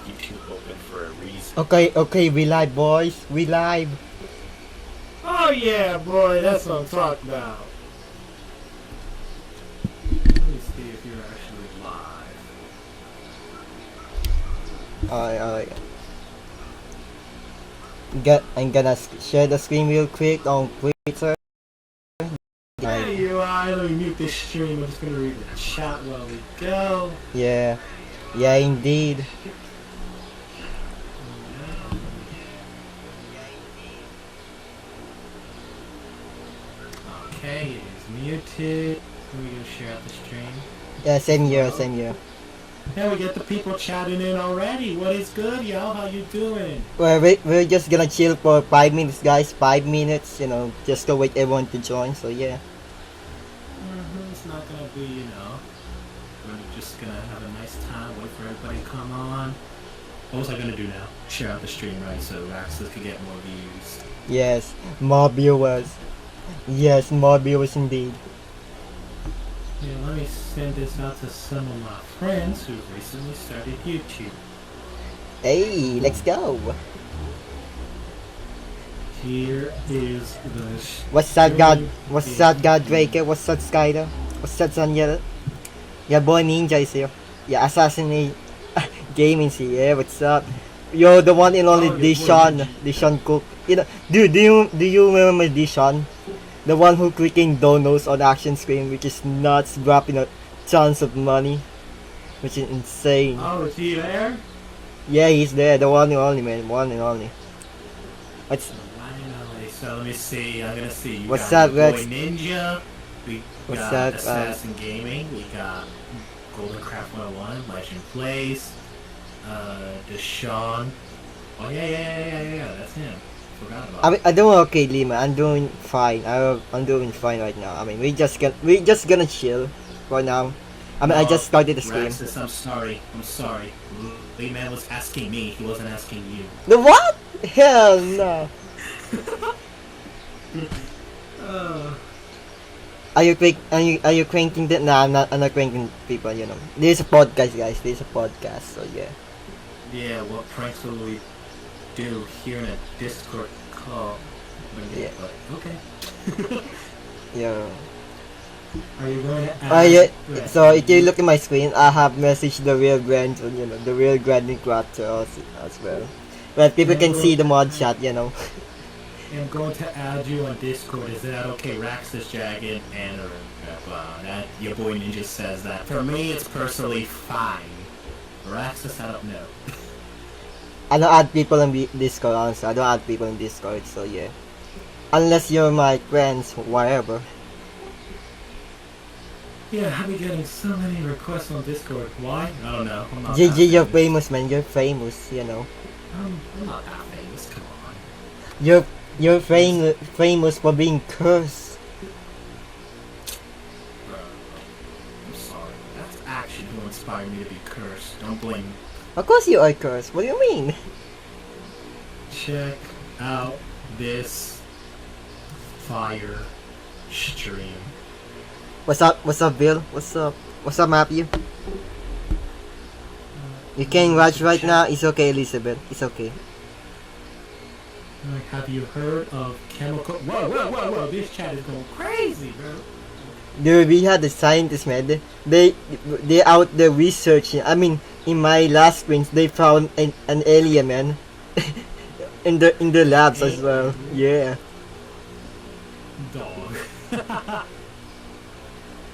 YouTube open for a reason. Okay, we live, boys. We live. Oh yeah, boy, that's what I'm talking about. Let me see if you're actually live. Alright. I'm gonna share the screen real quick on Twitter. There you are. Let me mute this stream. I'm just gonna read the chat while we go. Yeah, indeed. Okay, it is muted. Let me go share out the stream. Yeah, same year. Yeah, we get the people chatting in already. What is good, y'all? How you doing? Well, we're just gonna chill for 5 minutes, guys. 5 minutes, just to wait everyone to join. So yeah. It's not gonna be, we're just gonna have a nice time. Wait for everybody to come on. What was I gonna do now? Share out the stream, right? So Raxtus could get more views. Yes, more viewers. Yes, more viewers indeed. Yeah, let me send this out to some of my friends who recently started YouTube. Hey, let's go. Here is the. What's up, God? What's up, God Draker? What's up, Skyler? What's up, Daniel? Yeah, boy Ninja is here. Yeah, Assassinate Gaming's here. What's up? Yo, the one and only Dishon Cook. Do you remember Dishon? The one who clicking donos on action screen, which is nuts, dropping tons of money, which is insane. Oh, is he there? Yeah, he's there. The one and only, man. One and only. So let me see. I'm gonna see. You What's got up, Rex? Boy Ninja. We What's got up, Assassin Gaming. We got Golden Craft 101. Legend Plays. Deshaun. Oh yeah. That's him. Forgot about. I'm doing okay, Lima. I'm doing fine. I'm doing fine right now. I mean, we just gonna chill right now. I mean, I just started the stream. Raxtus, I'm sorry. The man was asking me. He wasn't asking you. The what? Hell no. Are you cranking that? Nah, I'm not cranking people. This is a podcast, guys. This is a podcast. So yeah. Yeah. What pranks will we do here in a Discord call? Yeah. Okay. Yeah. Are you going to add? Yeah. So if you look at my screen, I have messaged the real grandson, the real granding crafter as well. But people can see the mod chat, I'm going to add you on Discord. Is that okay? Raxtus, Jagged, and that your boy Ninja says that. For me, it's personally fine. Raxtus, I don't know. I don't add people in Discord, honestly. I don't add people in Discord, so yeah. Unless you're my friends, whatever. Yeah, I've been getting so many requests on Discord. Why? I don't know. I'm not GG, you're famous, man. You're famous, I'm not that famous. Come on. You're famous for being cursed. Bro, I'm sorry. That's action who inspired me to be cursed. Don't blame me. Of course you are cursed. What do you mean? Check out this fire stream. What's up, Bill? What's up, Matthew? You can watch right now. It's okay, Elizabeth. It's okay. Have you heard of chemical? Whoa! This chat is going crazy, bro. Dude, we had the scientists, man. They out there researching. I mean, in my last screens, they found an alien, man. in the labs as well. Yeah. Dog.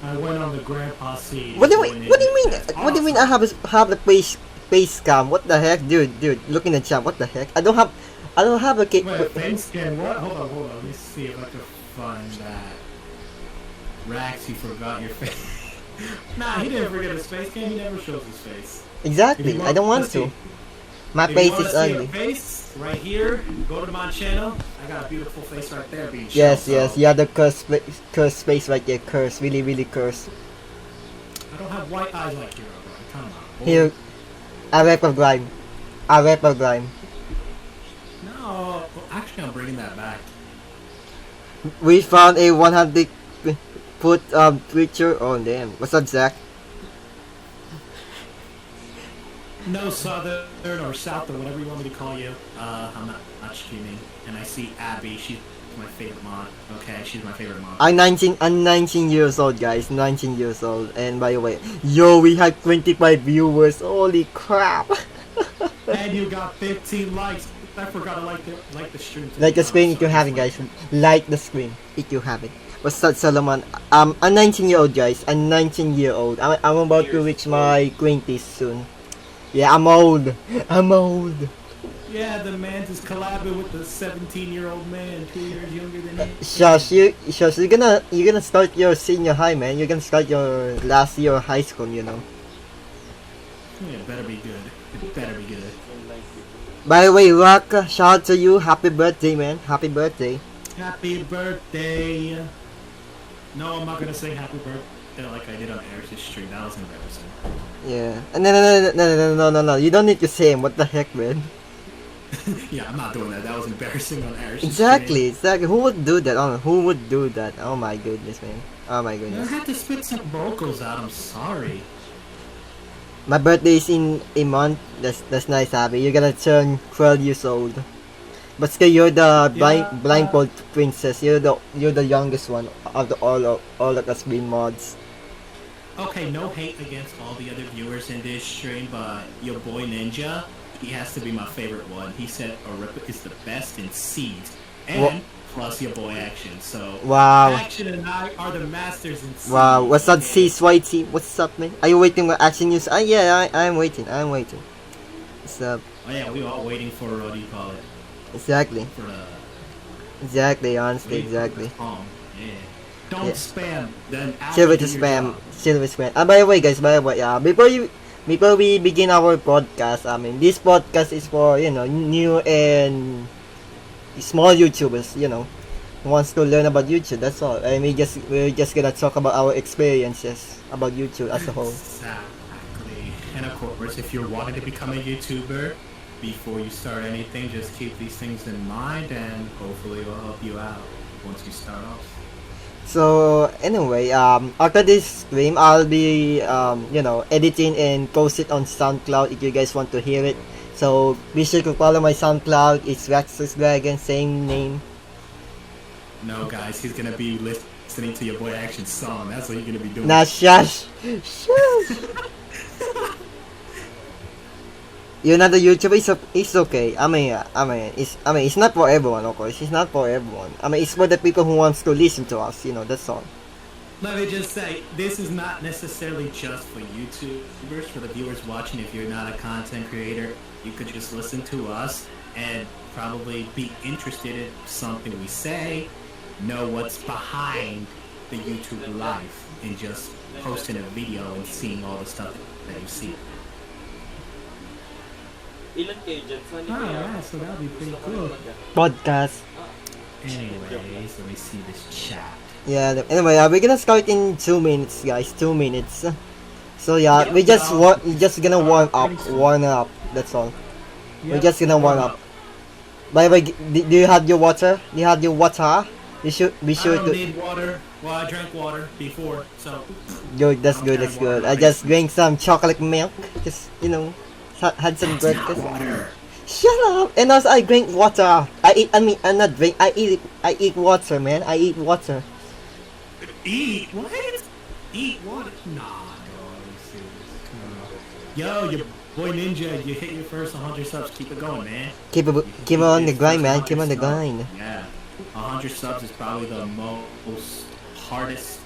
I went on the grandpa scene. What do you mean? What do you mean? I have the face cam. What the heck, dude? Look in the chat. What the heck? I don't have a case. Wait, face cam? What? Hold on. Let me see if I can find that. Rax, you forgot your face. Nah, he didn't forget his face cam. He never shows his face. Exactly. I don't want to. My face is ugly. Face right here. Go to my channel. I got a beautiful face right there being shown. Yes. You have the cursed face right there. Cursed. Really cursed. I don't have white eyes like you, bro. Come on. Here, ArepaPlayz. No, well, actually, I'm bringing that back. We found a 100-foot creature. Oh damn! What's up, Zach? no southern or south or whatever you want me to call you. I'm not streaming. And I see Abby. She's my favorite mod. Okay, she's my favorite mod. I'm 19 years old, guys. 19 years old. And by the way, yo, we have 25 viewers. Holy crap. And you got 15 likes. I forgot to like the stream. Like the screen if you have it, guys. Like the screen if you have it. What's up, Solomon? I'm 19-year-old, guys. I'm 19-year-old. I'm about to reach my 20s soon. Yeah, I'm old. I'm old. Yeah, the man is collabing with the 17-year-old man, 2 years younger than him. Shush, you're gonna start your senior high, man. You're gonna start your last year of high school, you know. Yeah, it better be good. It better be good. By the way, Rock, shout out to you. Happy birthday, man. Happy birthday. Happy birthday. No, I'm not gonna say happy birthday like I did on Eric's stream. That was embarrassing. Yeah. No. You don't need to say him. What the heck, man? Yeah, I'm not doing that. That was embarrassing on Eric's Exactly. Who would do that? Who would do that? Oh my goodness, man. Oh my I goodness. had to spit some vocals out. I'm sorry. My birthday is in a month. That's nice, Abby. You're gonna turn 12 years old. But still, you're the blindfold princess. You're the youngest one of all of us being mods. Okay, no hate against all the other viewers in this stream, but your boy Ninja, he has to be my favorite one. He said Arepa is the best in seeds, and plus your boy Action. So wow. Action and I are the masters in seeds. Wow, what's up, C Switey? What's up, man? Are you waiting for Action News? Yeah, I'm waiting. What's up? Oh yeah, we all waiting for what do you call it? Exactly. For the Exactly, honestly, exactly. Yeah. Don't spam. Then Silver to spam. By the way, guys, before we begin our podcast, I mean, this podcast is for, you know, new and small YouTubers, you know, who wants to learn about YouTube. That's all. And we're just gonna talk about our experiences about YouTube as a whole. Exactly. And of course, if you're wanting to become a YouTuber, before you start anything, just keep these things in mind, and hopefully it'll help you out once you start off. So anyway, after this stream, I'll be you know, editing and post it on SoundCloud if you guys want to hear it. So be sure to follow my SoundCloud. It's Raxtus Dragon, same name. No, guys, he's gonna be listening to your boy Action's song. That's what you're gonna be doing. Nah, shush. You're not a YouTuber. It's okay. I mean, it's not for everyone, of course. It's not for everyone. I mean, it's for the people who wants to listen to us. You know, that's all. Let me just say, this is not necessarily just for YouTubers, for the viewers watching. If you're not a content creator, you could just listen to us and probably be interested in something we say, know what's behind the YouTube life, and just posting a video and seeing all the stuff that you see. Alright, so that'll be pretty cool. Podcast. Anyways, let me see this chat. Yeah. Anyway, we're gonna start in 2 minutes, guys. 2 minutes. So yeah, we're just gonna warm up. That's all. We're just gonna warm up. By the way, do you have your water? Do you have your water? You should be sure I don't to. need water. Well, I drank water before, so. Good. That's good. That's good. I just drank some chocolate milk. Just, you know, had some breakfast. Shut up! And also, I drink water. I'm not drink. I eat water, man. I eat water. Eat? What? Eat water? Nah, bro. Are you serious? Come on. Yo, your boy Ninja, you hit your first 100 subs. Keep it going, man. Keep on the grind, man. Keep on the grind. Yeah. 100 subs is probably the most hardest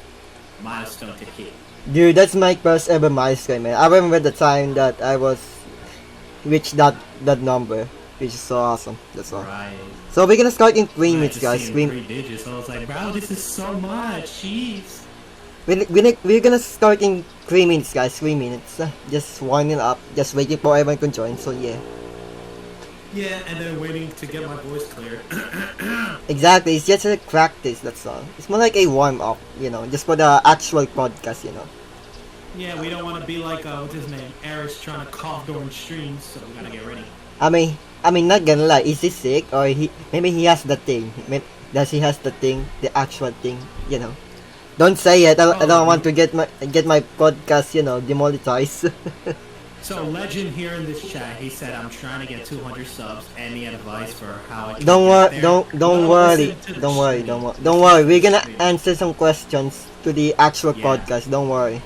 milestone to hit. Dude, that's my first ever milestone, man. I remember the time that I was reached that number, which is so awesome. That's all. Right. So we're gonna start in 3 minutes, guys. 3 digits. I was like, bro, this is so much. Jeez. We're gonna start in 3 minutes, guys. 3 minutes. Just warming up. Just waiting for everyone to join. So yeah. Yeah, and then waiting to get my voice clear. Exactly. It's just a practice. That's all. It's more like a warm up, you know, just for the actual podcast, you know. Yeah, we don't want to be like, what's his name? Eric's trying to cough during streams, so we gotta get ready. I mean, not gonna lie. Is he sick or maybe he has the thing? Does he has the thing, the actual thing? You know. Don't say it. I don't want to get my podcast, you know, demonetized. So Legend here in this chat, he said, "I'm trying to get 200 subs. Any advice for how I can Don't get worry, there?" don't Well, worry, listen to the don't worry, stream. don't worry. We're Listen to gonna the stream. answer some questions to the actual Yeah. podcast. Don't worry,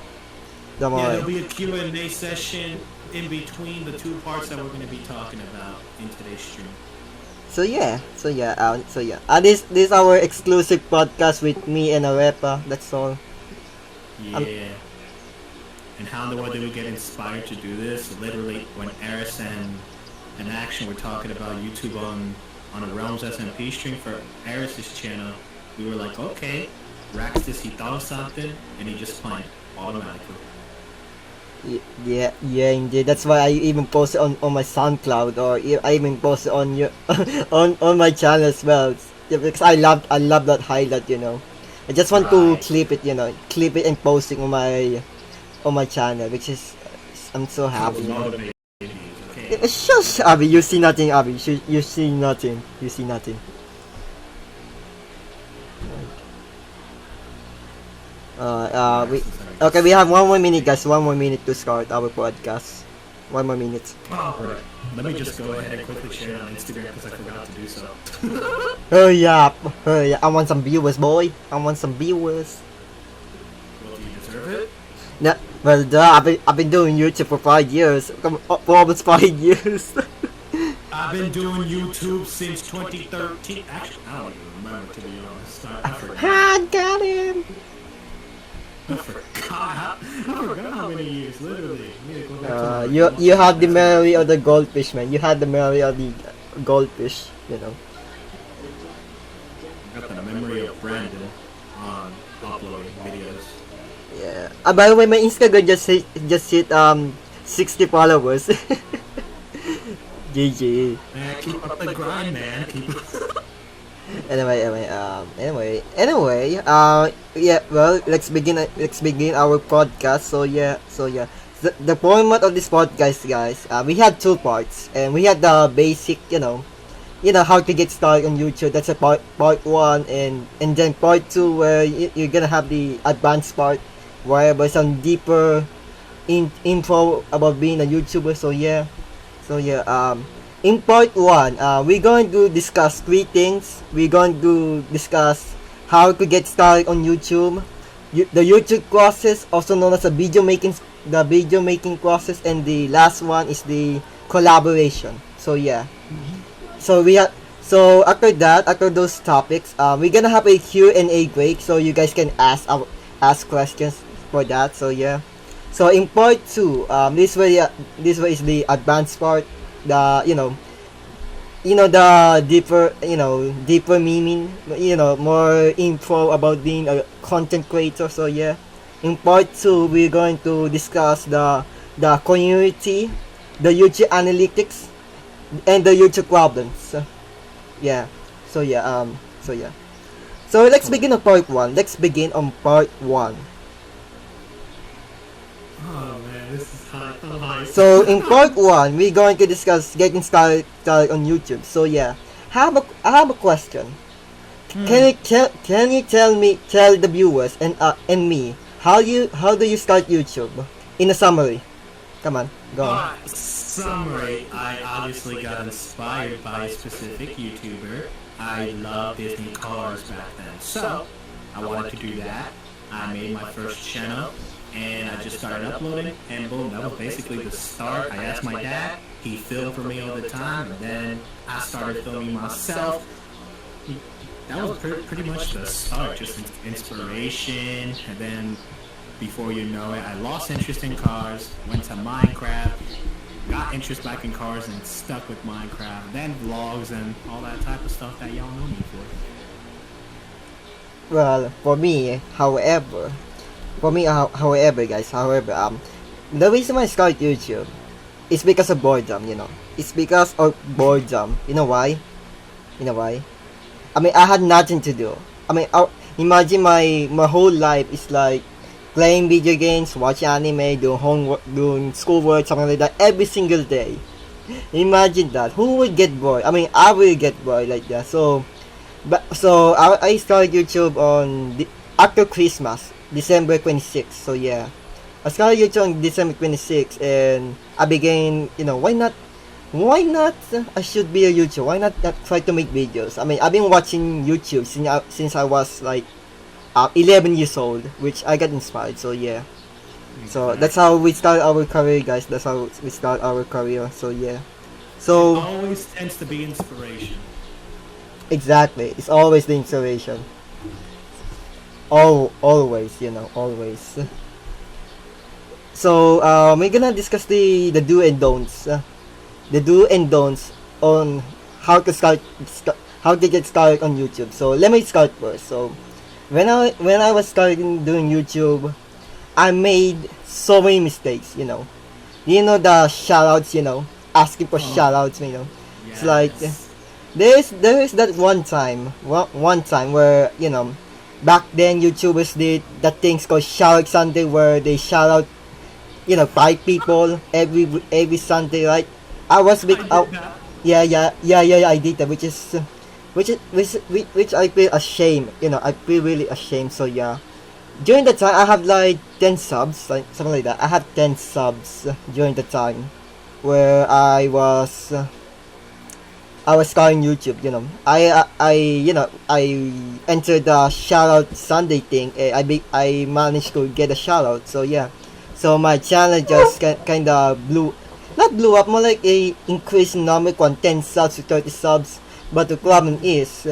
don't Yeah, there'll worry. be a Q&A session in between the two parts that we're going to be talking about in today's stream. So yeah. This is our exclusive podcast with me and Arepa. That's all. Yeah. And how in the world did we get inspired to do this? Literally, when Eris and Action were talking about YouTube on a Realms SMP stream for Eris's channel, we were like, okay, Raxtus, he thought of something, and he just planned automatically. Yeah, indeed. That's why I even post it on my SoundCloud, or I even post it on your on my channel as well. Yeah, because I love that highlight. I just want to Right. clip it and post it on my channel, which is I'm so happy. Motivated. Okay. Shush, Abby. You see nothing, Abby. You see nothing. You see nothing. We have 1 more minute, guys. 1 more minute to start our podcast. 1 more minute. Oh, right. Let me just go ahead and quickly share it on Instagram because I forgot to do so. Hurry up. I want some viewers, boy. I want some viewers. Well, do you deserve it? Nah, well, I've been doing YouTube for 5 years. For almost 5 years. I've been doing YouTube since 2013. Actually, I don't even remember, to be honest. I forgot. Got him. I forgot how many years, literally. I need to go back to my You have the memory of the goldfish, man. You had the memory of the goldfish. I got the memory of Brandon on uploading videos. Yeah. By the way, my Instagram just hit 60 followers. GG. Man, keep up the grind, man. Keep Anyway, yeah, well, let's begin our podcast. So yeah, the format of this podcast, guys, we had 2 parts, and we had the basic, how to get started on YouTube. That's a part 1, and then part 2, where you're gonna have the advanced part, where there's some deeper info about being a YouTuber. So yeah, in part 1, we're going to discuss 3 things. We're going to discuss how to get started on YouTube, the YouTube process, also known as the video making process, and the last one is the collaboration. So yeah. So after those topics, we're gonna have a Q&A break, so you guys can ask questions for that. So yeah. So in part 2, this way is the advanced part. The the deeper meaning, more info about being a content creator. So yeah, in part 2, we're going to discuss the community, the YouTube analytics, and the YouTube problems. So let's begin on part 1. Oh man, this is high. So in part 1, we're going to discuss getting started on YouTube. So yeah, I have a question. Can you tell the viewers and me how do you start YouTube in a summary? Come on, go on. Summary, I obviously got inspired by a specific YouTuber. I loved Disney cars back then, so I wanted to do that. I made my first channel, and I just started uploading, and boom, that was basically the start. I asked my dad, he filmed for me all the time, and then I started filming myself. That was pretty much the start, just inspiration, and then before you know it, I lost interest in cars, went to Minecraft, got interest back in cars, and stuck with Minecraft, then vlogs and all that type of stuff that y'all know me for. Well, for me, however, guys, the reason why I started YouTube is because of boredom. It's because of boredom. You know why? I mean, I had nothing to do. I mean, imagine my whole life is like playing video games, watching anime, doing homework, doing schoolwork, something like that every single day. Imagine that. Who would get bored? I mean, I will get bored like that. So I started YouTube after Christmas, December 26th. So yeah. I started YouTube on December 26, and I began, why not? I should be a YouTuber. Why not try to make videos? I mean, I've been watching YouTube since I was like 11 years old, which I got inspired. So yeah. So that's how we start our career, guys. That's how we start our career. So yeah. So it always tends to be inspiration. Exactly. It's always the inspiration. Always, always. So we're gonna discuss the do and don'ts. The do and don'ts on how to how to get started on YouTube. So let me start first. So when I was starting doing YouTube, I made so many mistakes. The shoutouts. Asking for shoutouts. Yes. It's like there is that one time where back then YouTubers did that things called Shoutout Sunday, where they shout out 5 people every Sunday, right? I was big out. Yeah, I did that, which I feel ashamed. I feel really ashamed. So yeah, during the time I have like 10 subs, like something like that. I have 10 subs during the time where I was starting YouTube. I entered the shoutout Sunday thing. I managed to get a shoutout. So yeah, so my channel just kind of not blew up, more like a increased number from 10 subs to 30 subs. But the problem is,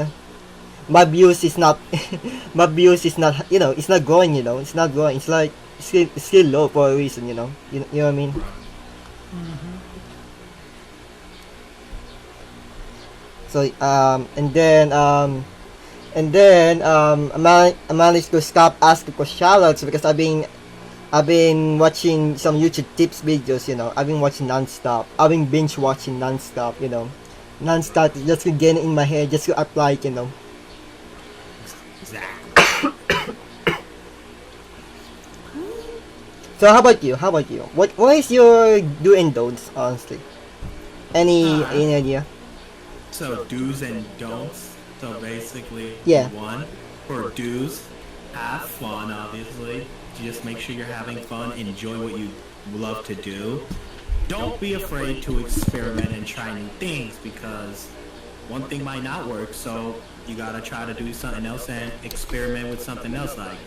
my views is not, it's not growing. It's not growing. It's like it's still low for a reason. You know what I mean? Mm-hmm. So I managed to stop asking for shoutouts because I've been watching some YouTube tips videos. I've been watching non-stop. I've been binge watching non-stop. Non-stop, just to get it in my head, just to apply it. Exactly. So how about you? What is your do and don'ts, honestly? Any idea? So do's and don'ts. So basically, Yeah. one, for do's, have fun. Obviously, just make sure you're having fun. Enjoy what you love to do. Don't be afraid to experiment and try new things, because one thing might not work. So you gotta try to do something else and experiment with something else. Like,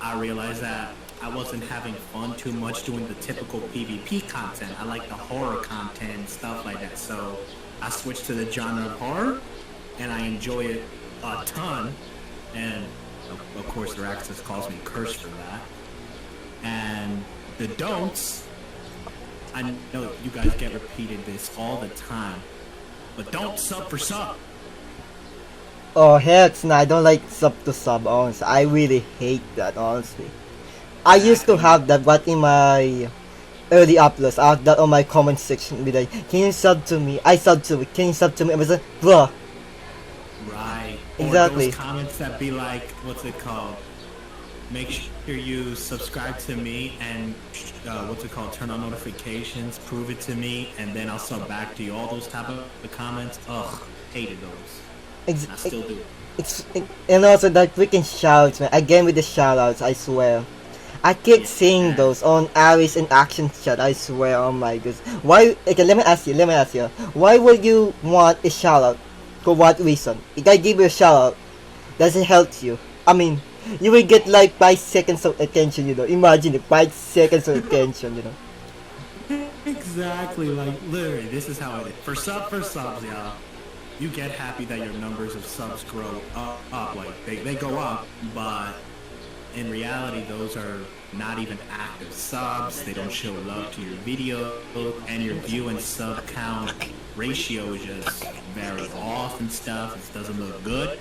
I realized that I wasn't having fun too much doing the typical PvP content. I like the horror content and stuff like that. So I switched to the genre of horror, and I enjoy it a ton. And of course, Raxtus calls me cursed for that. And the don'ts, I know you guys get repeated this all the time, but don't sub for sub. Oh heck no, I don't like sub to sub, honestly. I really hate that, honestly. I used to have that, but in my early uploads, I have that on my comment section, be like, can you sub to me? I sub to it. Can you sub to me? I was like, bruh. Right. Exactly. Or those comments that be like, what's it called? Make sure you subscribe to me and turn on notifications, prove it to me, and then I'll sub back to you. All those type of comments, ugh, hated those. I still do. And also that freaking shoutouts, man. Again with the shoutouts, I swear. I keep seeing those on Aries and Action Chat, I swear. Oh my goodness. Why? Okay, let me ask you. Why would you want a shoutout? For what reason? If I give you a shoutout, does it help you? I mean, you will get like 5 seconds of attention, Imagine it, 5 seconds of attention, Exactly, like literally, this is how it is. For subs, y'all, you get happy that your numbers of subs grow up. Like they go up, but in reality, those are not even active subs. They don't show love to your video, and your view and sub count ratio is just very off and stuff. It doesn't look good.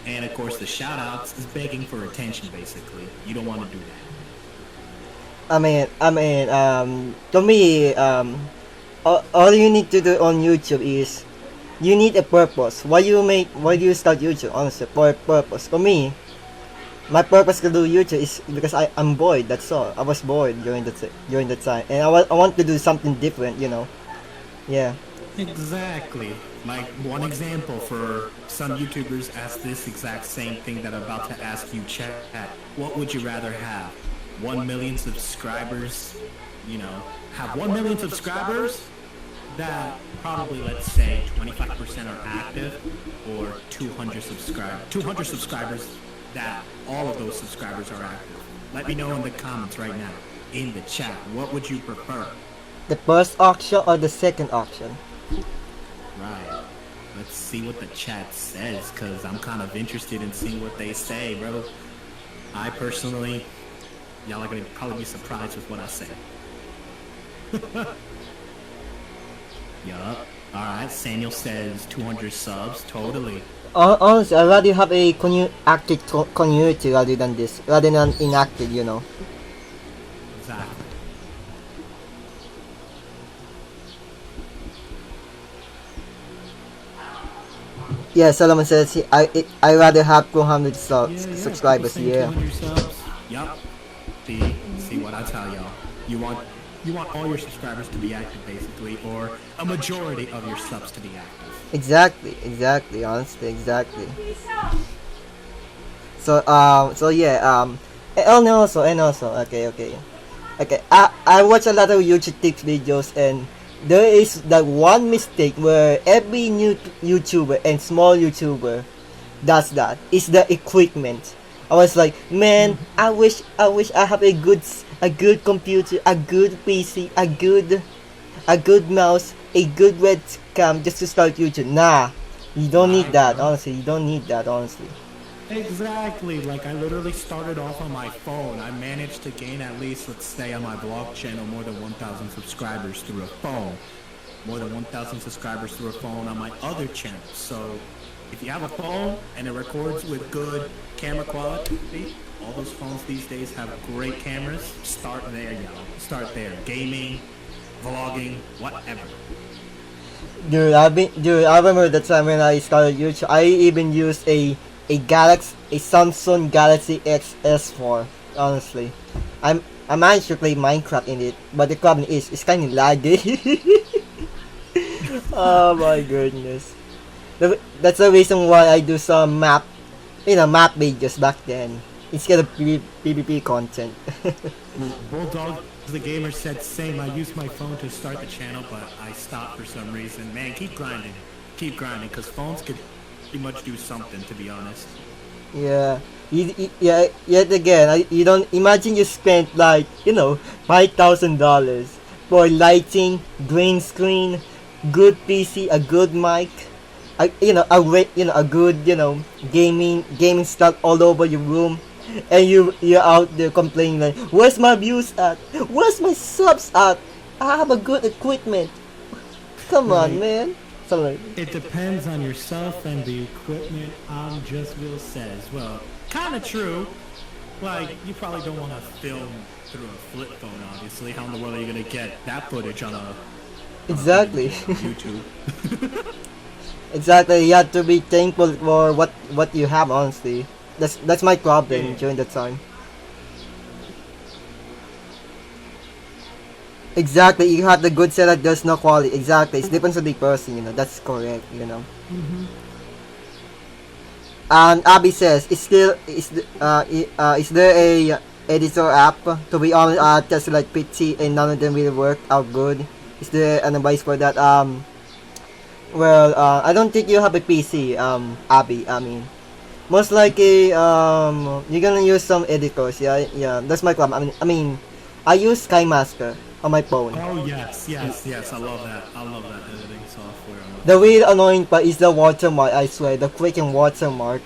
And of course, the shoutouts is begging for attention. Basically, you don't want to do that. To me, all you need to do on YouTube is you need a purpose. Why do you start YouTube? Honestly, for a purpose. For me, my purpose to do YouTube is because I'm bored. That's all. I was bored during the time, and I want to do something different. Yeah. Exactly. Like one example for some YouTubers ask this exact same thing that I'm about to ask you, chat. What would you rather have? 1 million subscribers, you know, have 1 million subscribers, that probably, let's say, 25% are active, or 200 subscribers that all of those subscribers are active. Let me know in the comments right now, in the chat, what would you prefer? The first auction or the second auction? Right. Let's see what the chat says, because I'm kind of interested in seeing what they say, bro. I personally, y'all are going to probably be surprised with what I say. Yup. Alright, Samuel says 200 subs, totally. Honestly, I'd rather have a active community rather than this, rather than inactive, you know. Exactly. Yeah, Solomon says I rather have 200 subscribers. Yeah. 200 subs. Yup. See what I tell y'all. You want all your subscribers to be active, basically, or a majority of your subs to be active. Exactly. Honestly, exactly. So yeah. And also, okay. I watch a lot of YouTube tips videos, and there is that one mistake where every new YouTuber and small YouTuber does that. It's the equipment. I was like, man, I wish I have a good computer, a good PC, a good mouse, a good webcam just to start YouTube. Nah, you don't need that. Honestly, you don't need that. Honestly. Exactly, like I literally started off on my phone. I managed to gain at least, let's say, on my vlog channel, more than 1,000 subscribers through a phone. More than 1,000 subscribers through a phone on my other channel. So, if you have a phone and it records with good camera quality, all those phones these days have great cameras. Start there, y'all. Start there. Gaming, vlogging, whatever. Dude, I remember the time when I started YouTube. I even used a Samsung Galaxy X S4. Honestly, I managed to play Minecraft in it, but the problem is it's kind of laggy. Oh my goodness. That's the reason why I do some map videos back then instead of PvP content. Bulldog the gamer said same. I used my phone to start the channel, but I stopped for some reason. Man, keep grinding, because phones could pretty much do something, to be honest. Yeah. Yet again, you don't imagine you spent like $5,000 for lighting, green screen, good PC, a good mic, a good gaming stuff all over your room, and you're out there complaining like, where's my views at? Where's my subs at? I have a good equipment. Come on, man. It depends on yourself and the equipment. Just Will says, well, kind of true. Like, you probably don't want to film through a flip phone, obviously. How in the world are you going to get that footage on a exactly YouTube? Exactly. You have to be thankful for what you have. Honestly, that's my problem during that time. Exactly, you have the good setup, there's no quality. Exactly, it depends on the person, that's correct, And Abby says, is there a editor app? To be honest, just like PT and none of them really work out good. Is there an advice for that? Well, I don't think you have a PC, Abby. I mean, most likely, you're gonna use some editors. Yeah, that's my problem. I mean, I use KineMaster on my phone. Oh yes, I love that editing software. The real annoying part is the watermark, I swear, the freaking watermark.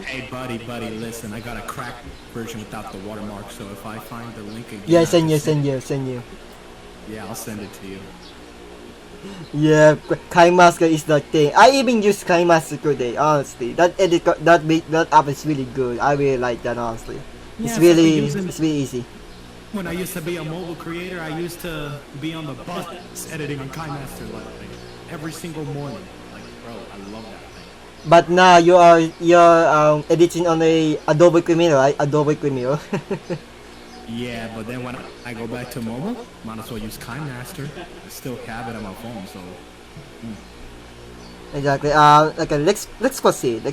Hey buddy, listen, I got a cracked version without the watermark, so if I find the link again... Yeah, send you. Yeah, I'll send it to you. Yeah, KineMaster is the thing. I even use KineMaster today, honestly. That app is really good. I really like that, honestly. Yeah, it's really easy. When I used to be a mobile creator, I used to be on the bus editing on KineMaster like every single morning. Like, bro, I love that thing. But now you're editing on a Adobe Premiere, right? Adobe Premiere. Yeah, but then when I go back to mobile, might as well use KineMaster. I still have it on my phone, so. Exactly. Okay, let's proceed.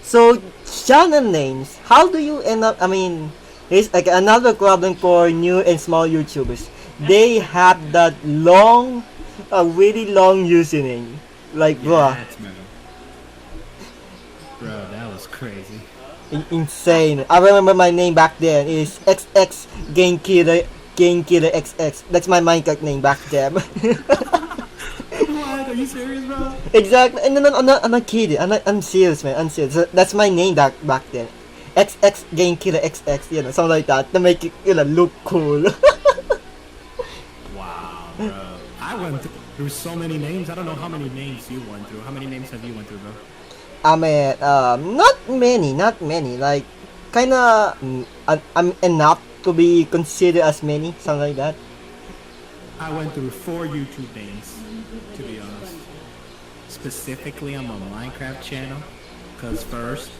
So channel names. How do you end up? I mean, Here's like another problem for new and small YouTubers. They have that long, a really long username. Like, bruh, Yes, man. Bro, that was crazy. insane. I remember my name back then is XX Game Killer XX. That's my Minecraft name back then. What? Are you serious, bro? Exactly. And then I'm not kidding. I'm serious, man. I'm serious. So that's my name back then. XX Game Killer XX. You know, something like that to make it look cool. Wow, bro. I went through so many names. I don't know how many names you went through. How many names have you went through, bro? I mean, not many. Like, kinda, I'm enough to be considered as many, something like that. I went through 4 YouTube names, to be honest. Specifically on my Minecraft channel, because first,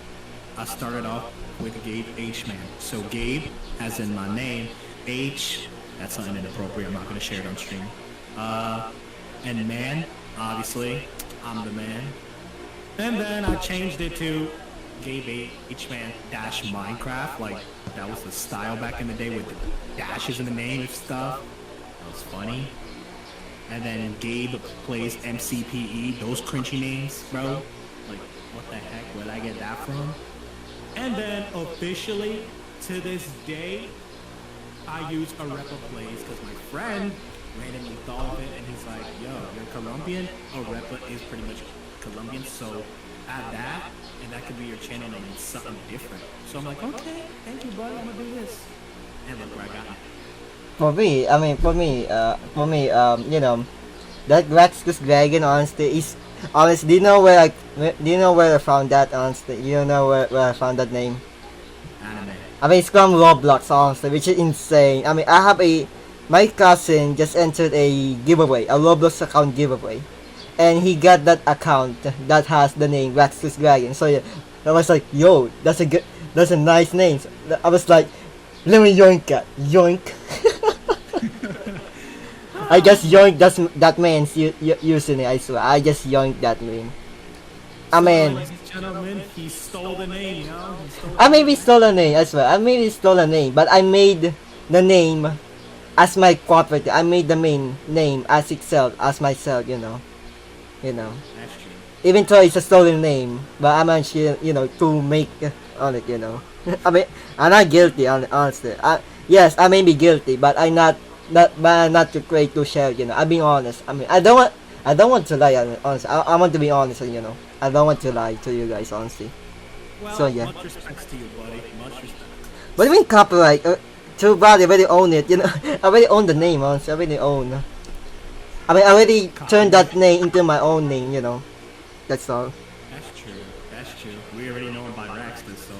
I started off with Gabe H-Man. So Gabe, as in my name, H, that's something inappropriate, I'm not going to share it on stream. And man, obviously, I'm the man. And then I changed it to Gabe H-Man dash Minecraft, like that was the style back in the day with the dashes in the name and stuff. That was funny. And then ArepaPlayz MCPE, those cringy names, bro. Like, what the heck, where'd I get that from? And then officially, to this day, I use ArepaPlayz because my friend randomly thought of it and he's like, yo, you're Colombian? Arepa is pretty much Colombian, so add that and that could be your channel name and something different. So I'm like, okay, thank you, buddy, I'm gonna do this. And look where I got it. For me, you know, that Raxtus Dragon honestly is honest. Do you know where I found that honestly? You know where I found that name? Anime. I mean, it's from Roblox honestly, which is insane. I mean, my cousin just entered a giveaway, a Roblox account giveaway, and he got that account that has the name Raxtus Dragon. So yeah, I was like, yo, that's a nice name. So I was like, let me yoink that, yoink. I just yoinked that man's username, I swear. I just yoinked that name. I mean, ladies and gentlemen, he stole the name, yo. I maybe stole a name, I swear. I maybe stole a name, but I made the name as my property. I made the main name as itself, as myself, you know. That's true. Even though it's a stolen name, but I'm actually, to make on it, you know. I mean, I'm not guilty, honestly. Yes, I may be guilty, but I'm not too great to share, you know. I'm being honest. I mean, I don't want to lie, honestly. I want to be honest, you know. I don't want to lie to you guys, honestly. Well, So yeah. much respect to you, buddy. Much respect. What do you mean copyright? Too bad I already own it, you know. I already own the name, honestly. I already own. I mean, I already turned that name into my own name, you know. That's all. That's true. That's true. We already know him by Raxtus, so.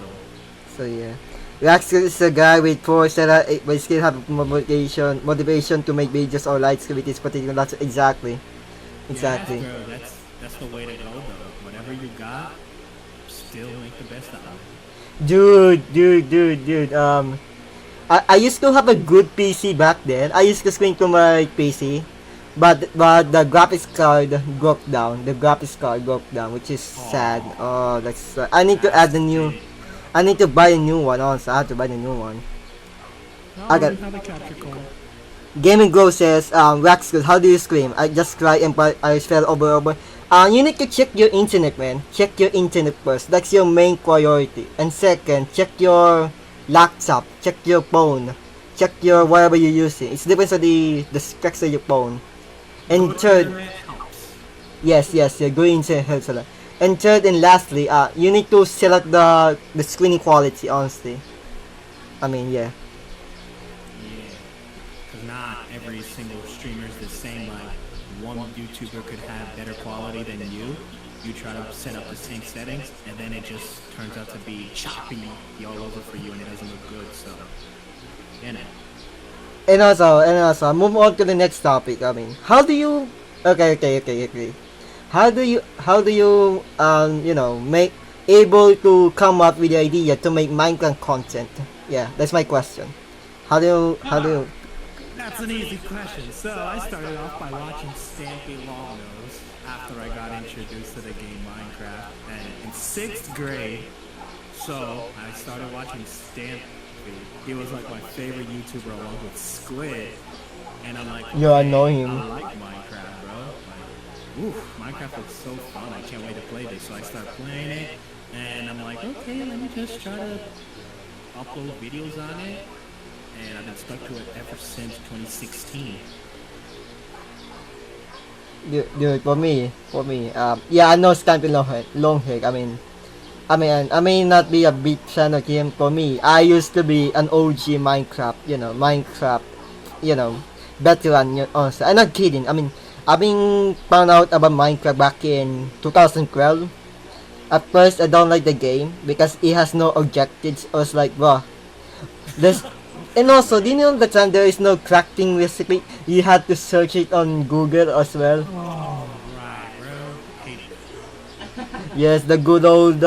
So yeah. Raxtus is a guy with 4 setup, but still have motivation to make videos or light activities, particular lots. Exactly. Exactly. Yeah, bro, that's the way to go, though. Whatever you got, still make the best out of it. Dude. I used to have a good PC back then. I used to screen to my PC, but the graphics card broke down. The graphics card broke down, which is sad. Oh, that's sad. I need to add a new. I need to buy a new one. Also, I have to buy the new one. I got. Have a capture card. Gaming Glow says, Raxtus, how do you scream? I just cry and I fell over. You need to check your internet, man. Check your internet first. That's your main priority. And second, check your laptop. Check your phone. Check your whatever you're using. It depends on the specs of your phone. And third, yes, good internet helps a lot. And third and lastly, you need to select the screen quality, honestly. I mean, yeah. Because not every single streamer is the same. Like, one YouTuber could have better quality than you. You try to set up the same settings, and then it just turns out to be choppy all over for you, and it doesn't look good, so. You know. And also, move on to the next topic. I mean, how do you... Okay. How do you make able to come up with the idea to make Minecraft content? Yeah, that's my question. How do you... That's an easy question. So I started off by watching Stampy Longnose after I got introduced to the game Minecraft, and in 6th grade, so I started watching He was like my favorite YouTuber along with Squid. And I'm like, You annoy him. I like Minecraft, bro. Like, oof, Minecraft looks so fun. I can't wait to play this. So I start playing it, and I'm like, okay, let me just try to upload videos on it. And I've been stuck to it ever since 2016. Dude, for me, yeah, I know Stampy Longhead. I may not be a big fan of him. For me, I used to be an OG Minecraft, veteran. Honestly, I'm not kidding. I've been found out about Minecraft back in 2012. At first, I don't like the game because it has no objectives. I was like, wow, this. And also, do you know that time there is no crafting recipe? You had to search it on Google as well. Oh, right, bro. Yes, the good old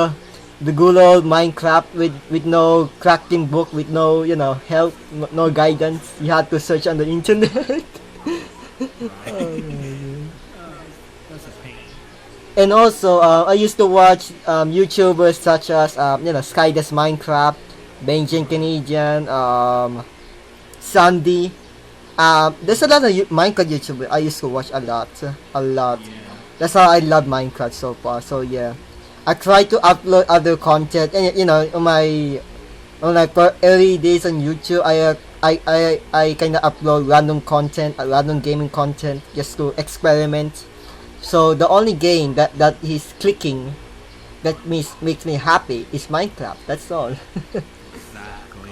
Minecraft with no crafting book, with no help, no guidance. You had to search on the internet. That's a pain. And also, I used to watch YouTubers such as Skydes Minecraft, Benjamin Canadian, Sandy. There's a lot of Minecraft YouTubers I used to watch a lot. Yeah. That's how I love Minecraft so far. So yeah, I try to upload other content, and on my early days on YouTube, I kind of upload random content, random gaming content, just to experiment. So the only game that is clicking, that makes me happy, is Minecraft. That's all. Exactly.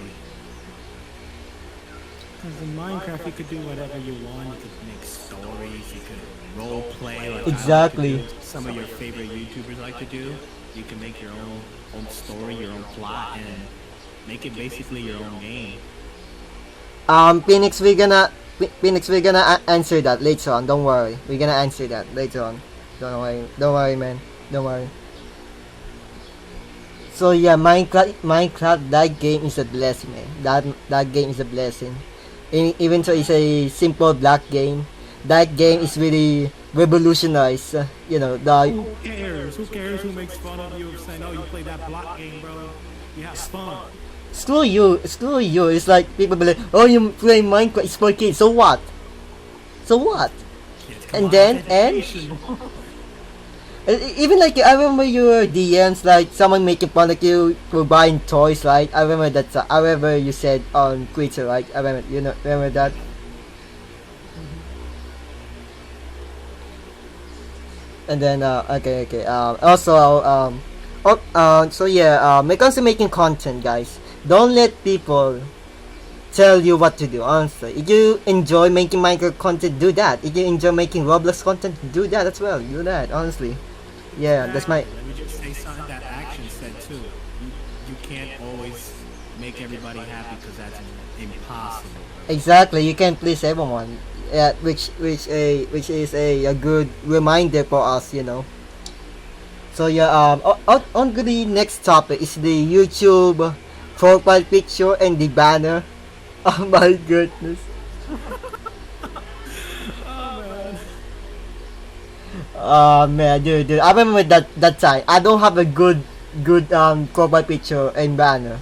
Because in Minecraft, you could do whatever you want. You could make stories. You could role play. Like Exactly. Some of your favorite YouTubers like to do. You can make your own story, your own plot, and make it basically your own game. Phoenix, we're gonna answer that later on. Don't worry. We're gonna answer that later on. Don't worry, man. Don't worry. So yeah, Minecraft, that game is a blessing, man. That game is a blessing. Even though it's a simple black game, that game is really revolutionized. Who cares? Who cares who makes fun of you saying, "Oh, you play that block game, bro? You have fun." Screw you. It's like people be like, "Oh, you play Minecraft, it's for kids." So what? Kids, And then even like I remember your DMs, like someone making fun of you for buying toys, right? I remember that. I remember you said on Twitter, right? I remember, remember that. And then okay. Also so yeah, when it comes to making content, guys, don't let people tell you what to do. Honestly, if you enjoy making Minecraft content, do that. If you enjoy making Roblox content, do that as well. Do that, honestly. Yeah, that's my. Let me just say something that Action said too. You can't always make everybody happy because that's impossible. Exactly, you can't please everyone. Yeah, which is a good reminder for us. So yeah, on to the next topic is the YouTube profile picture and the banner. Oh my goodness. Oh man, dude, I remember that time. I don't have a good profile picture and banner.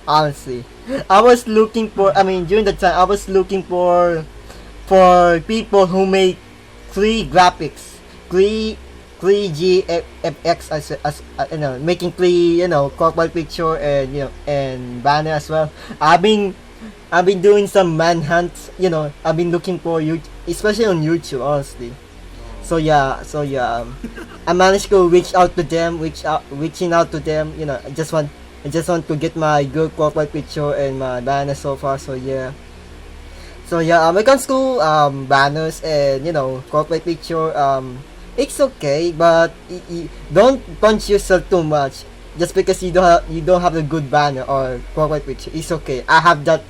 Honestly, I was looking for. During that time, I was looking for people who make free graphics, free GFX as making free profile picture and and banner as well. I've been doing some manhunt. I've been looking for you, especially on YouTube, honestly. So yeah, I managed to reaching out to them. I just want to get my good profile picture and my banner so far. So yeah, when it comes to banners and profile picture, it's okay, but don't punch yourself too much just because you don't have a good banner or profile picture. It's okay. I have that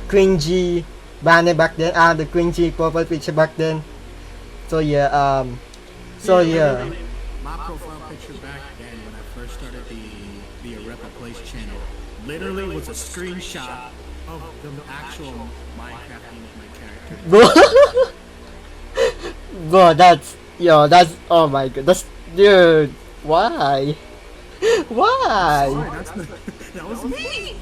cringy banner back then. I have the cringy profile picture back then. So yeah, My profile picture back then when I first started the ArepaPlayz channel literally was a screenshot of the actual Minecraft game of my character. bro, that's oh my god, dude, why? Sorry, that was me.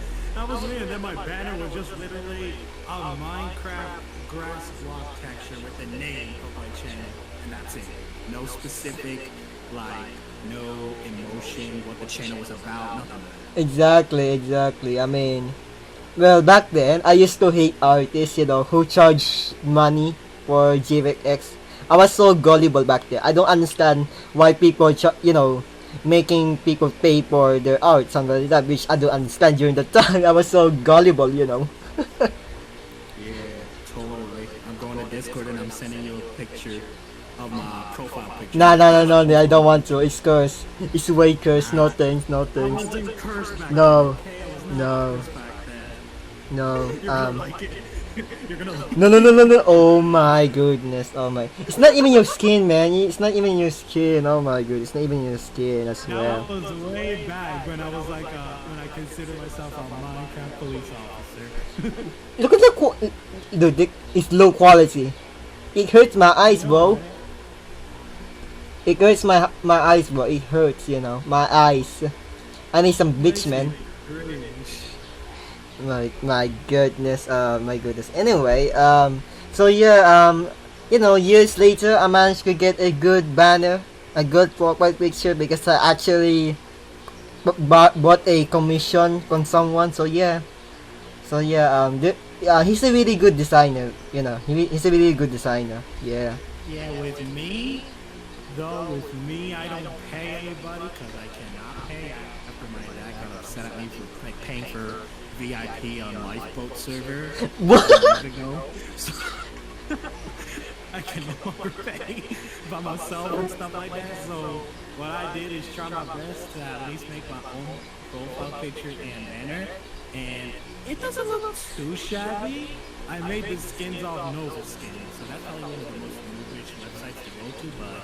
that was me, and then my banner was just literally a Minecraft grass block texture with the name of my channel, and that's it. No specific, like, no emotion, what the channel was about, nothing. Exactly. I mean, well, back then, I used to hate artists, who charge money for GVX. I was so gullible back then. I don't understand why people, making people pay for their art, something like that, which I don't understand during the time. I was so gullible. Yeah, totally. I'm going to Discord and I'm sending you a picture of my profile picture. No, I don't want to. It's cursed. It's way cursed. No thanks. I wasn't cursed back No, then, okay? I was no. cursed back then. No, You're gonna like it. You're gonna like it. no. Oh my goodness. Oh my. It's not even your skin, man. It's not even your skin. Oh my goodness. It's not even your skin. I swear. That was way back when I was like, when I considered myself a Minecraft police officer. Look at dude, it's low quality. It hurts my eyes, bro. It hurts my eyes, bro. It hurts, my eyes. I need some bleach, man. My goodness, Anyway, so yeah, years later, I managed to get a good banner, a good profile picture because I actually bought a commission from someone. So yeah, he's a really good designer. He's a really good designer. Yeah. Yeah, with me, I don't pay anybody because I cannot pay. After my dad got upset at me for paying for VIP on Lifeboat server What? years ago. So I can no longer pay by myself and stuff like that. So what I did is try my best to at least make my own profile picture and banner. And it doesn't look too shabby. I made the skins off Nova Skins, so that's probably one of the most rich websites to go to, but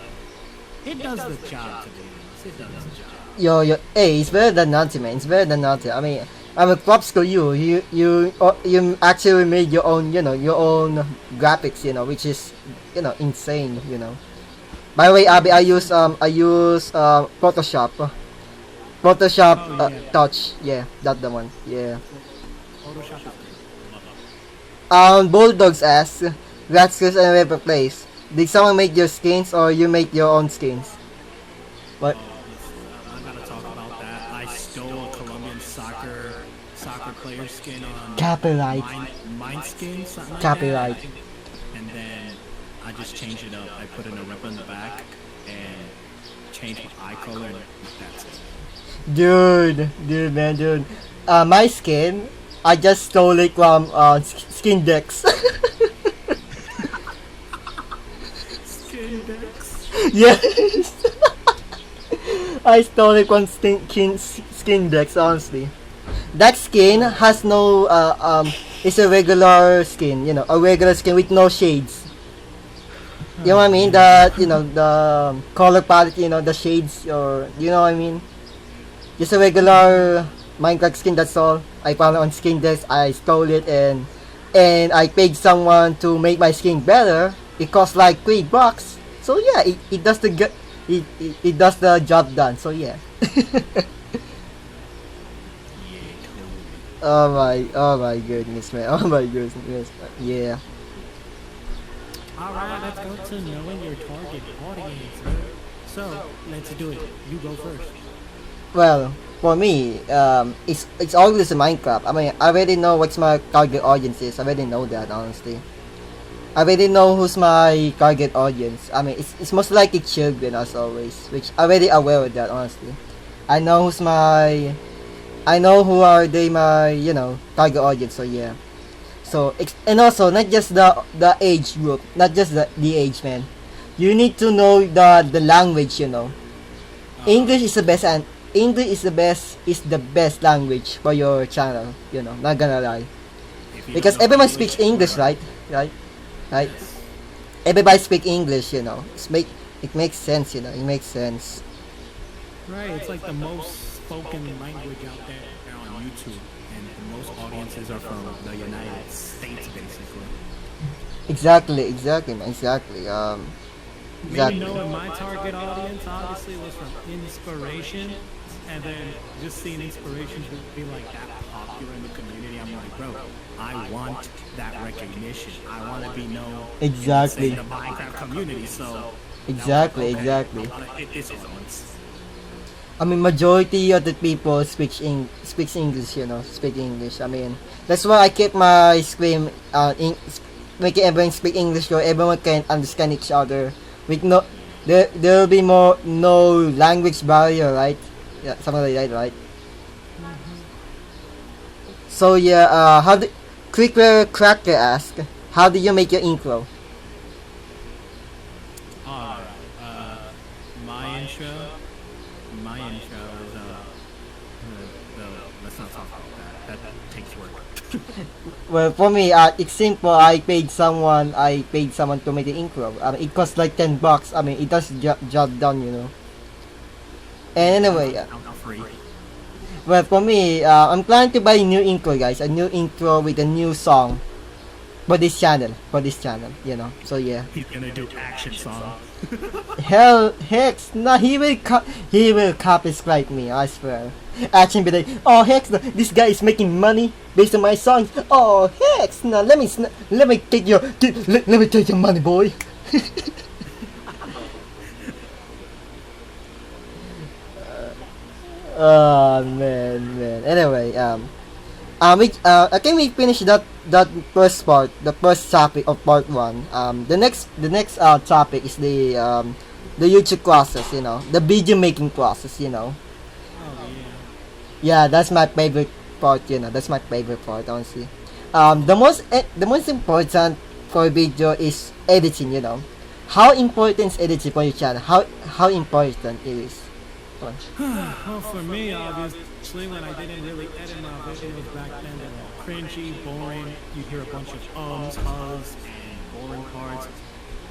it does the job to be honest. It does the job. Yo, hey, it's better than nothing, man. It's better than nothing. I mean, I'm a props to you. You actually made your own, your own graphics, which is, insane, By the way, Abby, I use Photoshop. Touch. Yeah, that's the one. Yeah. Photoshop is great. Bulldogs asks, Raxtus and ArepaPlayz, did someone make your skins or you make your own skins? What? I gotta talk about that. I stole a Colombian soccer player skin on Copyright. mine skin, something like Copyright. that. And then I just changed it up. I put in a rip on the back and changed my eye color, and that's it. Dude. My skin, I just stole it from Skin Dex. Skin decks. Yes. I stole it from Skin Dex, honestly. That skin has no it's a regular skin, a regular skin with no shades. You know what I mean? The color palette, the shades, or you know what I mean? Just a regular Minecraft skin, that's all. I found it on Skin Dex, I stole it, and I paid someone to make my skin better. It cost like $3. So yeah, it does it does the job done. So yeah. Oh my goodness, man. Oh my goodness. Yeah. Alright, let's go to knowing your target audience, man. So, let's do it. You go first. Well, for me, it's always Minecraft. I mean, I already know what's my target audience is. I already know that, honestly. I already know who's my target audience. I mean, it's most likely children, as always, which I'm already aware of that, honestly. I know who are they, my, target audience, so yeah. So, and also, not just the age group, not just the age, man. You need to know the language, English is the best, and English is the best language for your channel, not gonna lie. Because everyone speaks English, right? Everybody speaks English, it makes sense, it makes sense. Right, it's like the most spoken language out there on YouTube, and most audiences are from the United States, basically. Exactly, man, exactly. Maybe knowing my target audience obviously was from inspiration, and then just seeing inspirations be like that popular in the community, I'm like, bro, I want that recognition. I want to be known Exactly. in the Minecraft community. So Exactly, exactly. It's influence. I mean, majority of the people speaks English, speak English. I mean, that's why I keep my screen making everyone speak English so everyone can understand each other. With there will be no language barrier, right? Yeah, something like that, right? So yeah, Cracker asked, how do you make your intro? Alright, my intro is, let's not talk about that. That takes work. Well, for me, it's simple. I paid someone to make the intro. It costs like $10. I mean, it does job done. And anyway, Not free. well, for me, I'm planning to buy a new intro, guys. A new intro with a new song for this channel. So yeah. He's gonna do action song. Hex, no, he will copyright me, I swear. Action be like, oh Hex, no, this guy is making money based on my songs. Oh Hex, no, let me take your money, boy. Oh man. Anyway, I think we finished that first part, the first topic of part 1. The next topic is the YouTube process, the video making process, Oh Yeah, that's my favorite part, that's my favorite part, honestly. The most important for video is editing, How important is editing for your channel? How important it is? Well, for me, obviously, when I didn't really edit my videos back then, they were cringy, boring. You hear a bunch of ums, hugs, and boring parts.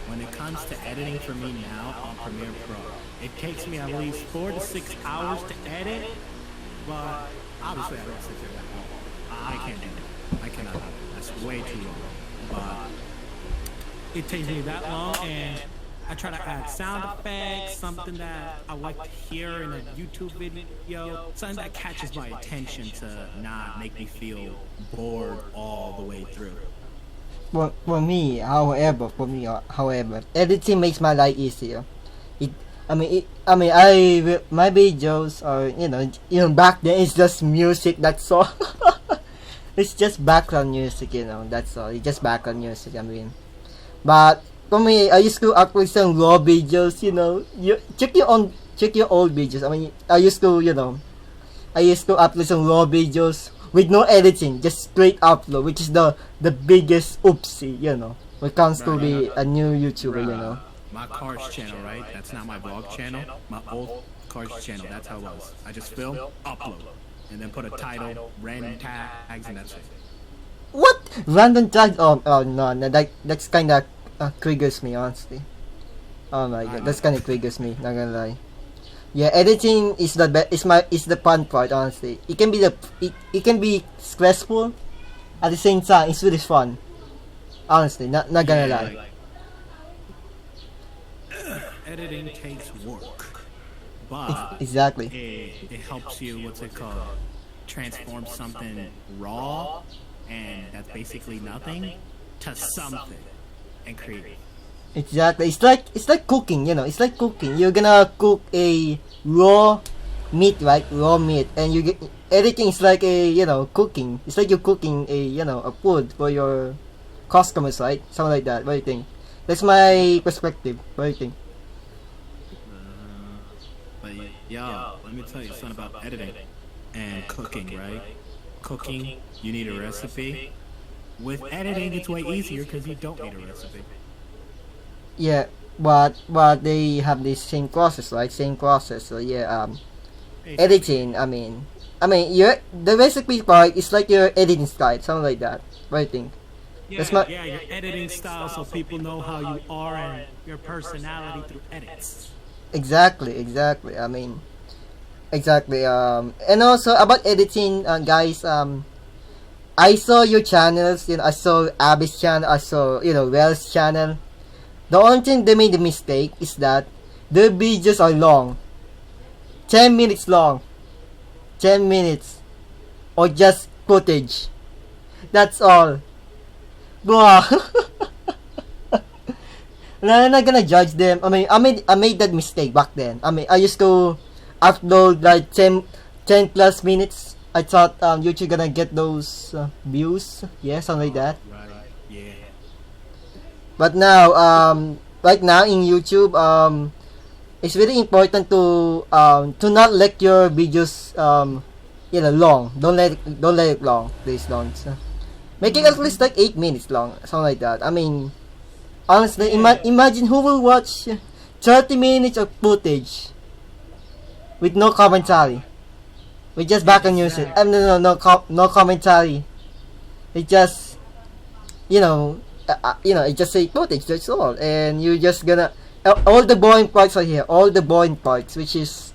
When it comes to editing for me now on Premiere Pro, it takes me at least 4 to 6 hours to edit, but obviously I don't sit there that long. I can't do that. I cannot do that. That's way too long. But it takes me that long, and I try to add sound effects, something that I like to hear in a YouTube video, something that catches my attention to not make me feel bored all the way through. For me, however, editing makes my life easier. My videos are, back then it's just music, that's all. It's just background music, that's all. It's just background music, But for me, I used to upload some raw videos, You check your old videos. I used to upload some raw videos with no editing, just straight upload, which is the biggest oopsie, when it comes to be a new YouTuber, My Cars channel, right? That's not my vlog channel. My old Cars channel, that's how it was. I just film, upload, and then put a title, random tags, and that's it. What? Random tags? Oh no, that's kinda triggers me, honestly. Oh my god, that's kinda triggers me, not gonna lie. Yeah, editing is the fun part, honestly. It can be stressful, at the same time it's really fun. Honestly, not gonna lie. Editing takes work, but Exactly. it helps you, what's it called, transform something raw, and that's basically nothing, to something, and create it. Exactly. It's like cooking, It's like cooking. You're gonna cook a raw meat, right? Raw meat, and editing is like cooking. It's like you're cooking a food for your customers, right? Something like that. What do you think? That's my perspective. What do you think? But let me tell you something about editing and cooking, right? Cooking, you need a recipe. With editing, it's way easier because you don't need a recipe. Yeah, but they have the same process, right? Same process. So yeah, editing. The recipe part is like your editing style, something like that. What do you think? Yeah, your editing style, so people know how you are and your personality through edits. Exactly. Exactly. And also about editing, guys. I saw your channels. I saw Abby's channel. I saw Wells' channel. The only thing they made the mistake is that their videos are long. 10 minutes long. 10 minutes. Or just footage. That's all. Bro. I'm not gonna judge them. I mean, I made that mistake back then. I mean, I used to upload like 10 plus minutes. I thought YouTube gonna get those views. Yeah, something like that. Right. Yeah. But now, right now in YouTube, it's really important to not let your videos long. Don't let it long. Please don't. Make it at least like 8 minutes long, something like that. I mean, honestly, imagine who will watch 30 minutes of footage with no commentary, with just background music. No commentary. It just, it just say footage. That's all, and you just gonna all the boring parts are here. All the boring parts, which is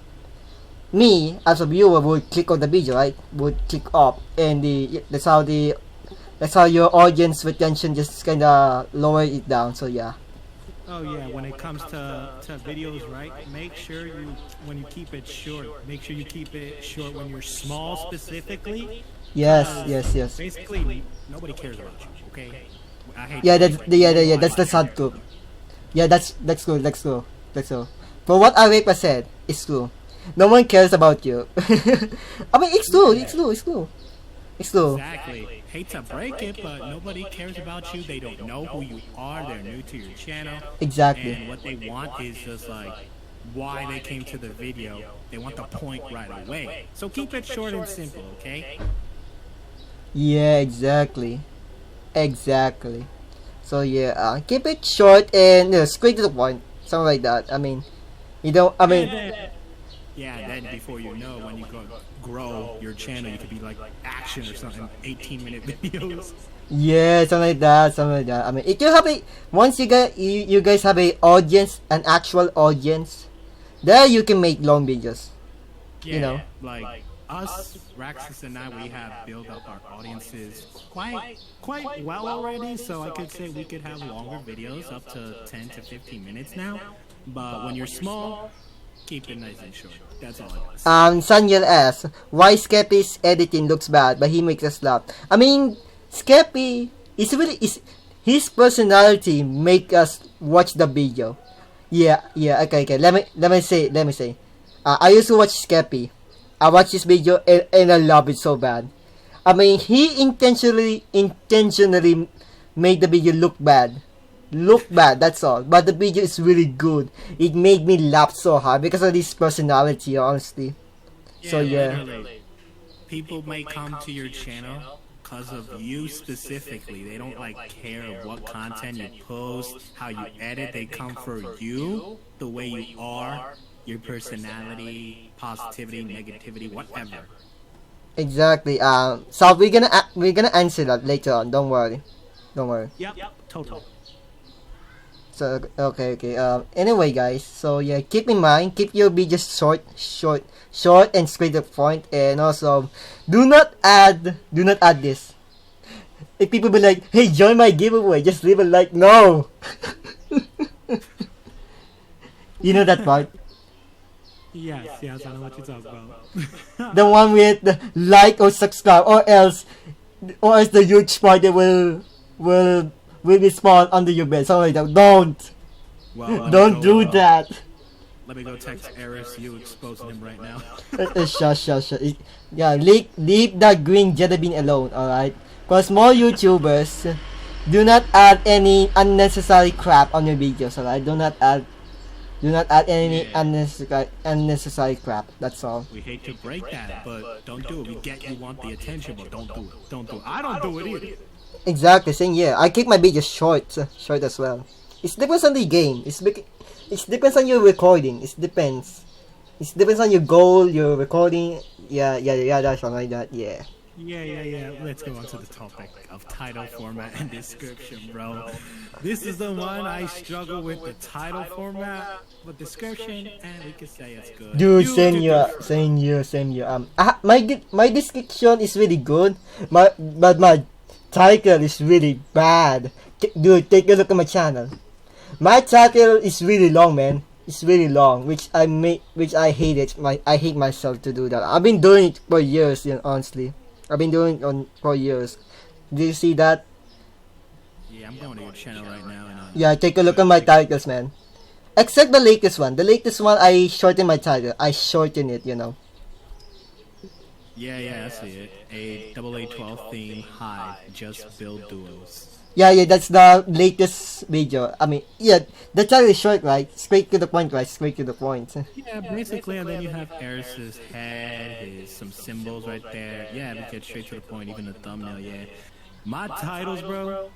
me as a viewer would click on the video, right? Would click up, and that's how your audience retention just kinda lower it down. So yeah. Oh yeah, when it comes to videos, right? Make sure when you keep it short, make sure you keep it short when you're small specifically. Yes. Basically, nobody cares about you. Okay. I hate. Yeah. That's the sad truth. Yeah, that's true. For what Arepa said, it's true. No one cares about you. I mean, it's true. Exactly. Hate to break it, but nobody cares about you. They don't know who you are. They're new to your channel. Exactly. And what they want is just like why they came to the video. They want the point right away. So keep it short and simple, okay? Yeah, exactly. So yeah, keep it short and straight to the point, something like that. I mean, yeah, then before you know, when you grow your channel, you could be like action or something, 18-minute videos. Yeah, something like that. I mean, if you have once you guys have an actual audience, there you can make long videos. Yeah, like us, Raxtus and I, we have built up our audiences quite well already, so I could say we could have longer videos up to 10 to 15 minutes now. But when you're small, keep it nice and short. That's all it is. Sanyel asks, why Skeppy's editing looks bad, but he makes us laugh. I mean, Skeppy is his personality make us watch the video. Yeah. Okay. Let me say. I used to watch Skeppy. I watched this video and I love it so bad. I mean, he intentionally made the video look bad. That's all. But the video is really good. It made me laugh so hard because of his personality, honestly. So yeah. Literally. People may come to your channel because of you specifically. They don't care what content you post, how you edit. They come for you, the way you are, your personality, positivity, negativity, whatever. Exactly. So we're gonna answer that later on. Don't worry. Yep. Totally. So okay. Anyway, guys. So yeah, keep in mind, keep your videos short and straight to the point, and also do not add this. If people be like, "Hey, join my giveaway," just leave a like. No. You know that part. Yes, I know what you're talking about. The one with the like or subscribe, or else the huge spider will be spawned under your bed. Something like that. Don't do that. Let me go text Eris, you exposing him right now. Shush. Yeah, leave that green jelly bean alone, alright? For small YouTubers, do not add any unnecessary crap on your videos, alright? Do not add any unnecessary crap. That's all. We hate to break that, but don't do it. We get you want the attention, but don't do it. I don't do it either. Exactly, same here. I keep my videos short as well. It depends on the game. It depends on your recording. It depends on your goal, your recording. Yeah, that's something like that. Yeah. Yeah. Let's go on to the topic of title format and description, bro. This is the one I struggle with, the title format, but description, and we can say it's good. Dude, same here. My description is really good, but my title is really bad. Dude, take a look at my channel. My title is really long, man. It's really long, which I hate it. I hate myself to do that. I've been doing it for years, honestly. I've been doing it for years. Do you see that? Yeah, I'm going to your channel right now. And Yeah, take a look at my titles, man. Except the latest one. The latest one, I shortened my title. I shortened it, Yeah, I see it. A AA12 theme high, just build duos. Yeah, that's the latest video. I mean, yeah, the title is short, right? Straight to the point, right? Straight to the point. Yeah, basically, and then you have Eris's head, some symbols right there. Yeah, we get straight to the point, even the thumbnail, yeah. My titles, bro,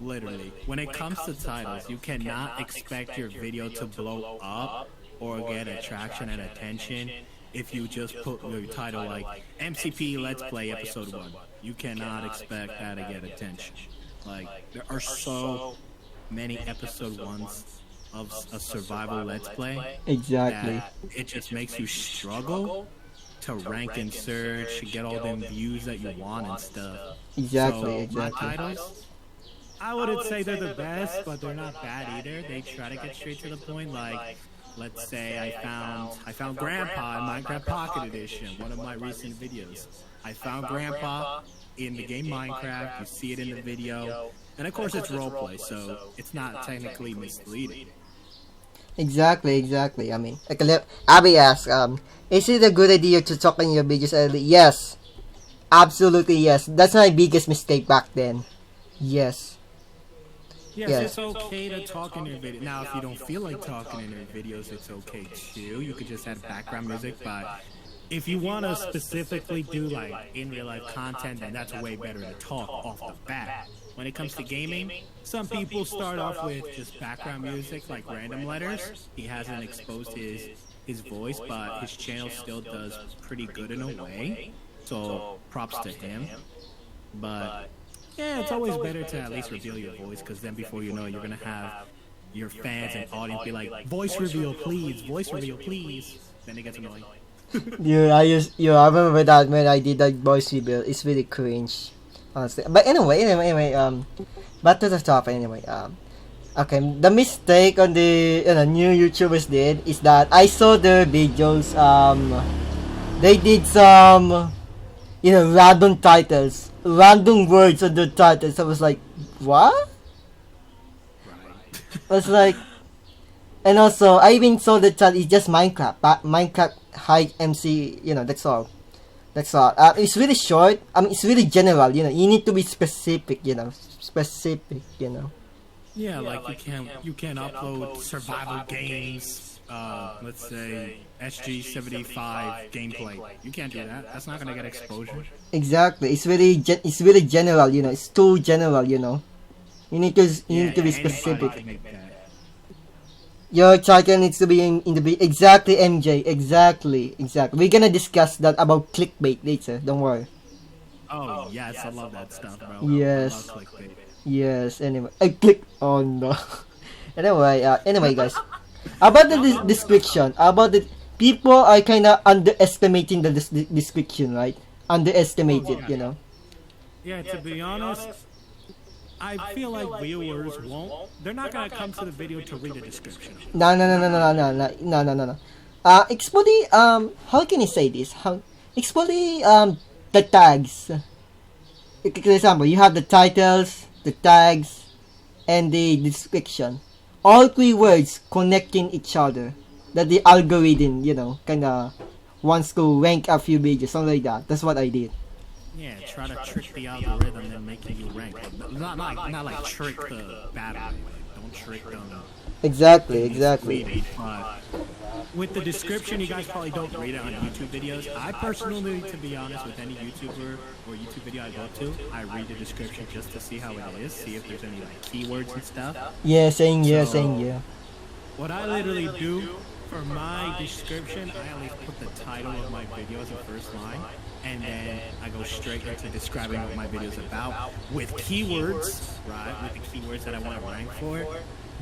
literally, when it comes to titles, you cannot expect your video to blow up or get attraction and attention if you just put your title like MCP Let's Play Episode 1. You cannot expect that to get attention. Like, there are so many episode 1s of a survival Let's Play. Exactly. That it just makes you struggle to rank and search, get all them views that you want and stuff. Exactly. My titles, I wouldn't say they're the best, but they're not bad either. They try to get straight to the point. Like, let's say I found Grandpa in Minecraft Pocket Edition, one of my recent videos. I found Grandpa in the game Minecraft. You see it in the video, and of course it's roleplay, so it's not technically misleading. Exactly. I mean, Abby asks, is it a good idea to talk in your videos early? Yes. Absolutely yes. That's my biggest mistake back then. Yes. Yes, it's okay to talk in your video. Now, if you don't feel like talking in your videos, it's okay too. You could just add background music, but if you want to specifically do like in real life content, then that's way better to talk off the bat. When it comes to gaming, some people start off with just background music, like random letters. He hasn't exposed his voice, but his channel still does pretty good in a way. So props to him. But yeah, it's always better to at least reveal your voice, because then before you know it, you're gonna have your fans and audience be like, voice reveal please, voice reveal please. Then it gets annoying. I remember that when I did that voice reveal. It's really cringe, honestly. But anyway, back to the topic. Okay, the mistake on the new YouTubers did is that I saw their videos. They did some, random titles, random words on their titles. I was like, what? I was like, and also I even saw the title is just Minecraft, but Minecraft High MC. That's all. It's really short. I mean, it's really general. You need to be specific. Specific. Yeah, like you can't upload survival games. Let's say SG75 gameplay. You can't do that. That's not gonna get exposure. Exactly. It's really general. It's too general. You need to be specific. Your title needs to be in the exactly, MJ. Exactly. We're gonna discuss that about clickbait later. Don't worry. Oh yes, I love that stuff, bro. Yes. I love clickbait. Yes. Anyway, I click on no. Anyway, guys. About the description. About the people are kind of underestimating the description, right? Underestimated, Yeah, to be honest, I feel like viewers won't. They're not gonna come to the video to read the description. No. Explain how can you say this? Explain the tags. For example, you have the titles, the tags, and the description. All three words connecting each other. That the algorithm, kinda wants to rank a few videos, something like that. That's what I did. Yeah, try to trick the algorithm and making you rank. Not like trick the battle. Like, don't trick them. Exactly. But with the description, you guys probably don't read it on YouTube videos. I personally, to be honest, with any YouTuber or YouTube video I go to, I read the description just to see how it is, see if there's any like keywords and stuff. Yeah, saying yeah. What I literally do for my description, I always put the title of my video as the first line, and then I go straight into describing what my video is about with keywords, right? With the keywords that I want to rank for,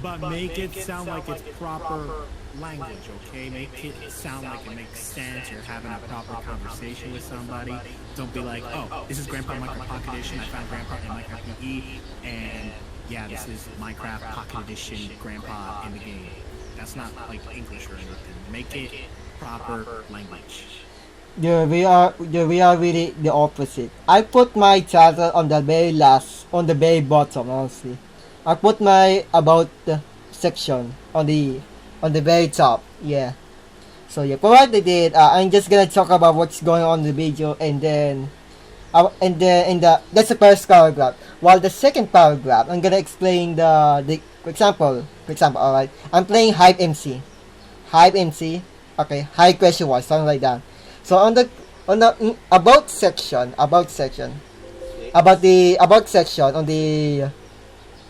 but make it sound like it's proper language, okay? Make it sound like it makes sense. You're having a proper conversation with somebody. Don't be like, oh, this is Grandpa Minecraft Pocket Edition. I found Grandpa in Minecraft PE, and yeah, this is Minecraft Pocket Edition Grandpa in the game. That's not like English or anything. Make it proper language. Yeah, we are really the opposite. I put my title on the very last, on the very bottom, honestly. I put my about section on the very top. Yeah. So yeah, but what I did, I'm just gonna talk about what's going on in the video, and then that's the first paragraph. While the second paragraph, I'm gonna explain the for example, all right. I'm playing Hype MC, okay, high question was something like that. So on the about section on the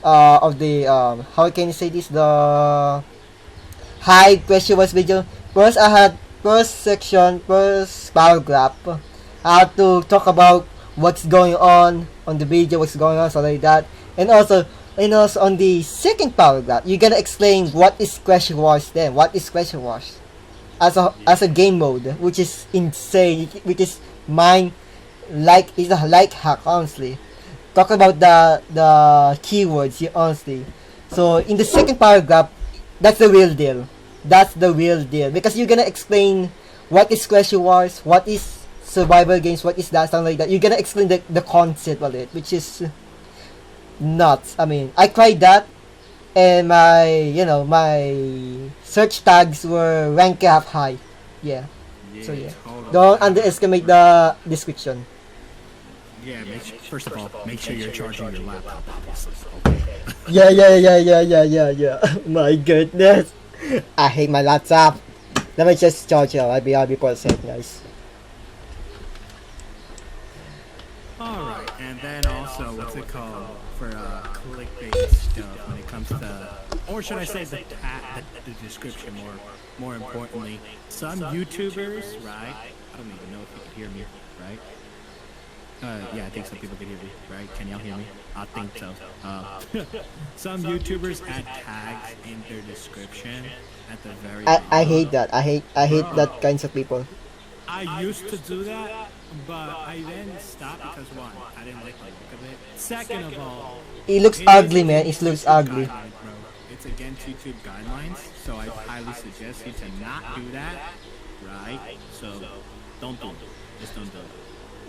of the how can you say this, the high question was video. First I had first paragraph. I have to talk about what's going on the video, what's going on, so like that. And also on the second paragraph, you're gonna explain what is question wars then. What is question wars? As a game mode, which is insane, which is mine, like it's a like hack, honestly. Talk about the keywords, honestly. So in the second paragraph, that's the real deal. Because you're gonna explain what is question wars, what is survival games, what is that, something like that. You're gonna explain the concept of it, which is nuts. I mean, I tried that, and my search tags were rank half high. Yeah. So yeah, Totally. don't underestimate the description. Yeah, first of all, make sure you're charging your laptop, obviously. Okay. Yeah. My goodness, I hate my laptop. Let me just charge it. I'll be for a second, guys. Alright, and then also, what's it called, for clickbait stuff when it comes to, or should I say the description more importantly, some YouTubers, right, I don't even know if you can hear me, right? Yeah, I think some people can hear me, right? Can y'all hear me? I think so. Some YouTubers add tags in their description at the very bottom. I hate that. I hate that kinds of people. I used to do that, but I then stopped because one, I didn't like the look of it. Second of all, It looks ugly, man. It looks ugly. Guidelines, bro. It's against YouTube guidelines, so I highly suggest you to not do that, right? So don't do it. Just don't do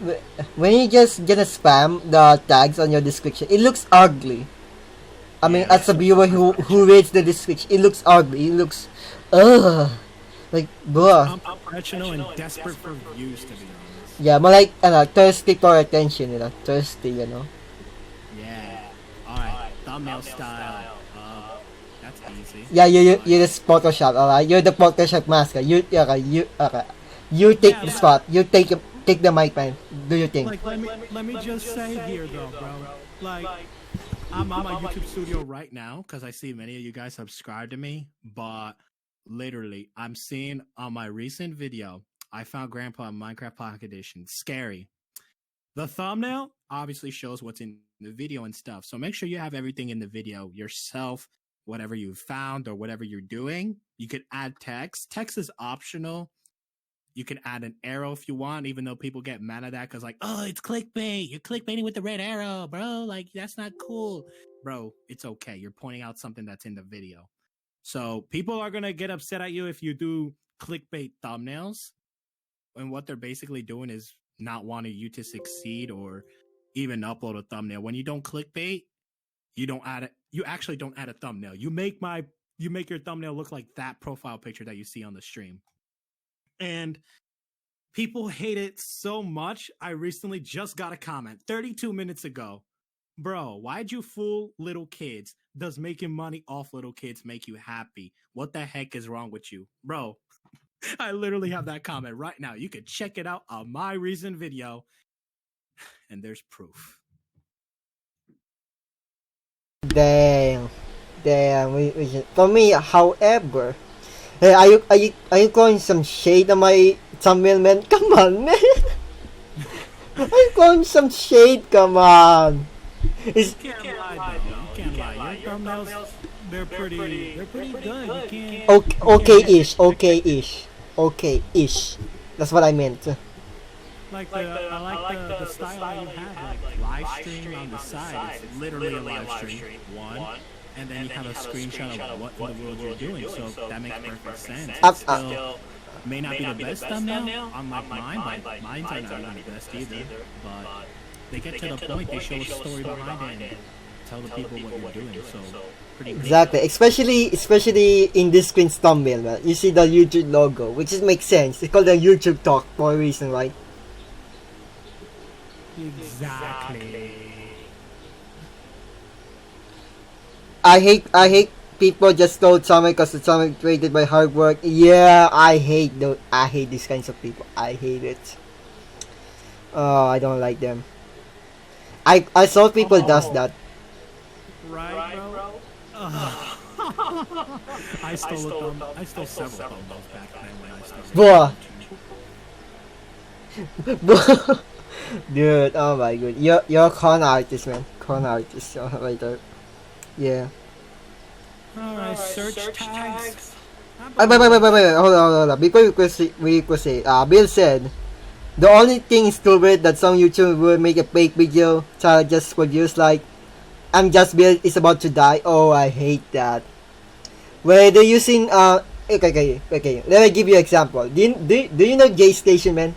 it. When you just gonna spam the tags on your description, it looks ugly. I mean, as a viewer who reads the description, it looks ugly. It looks, like, bruh. I'm professional and desperate for views, to be honest. Yeah, more like, thirsty for attention, thirsty, Yeah. Alright, thumbnail style. That's easy. Yeah, you're just Photoshop, alright? You're the Photoshop master. You take the spot. You take the mic, man. Do your thing. Like, let me just say here, though, bro. Like, I'm on my YouTube studio right now because I see many of you guys subscribe to me, but literally, I'm seeing on my recent video, I found Grandpa in Minecraft Pocket Edition. Scary. The thumbnail obviously shows what's in the video and stuff, so make sure you have everything in the video yourself, whatever you found or whatever you're doing. You could add text. Text is optional. You can add an arrow if you want, even though people get mad at that because, like, oh, it's clickbait. You're clickbaiting with the red arrow, bro. Like, that's not cool. Bro, it's okay. You're pointing out something that's in the video. So people are going to get upset at you if you do clickbait thumbnails. And what they're basically doing is not wanting you to succeed or even upload a thumbnail. When you don't clickbait, you don't add it. You actually don't add a thumbnail. You make your thumbnail look like that profile picture that you see on the stream. And people hate it so much. I recently just got a comment 32 minutes ago. Bro, why'd you fool little kids? Does making money off little kids make you happy? What the heck is wrong with you? Bro, I literally have that comment right now. You could check it out on my recent video. And there's proof. Damn. For me, however, hey, are you calling some shade on my thumbnail, man? Come on, man. Are you calling some shade? Come on. You can't lie, though. You can't lie. Your thumbnails, they're pretty good. You can't. Okay-ish. That's what I meant. I like the style that you have, like live stream on the side. It's literally a live stream, one, and then you have a screenshot of what in the world you're doing. So that makes perfect sense. It still may not be the best thumbnail, unlike mine, but mine's are not even the best either. But they get to the point, they show a story behind it and tell the people what you're doing. So pretty Exactly, especially in this screen's thumbnail, man. You see the YouTube logo, which is makes sense. It's called the YouTube Talk for a reason, right? Exactly. I hate people just told something because it's something created by hard work. Yeah, I hate these kinds of people. I hate it. Oh, I don't like them. I saw people does that. Right, bro? I stole several thumbnails back then when I started. Bruh. Dude, oh my god. You're a con artist, man. Con artist. Oh, right there. Yeah. Alright, search tags. Wait. Hold on. Before we proceed, Bill said, the only thing stupid that some YouTubers will make a fake video to just produce like, I'm just Bill is about to die. Oh, I hate that. Where they're using, okay. Let me give you an example. Do you know J Station, man?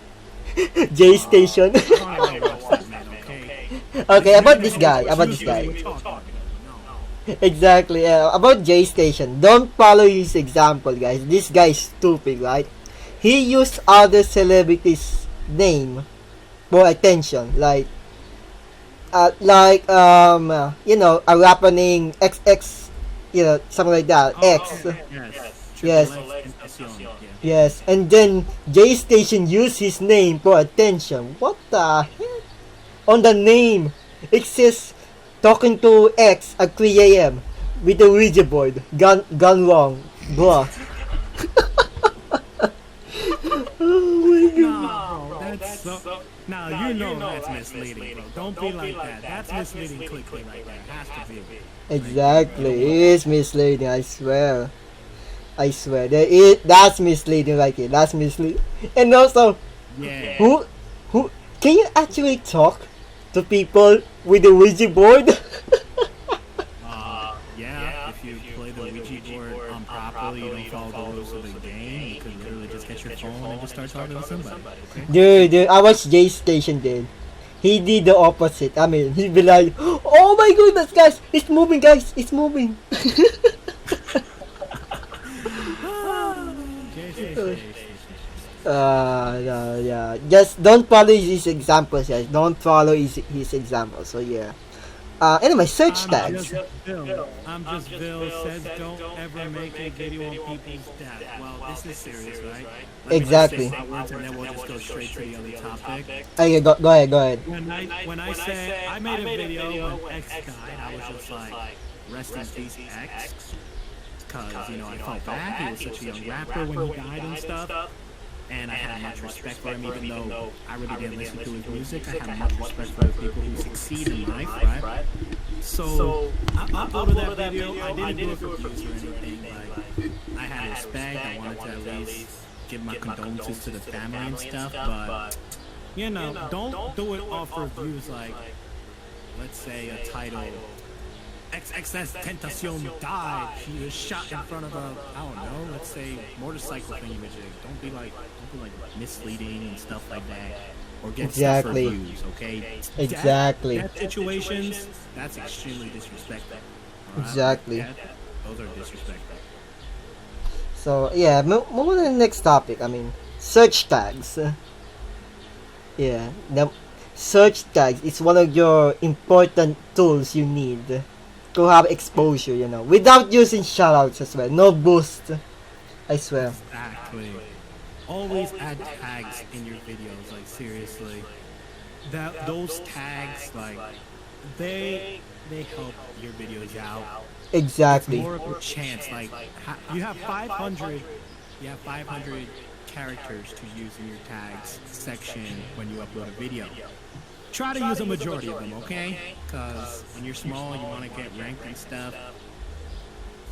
J Station. Okay, about this guy. Exactly, about J Station. Don't follow his example, guys. This guy is stupid, right? He used other celebrities' name for attention, like you know, a rapper named XX, you know, something like that. X. Yes. And then J Station used his name for attention. What the heck? On the name, it says talking to X at 3 a.m. with a Ouija board. Gone wrong. Blah. Oh my god. That's so... Now, you know that's misleading, bro. Don't be like that. That's misleading quickly like that. It has to be. Exactly. It is misleading, I swear. That's misleading right here. That's misleading. And also, yeah. Who can you actually talk to people with the Ouija board? Yeah, if you play the Ouija board properly, you don't follow the rules of the game, you can literally just get your phone and just start talking to somebody, okay? Dude, I watched J Station did. He did the opposite. I mean, he'd be like, oh my goodness, guys, it's moving, it's moving. Yeah. Just don't follow his examples, guys. Don't follow his examples. So yeah. Anyway, search tags. I'm just Bill. Says don't ever make a video on people's death. Well, this is serious, right? Exactly. And then we'll just go straight to the other topic. Okay, go ahead. When I said I made a video when X died, I was just like, rest in peace, X. Because, you know, I felt bad. He was such a young rapper when he died and stuff. And I had much respect for him, even though I really didn't listen to his music. I had much respect for the people who succeed in life, right? So, I uploaded that video. I didn't do it for views or anything. Like, I had respect. I wanted to at least give my condolences to the family and stuff. But, you know, don't do it all for views. Like, let's say a title, XXS Tentacion died. She was shot in front of a, I don't know, let's say motorcycle thing. Don't be like misleading and stuff like that. Or get stuff for views, okay? Exactly. That situations, that's extremely disrespectful. Right? Exactly. Those are disrespectful. So yeah, move on to the next topic. I mean, search tags. Yeah, the search tags is one of your important tools you need to have exposure, you know, without using shoutouts as well. No boost, I swear. Exactly. Always add tags in your videos, like seriously. Those tags, like, they help your videos out. Exactly. It's more of a chance, like, you have 500 characters to use in your tags section when you upload a video. Try to use a majority of them, okay? Because when you're small, you want to get ranked and stuff.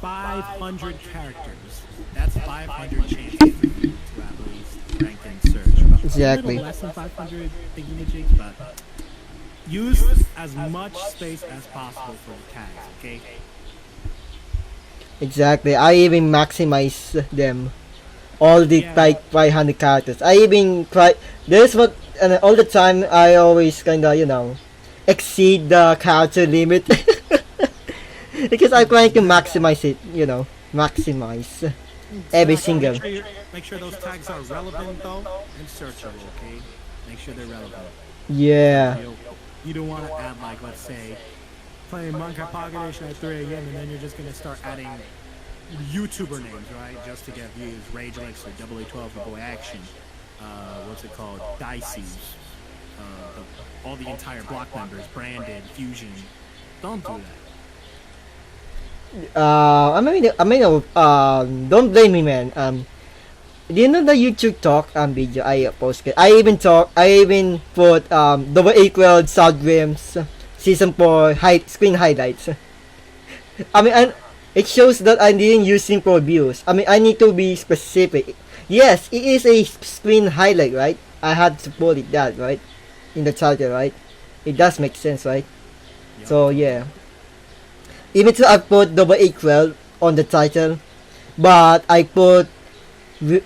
500 characters. That's 500 chances to at least rank and search. Exactly. A little less than 500 thingy-majigs, but use as much space as possible for the tags, okay? Exactly. I even maximize them. All the like 500 characters. I even try. There's what, and all the time I always kinda exceed the character limit because I'm trying to maximize it. Maximize every single. Make sure those tags are relevant though and searchable, okay? Make sure they're relevant. Yeah. You don't want to add like, let's say, playing Minecraft Pocket Edition at 3 a.m. and then you're just gonna start adding YouTuber names, right? Just to get views. Rage Elixir, AA12, the Boy Action, what's it called? Dicey's, all the entire block members, Branded, Fusion. Don't do that. Don't blame me, man. Do you know the YouTube talk video I posted? I even put Double A World South Rims Season 4 screen highlights. It shows that I didn't use simple views. I need to be specific. Yes, it is a screen highlight, right? I had to put it that, right? In the title, right? It does make sense, right? Yep. So, yeah. Even though I put Double A World on the title, but I put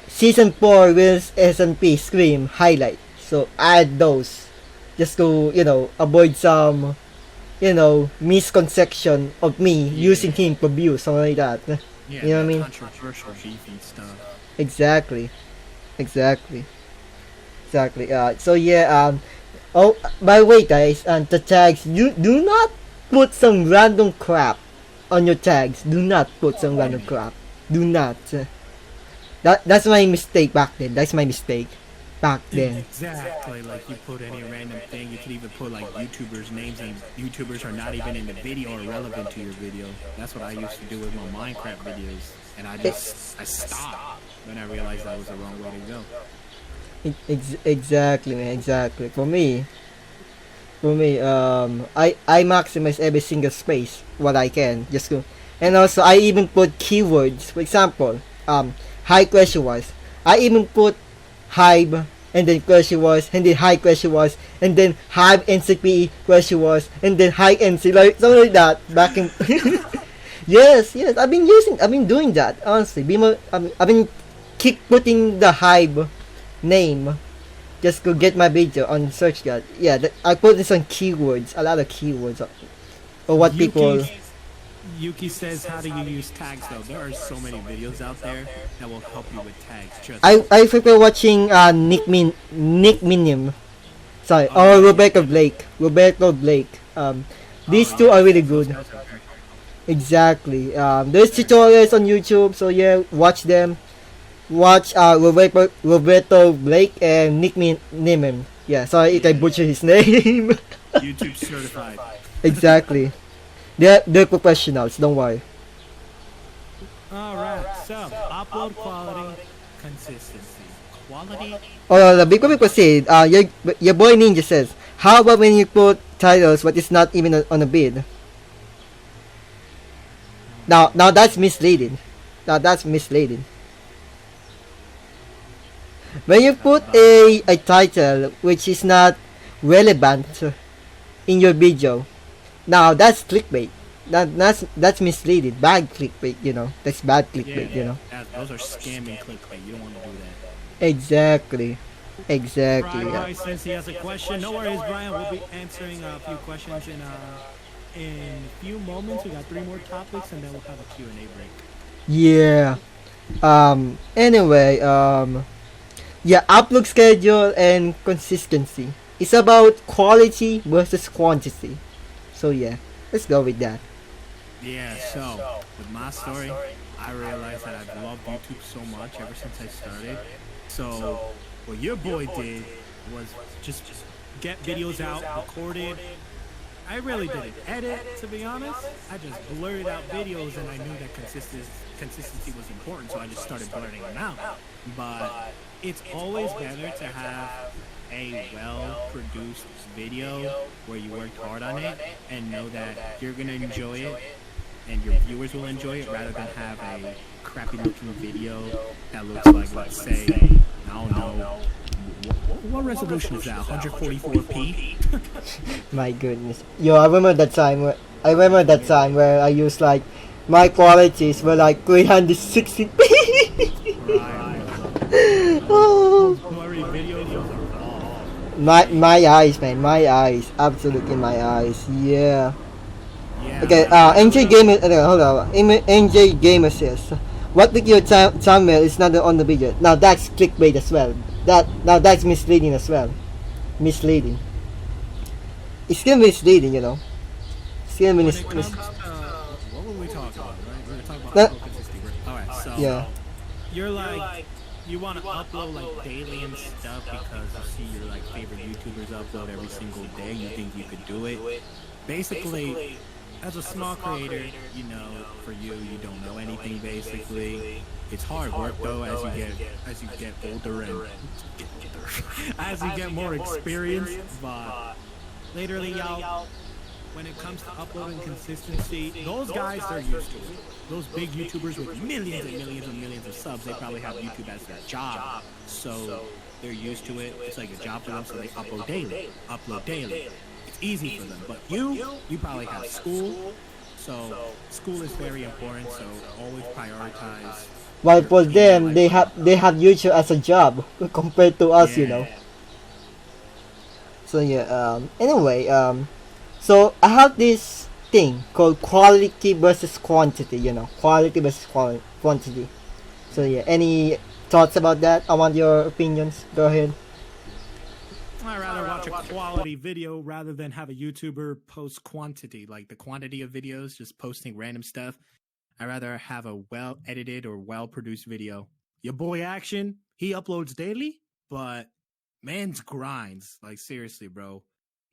Season 4 Wills SMP Scream highlight. So add those just to avoid some misconception of me using him for views, something like that. Yeah, you know what I mean? Controversial beef and stuff. Exactly. So yeah. Oh, by the way, guys, the tags, you do not put some random crap on your tags. Do not put some random crap. Do not. That's my mistake back then. Exactly, like you put any random thing. You could even put like YouTubers' names, and YouTubers are not even in the video or relevant to your video. That's what I used to do with my Minecraft videos, and I stopped when I realized that was the wrong way to go. Exactly, man. Exactly. For me, I maximize every single space what I can. Just go, and also I even put keywords. For example, high question was. I even put Hive and then question was, and then high question was, and then Hive NCPE question was, and then high NC, like something like that. Back in yes, I've been doing that honestly. I've been keep putting the Hive name just to get my video on search guide. Yeah, I put this on keywords, a lot of keywords, or what people. Yuki says, how do you use tags though? There are so many videos out there that will help you with tags. I prefer watching Nick Minim. Sorry, or Roberto Blake. These two are really good. Exactly. There's tutorials on YouTube, so yeah, watch them. Watch Roberto Blake and Nick Minim. Yeah, sorry if I butcher his name. YouTube certified. Exactly. They're professionals, don't worry. Alright, so upload quality, consistency. Quality. Oh, before we proceed, your boy Ninja says, how about when you put titles but it's not even on a bid? Now that's misleading. When you put a title which is not relevant in your video, now that's clickbait. That's misleading. Bad clickbait, That's bad clickbait, Those are scamming clickbait. You don't want to do that. Exactly. Brian Yeah. says he has a question. No worries, Brian. We'll be answering a few questions in a few moments. We got 3 more topics, and then we'll have a Q&A break. Yeah. Anyway, yeah, upload schedule and consistency. It's about quality versus quantity. So yeah, let's go with that. Yeah, so with my story, I realized that I've loved YouTube so much ever since I started. So what your boy did was just get videos out, recorded. I really didn't edit, to be honest. I just blurted out videos, and I knew that consistency was important, so I just started blurting them out. But it's always better to have a well-produced video where you worked hard on it and know that you're gonna enjoy it and your viewers will enjoy it, rather than have a crappy looking video that looks like, let's say, I don't know, What resolution is that? 144p? My goodness. Yo, I remember that time where I used like my qualities were like 360p. Right. Oh. Blurry videos are raw. My eyes, man. My eyes. Absolutely my eyes. Yeah. Yeah. Okay, NJ Gamer, hold on. NJ Gamer says, what with your thumbnail is not on the video. Now that's clickbait as well. Now that's misleading as well. Misleading. It's still misleading, you know. Still When mis. it comes to, what were we talking about, right? We were talking about No. consistency. Alright, so Yeah. you're like, you want to upload like daily and stuff because you see your like favorite YouTubers upload every single day. You think you could do it. Basically, as a small creator, you know, for you don't know anything. Basically, it's hard work though as you get older and as you get more experience. But literally, y'all, when it comes to uploading consistency, those guys, they're used to it. Those big YouTubers with millions and millions and millions of subs, they probably have YouTube as their job. So they're used to it. It's like a job for them, so they upload daily. It's easy for them. But you probably have school. So school is very important, so always prioritize. While for them, they have YouTube as a job compared to us, you know. So yeah. Anyway. So I have this thing called quality versus quantity. You know, quality versus quantity. So yeah. Any thoughts about that? I want your opinions. Go ahead. I'd rather watch a quality video rather than have a YouTuber post quantity, like the quantity of videos, just posting random stuff. I'd rather have a well-edited or well-produced video. Your boy Action, he uploads daily, but man's grinds. Like, seriously, bro.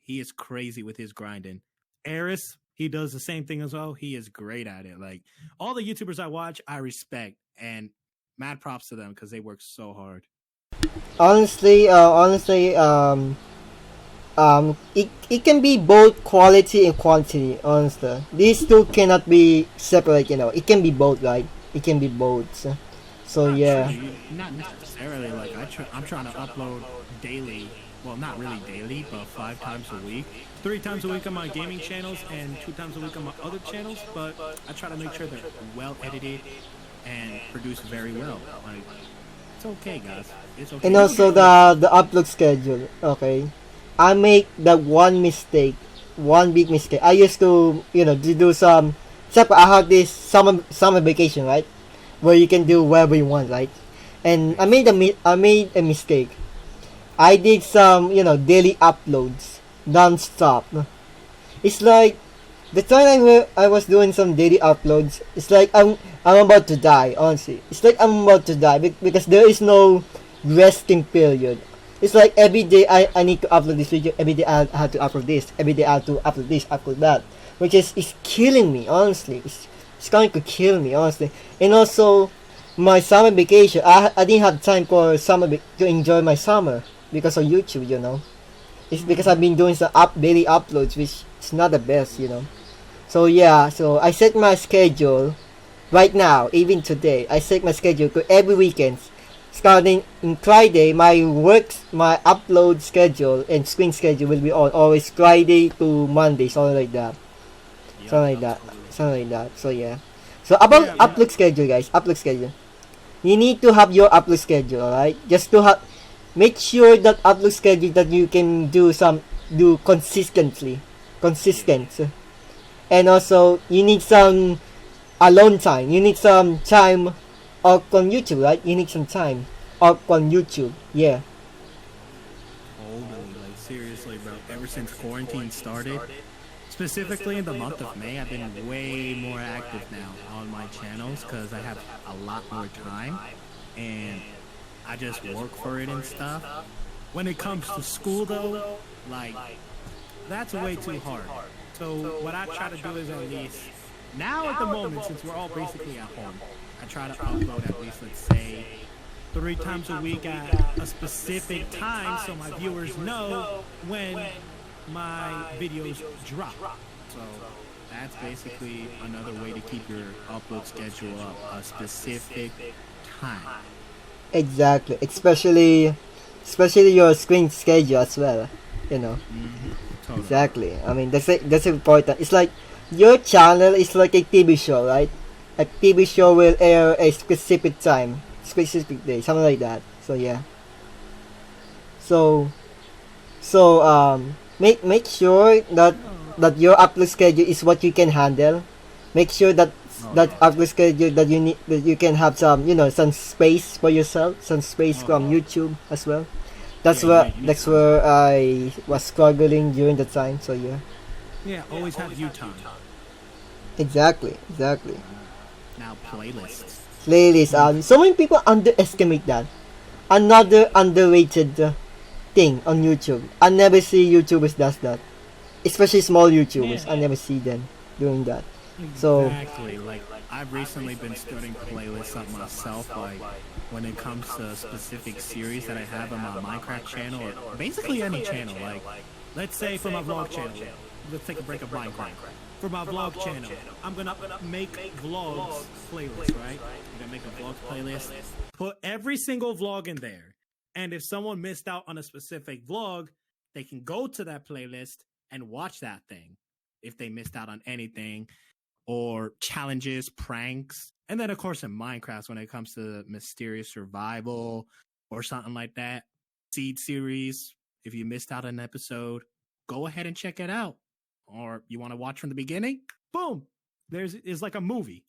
He is crazy with his grinding. Eris, he does the same thing as well. He is great at it. Like, all the YouTubers I watch, I respect. And mad props to them because they work so hard. Honestly, it can be both quality and quantity. Honestly, these two cannot be separate. You know, it can be both, right? It can be both. So yeah. Not necessarily. Like I'm trying to upload daily. Well, not really daily, but 5 times a week. 3 times a week on my gaming channels and 2 times a week on my other channels. But I try to make sure they're well edited and produced very well. Like, it's okay, guys. It's okay. And also the upload schedule. Okay, I make that one big mistake. I used to, you know, to do some. Except I have this summer vacation, right, where you can do whatever you want, right? And I made a mistake. I did some, you know, daily uploads non-stop. It's like the time I was doing some daily uploads. It's like I'm about to die. Honestly, it's like I'm about to die because there is no resting period. It's like every day I need to upload this video. Every day I have to upload this. Every day I have to upload this, upload that, which is killing me. Honestly, it's going to kill me. Honestly, and also my summer vacation. I didn't have time for to enjoy my summer because of YouTube. You know, it's because I've been doing some daily uploads, which is not the best. You know. So yeah, so I set my schedule right now, even today. I set my schedule to every weekend. Starting in Friday, my upload schedule and screen schedule will be on always Friday to Monday, something like that. Something like that. So yeah. So about upload schedule, guys, upload schedule. You need to have your upload schedule, alright? Just to make sure that upload schedule that you can do consistent. And also, you need some alone time. You need some time up on YouTube, right? You need some time up on YouTube. Yeah. Totally, like seriously, bro. Ever since quarantine started, specifically in the month of May, I've been way more active now on my channels because I have a lot more time and I just work for it and stuff. When it comes to school, though, like that's way too hard. So what I try to do is at least now at the moment, since we're all basically at home, I try to upload at least, let's say, 3 times a week at a specific time so my viewers know when my videos drop. So that's basically another way to keep your upload schedule up, a specific time. Exactly. Especially especially your screen schedule as well. You know. Totally. Exactly. I mean, that's important. It's like your channel is like a TV show, right? A TV show will air a specific time, specific day, something like that. So yeah. So make sure that your upload schedule is what you can handle. Make sure that upload schedule that you can have some some space for yourself, some space from YouTube as well. That's where I was struggling during the time. So yeah. Yeah, always have you time. Exactly. Now playlists. Playlist. So many people underestimate that. Another underrated thing on YouTube. I never see YouTubers does that, especially small YouTubers. I never see them doing that. So Exactly. Like I've recently been starting playlists up myself. Like when it comes to specific series that I have on my Minecraft channel, or basically any channel. Like let's say for my vlog channel, let's take a break of Minecraft. For my vlog channel, I'm gonna make vlogs playlist, right? I'm gonna make a vlogs playlist. Put every single vlog in there. And if someone missed out on a specific vlog, they can go to that playlist and watch that thing. If they missed out on anything, or challenges, pranks. And then, of course, in Minecraft, when it comes to mysterious survival or something like that, Seed series, if you missed out on an episode, go ahead and check it out. Or you want to watch from the beginning? Boom! It's like a movie.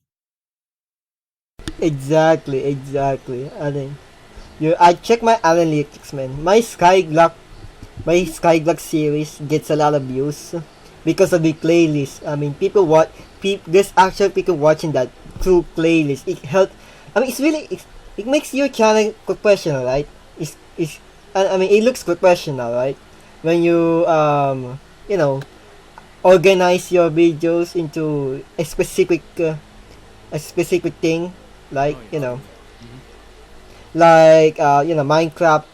exactly. I think I check my analytics, man. My Skyblock series gets a lot of views because of the playlist. I mean, there's actual people watching that through playlist. It helps. I mean, it makes your channel professional, right? I mean, it looks professional, right? When you organize your videos into a specific thing, like Minecraft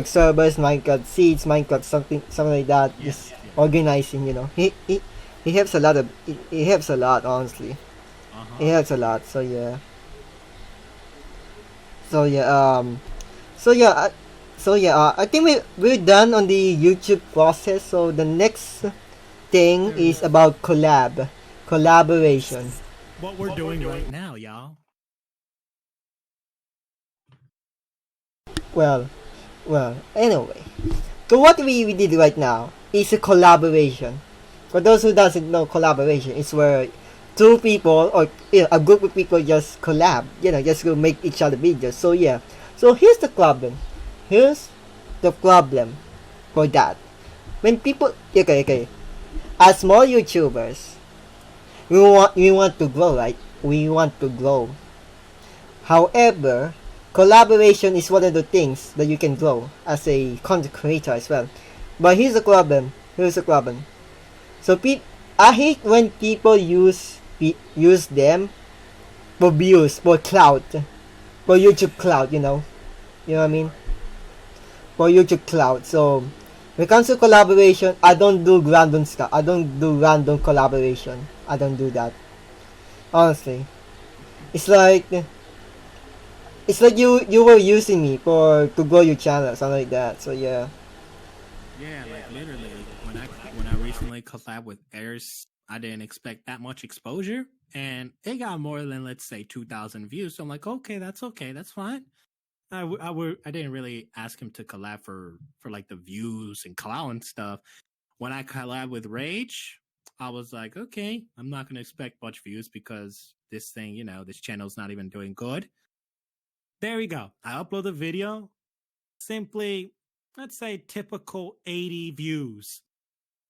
servers, Minecraft seeds, Minecraft something like that. Just organizing, he helps a lot he helps a lot, honestly. He helps a lot. So yeah. I think we're done on the YouTube process. So the next thing is about collaboration. What we're doing right now, y'all. Well, anyway. So what we did right now is a collaboration. For those who doesn't know, collaboration is where two people or a group of people just collab, just go make each other videos. So yeah. So here's the problem. For that. When people okay. As small YouTubers, we want to grow, right? We want to grow. However, collaboration is one of the things that you can grow as a content creator as well. But here's the problem. So I hate when people use them for views, for clout, for YouTube clout. You know what I mean? For YouTube clout. So when it comes to collaboration, I don't do random stuff. I don't do random collaboration. I don't do that. Honestly, it's like you were using me to grow your channel, something like that. So yeah. Yeah, like literally, when I recently collabed with Airs, I didn't expect that much exposure, and it got more than, let's say, 2,000 views. So I'm like, okay, that's fine. I didn't really ask him to collab for like the views and clout and stuff. When I collab with Rage, I was like, okay, I'm not gonna expect much views because this thing, this channel's not even doing good. There we go. I upload the video, simply, let's say, typical 80 views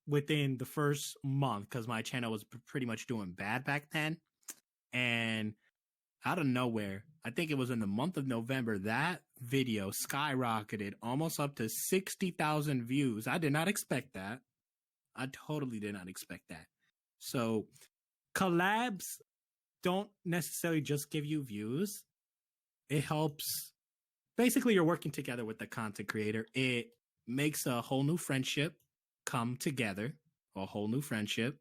within the first month because my channel was pretty much doing bad back then. And out of nowhere, I think it was in the month of November, that video skyrocketed almost up to 60,000 views. I did not expect that. I totally did not expect that. So collabs don't necessarily just give you views. It helps. Basically, you're working together with the content creator. It makes a whole new friendship come together, a whole new friendship.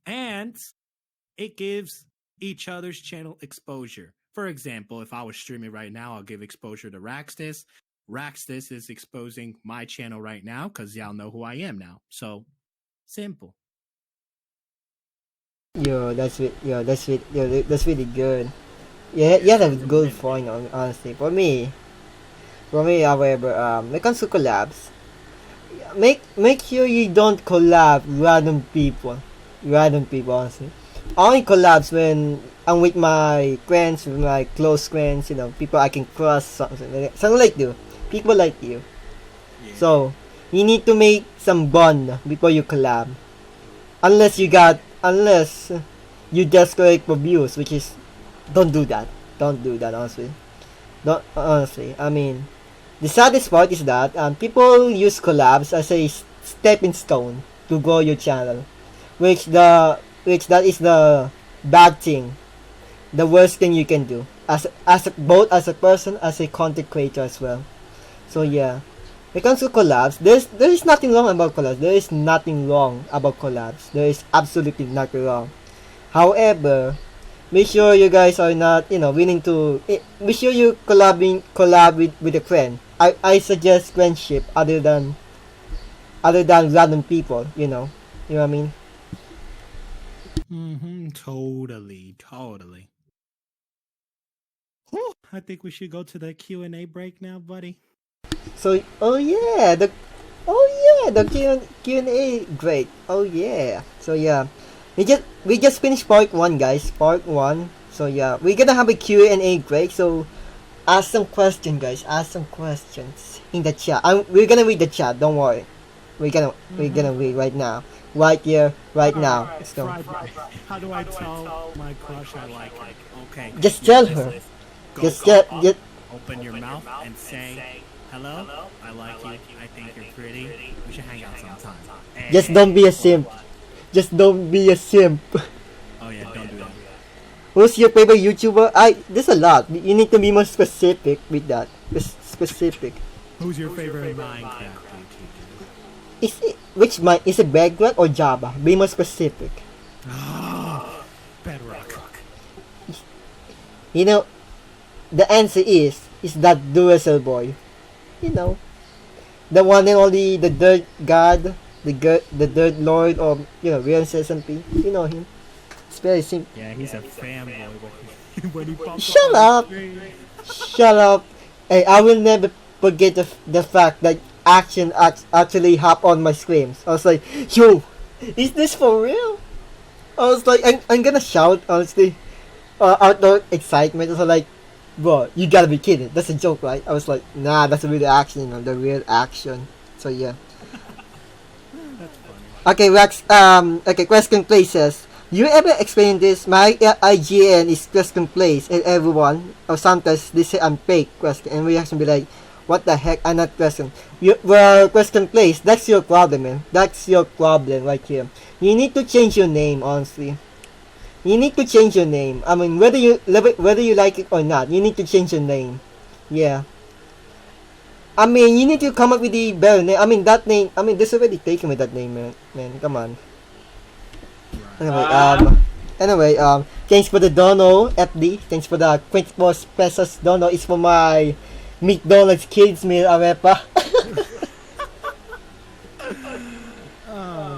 And it gives each other's channel exposure. For example, if I was streaming right now, I'll give exposure to Raxtus. Raxtus is exposing my channel right now because y'all know who I am now. So simple. That's really good. Yeah, you had a good point, honestly. For me, however, when it comes to collabs, make sure you don't collab random people, honestly. Only collabs when I'm with my friends, with my close friends, people I can trust, something like you, people like you. Yeah. So you need to make some bond before you collab. Unless you just collect for views, which is, don't do that, honestly. Don't honestly. I mean, the saddest part is that people use collabs as a stepping stone to grow your channel, which that is the bad thing, the worst thing you can do both as a person, as a content creator as well. So yeah, when it comes to collabs, there is nothing wrong about collabs. There is nothing wrong about collabs. There is absolutely nothing wrong. However, make sure you guys are not, willing to. Make sure you collab with a friend. I suggest friendship other than random people. You know what I mean? Totally. Whew, I think we should go to the Q&A break now, buddy. So, the Q&A, great. Oh yeah. So yeah, we just finished part 1, guys. Part 1. So yeah, we're gonna have a Q&A break. So ask some questions, guys. Ask some questions in the chat. We're gonna read the chat. Don't worry. We're gonna read right now. Right here, right now. Let's go. How do I tell my crush I like her? Okay. Just tell her. Just open your mouth and say, hello, I like you. I think you're pretty. We should hang out sometime. Just don't be a simp. Just don't be a simp. Oh yeah, don't do that. Who's your favorite YouTuber? There's a lot. You need to be more specific with that. Specific. Who's your favorite Minecraft YouTuber? Is it Bedrock or Java? Be more specific. Bedrock. The answer is that Duracell boy. The one and only, the dirt god, the dirt lord of, Real SMP. You know him. It's very simple. Yeah, he's a fanboy when he pops Shut up! Shut up! Hey, I will never forget the fact that Action actually hopped on my screams. I was like, yo, is this for real? I was like, I'm gonna shout, honestly, out of excitement. I was like, bro, you gotta be kidding. That's a joke, right? I was like, nah, that's the real action, the real action. So yeah. That's funny. Okay, Rax. Okay, question places. You ever explain this? My IGN is question place, and everyone, or sometimes they say I'm fake question, and reaction be like, what the heck? I'm not question. Well, question place. That's your problem, man. That's your problem right here. You need to change your name, honestly. You need to change your name. I mean, whether you like it or not, you need to change your name. Yeah. I mean, you need to come up with the better name. I mean, that name. I mean, this already taken with that name, man. Come on. Anyway, thanks for the dono, FD. Thanks for the 24 pesos dono. It's for my McDonald's kids meal, Arepa.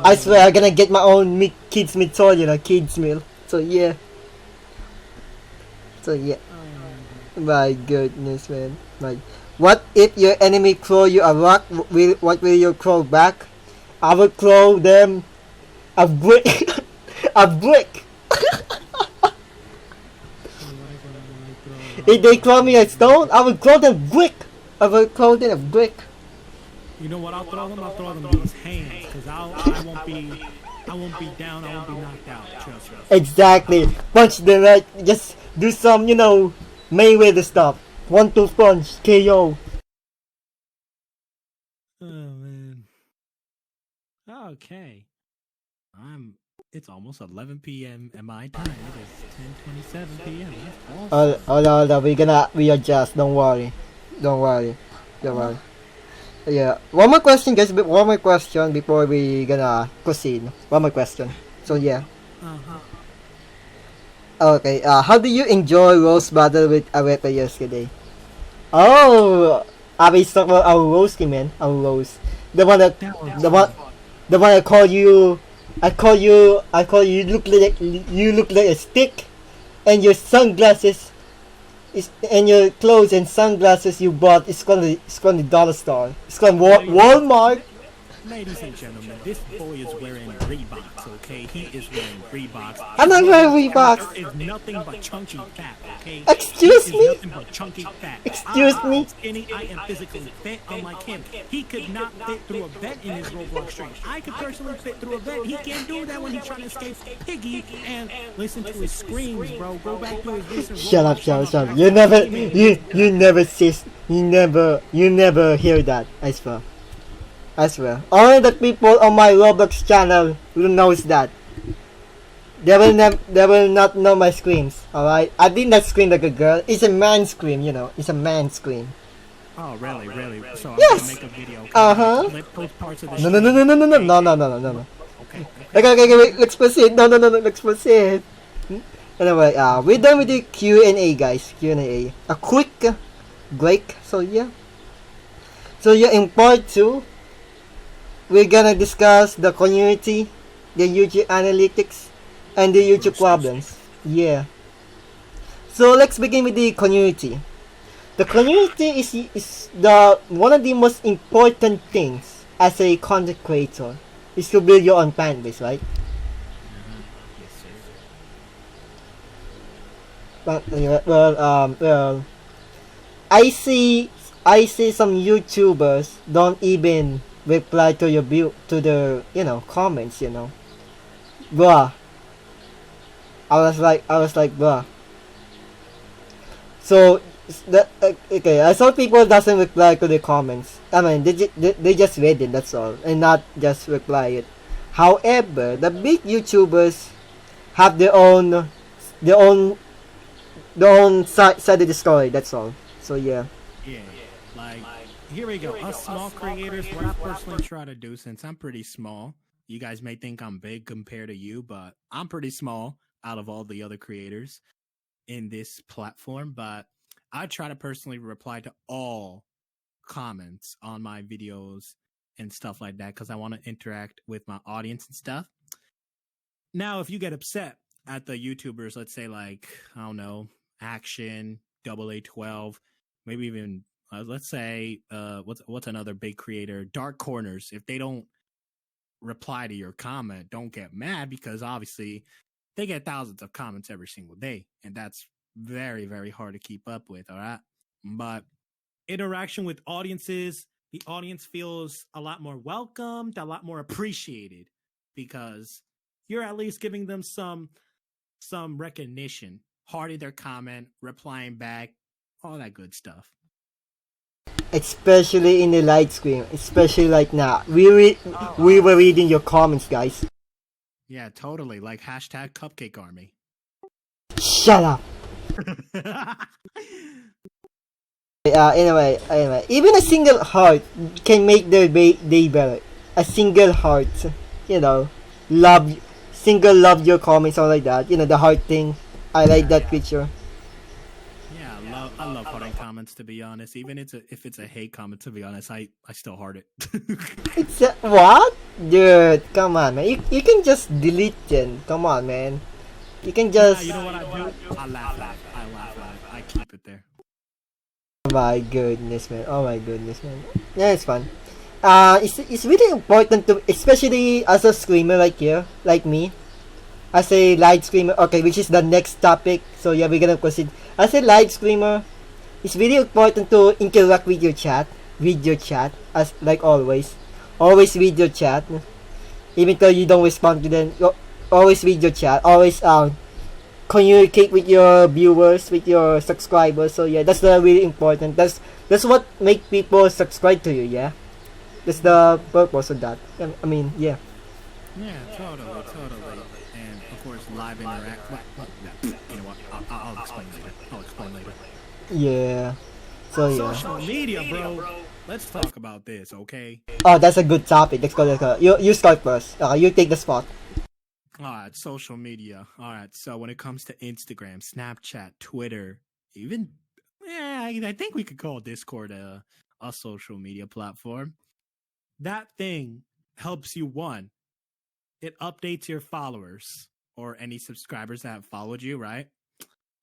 I swear I'm gonna get my own kids meal, kids meal. So yeah. My goodness, man. What if your enemy throw you a rock? What will you throw back? I will throw them a brick. A brick. If they throw me a stone, I will throw them brick. I will throw them a brick. You know what? I'll throw them these hands, cause I won't be down. I won't be knocked out. Trust me. Exactly. Punch them right. Just do some, Mayweather stuff. 1-2 punch, KO. Oh man. Okay. It's almost 11 p.m. at my time. It is 10:27 p.m. That's awesome. Hold on. We're gonna readjust. Don't worry. Yeah. One more question, guys. One more question before we gonna proceed. One more question. So yeah. Okay. How do you enjoy roast battle with Arepa yesterday? Oh, Abe talk about our roast, man. Our roast. The one that, That was the one I call you. I call you. You look like a stick, and your sunglasses. And your clothes and sunglasses you bought is gonna dollar store. It's gonna Walmart. Ladies and gentlemen, this boy is wearing Reeboks, okay? He is wearing Reeboks. I'm not wearing Reeboks. Is nothing but chunky fat, okay? Excuse He me? is nothing but chunky fat. Excuse I me? am skinny, I am physically fit, unlike him. He could not fit through a vent in his Roblox stream. I could personally fit through a vent. He can't do that when he's trying to escape Piggy and listen to his screams, bro. Go back to his recent Shut up, Roblox shut up. stream. You never hear that. I swear. Only the people on my Roblox channel who knows that. They will not know my screams. Alright? I did not scream like a girl. It's a man scream, you know. It's a man scream. Oh, really? So I'm Yes! gonna make a video. Okay? Uh-huh. Clip those parts of the No. stream. Okay. Okay, wait, let's proceed. No, let's proceed. Anyway, we're done with the Q&A, guys. Q&A. A quick break. So yeah, in part 2, we're gonna discuss the community, the YouTube analytics, and the YouTube problems. Yeah. So let's begin with the community. The community is the one of the most important things as a content creator. Is to build your own fan base, right? Yes, sir. But well, I see some YouTubers don't even reply to your to the comments, bruh. I was like bruh. So okay, I saw people doesn't reply to the comments. I mean, they just read it, that's all, and not just reply it. However, the big YouTubers have their own side of the story. That's all. So yeah. Yeah. Like, here we go. Us small creators, what I personally try to do, since I'm pretty small, you guys may think I'm big compared to you, but I'm pretty small out of all the other creators in this platform. But I try to personally reply to all comments on my videos and stuff like that because I want to interact with my audience and stuff. Now, if you get upset at the YouTubers, let's say like, I don't know, Action, AA12, maybe even let's say what's another big creator, Dark Corners. If they don't reply to your comment, don't get mad because obviously they get thousands of comments every single day, and that's very, very hard to keep up with. All right, but interaction with audiences, the audience feels a lot more welcomed, a lot more appreciated because you're at least giving them some recognition, hearting their comment, replying back, all that good stuff. Especially in the light screen, especially like now. We were reading your comments, guys. Yeah, totally. Like hashtag Cupcake Army. Shut up. Anyway, even a single heart can make their day better. A single heart, love your comments, all like that. The heart thing. I like that picture. Yeah, I love hearting comments, to be honest. Even if it's a hate comment, to be honest, I still heart it. It's what? Dude, come on, man. You can just delete them. Come on, man. You can just... You know what I do? I laugh at it. I keep it there. Oh my goodness, man. Yeah, it's fun. It's really important to... Especially as a streamer like you, like me. As a live streamer, okay, which is the next topic. So yeah, we're gonna proceed. As a live streamer, it's really important to interact with your chat, as like always read your chat, even though you don't respond to them. Always read your chat. Always communicate with your viewers, with your subscribers. So yeah, that's really important. That's what make people subscribe to you. Yeah, that's the purpose of that. I mean, yeah. Yeah, totally. And of course, live interact. You know what? I'll explain later. Yeah. So yeah. Social media, bro. Let's talk about this, okay? Oh, that's a good topic. Let's go. You start first. You take the spot. Alright, social media. Alright, so when it comes to Instagram, Snapchat, Twitter, even I think we could call Discord a a social media platform, that thing helps you, one, it updates your followers or any subscribers that have followed you, right?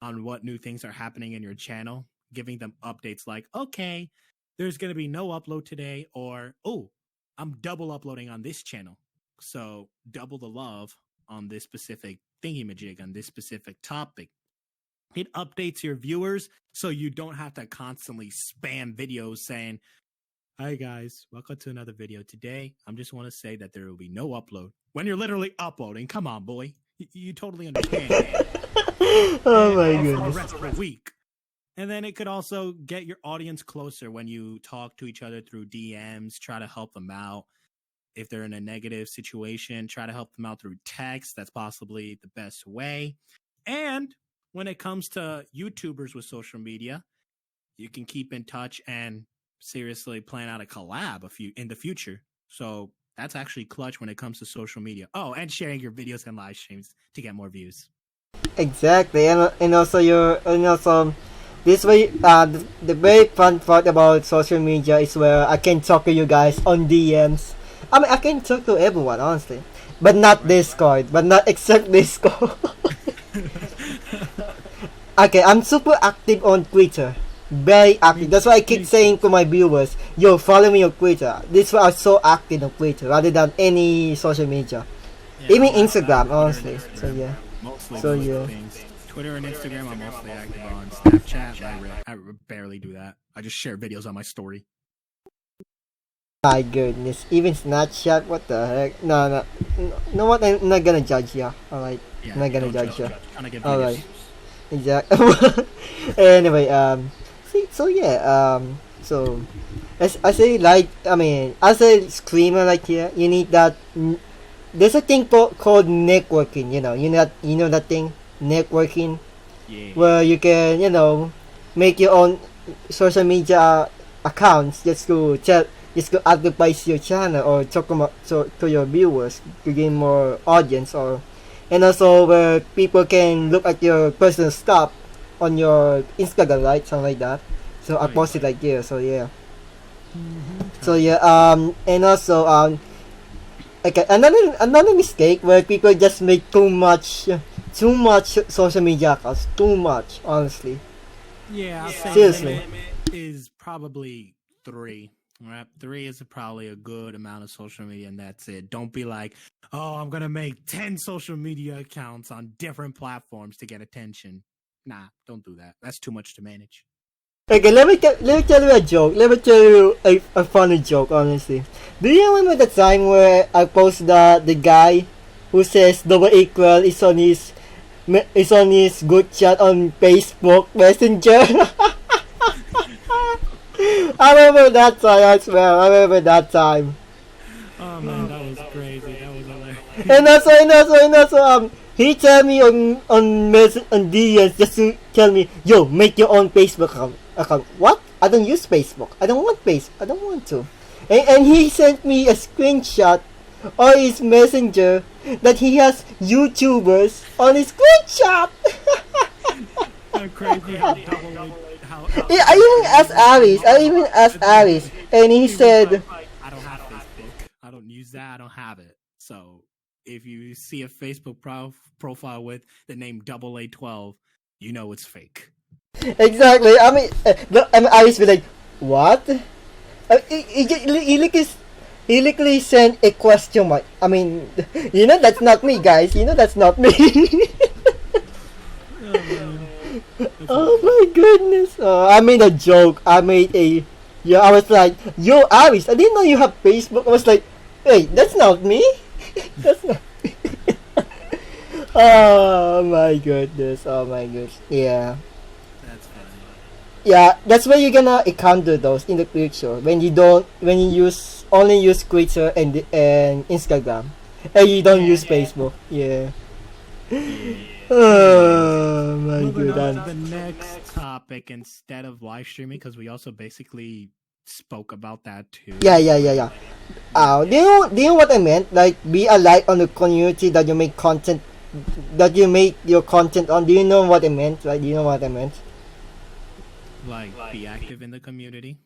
On what new things are happening in your channel, giving them updates like, okay, there's going to be no upload today, or, oh, I'm double uploading on this channel. So double the love on this specific thingy-majig, on this specific topic. It updates your viewers so you don't have to constantly spam videos saying, hi guys, welcome to another video. Today, I just want to say that there will be no upload. When you're literally uploading, come on, boy. You totally understand. Oh my For the goodness. rest of the week. And then it could also get your audience closer when you talk to each other through DMs, try to help them out. If they're in a negative situation, try to help them out through text. That's possibly the best way. And when it comes to YouTubers with social media, you can keep in touch and seriously plan out a collab in the future. So that's actually clutch when it comes to social media. Oh, and sharing your videos and live streams to get more views. Exactly, and also this way, the very fun part about social media is where I can talk to you guys on DMs. I mean, I can talk to everyone, honestly, but not Discord, but not except Discord. Okay, I'm super active on Twitter. Very active. That's why I keep saying to my viewers, yo, follow me on Twitter. This is why I'm so active on Twitter rather than any social media. Yeah, Even I'm Instagram, Twitter honestly. and So yeah. Mostly So, those yeah. things. Twitter and Instagram, I'm mostly active on. Snapchat, I barely do that. I just share videos on my story. My goodness, even Snapchat, what the heck? No, what? I'm not gonna judge ya. Alright, Yeah, I'm not gonna don't judge ya. Trying to get Alright. views. Exactly. Anyway, so as I say, like, I mean, as a screamer like here, you need that. There's a thing called networking. You know that thing, networking, Yeah. where you can, make your own social media accounts just to advertise your channel or talk about to your viewers to gain more audience, and also where people can look at your personal stuff on your Instagram, right? Something like that. So I post it like here. So yeah. So yeah. And also okay. Another mistake where people just make too much social media accounts. Too much, honestly. Yeah, I'll say Seriously. the limit is probably 3. Right? 3 is probably a good amount of social media, and that's it. Don't be like, oh, I'm gonna make 10 social media accounts on different platforms to get attention. Nah, don't do that. That's too much to manage. Okay, let me tell you a joke. Let me tell you a funny joke, honestly. Do you remember the time where I posted the guy who says double equal is on his good chat on Facebook Messenger? I remember that time, I swear. I remember that time. Oh man, that was crazy. That was hilarious. And also, he tell me on DMs just to tell me, yo, make your own Facebook account. What? I don't use Facebook. I don't want to. And he sent me a screenshot on his messenger that he has YouTubers on his screenshot. Crazy how double Yeah, I even asked Aris, and he said, I don't have Facebook. I don't use that. I don't have it. So if you see a Facebook profile with the name AA12, you know it's fake. exactly. I mean, Aris be like, what? He literally sent a question mark. I mean, that's not me, guys. That's not me. Oh my goodness. I made a joke. I was like, yo, Aris, I didn't know you have Facebook. I was like, hey, that's not me. That's not me. Oh my goodness. Yeah. That's funny. Yeah, that's where you're gonna encounter those in the future when you only use Twitter and Instagram, and you don't use Facebook. Yeah. Oh my Moving on goodness. to the next topic instead of live streaming, because we also basically spoke about that too. Yeah. Do you know what I meant? Like, be a light on the community that you make content, that you make your content on. Do you know what I meant? Like, do you know what I meant? Like, be active in the community.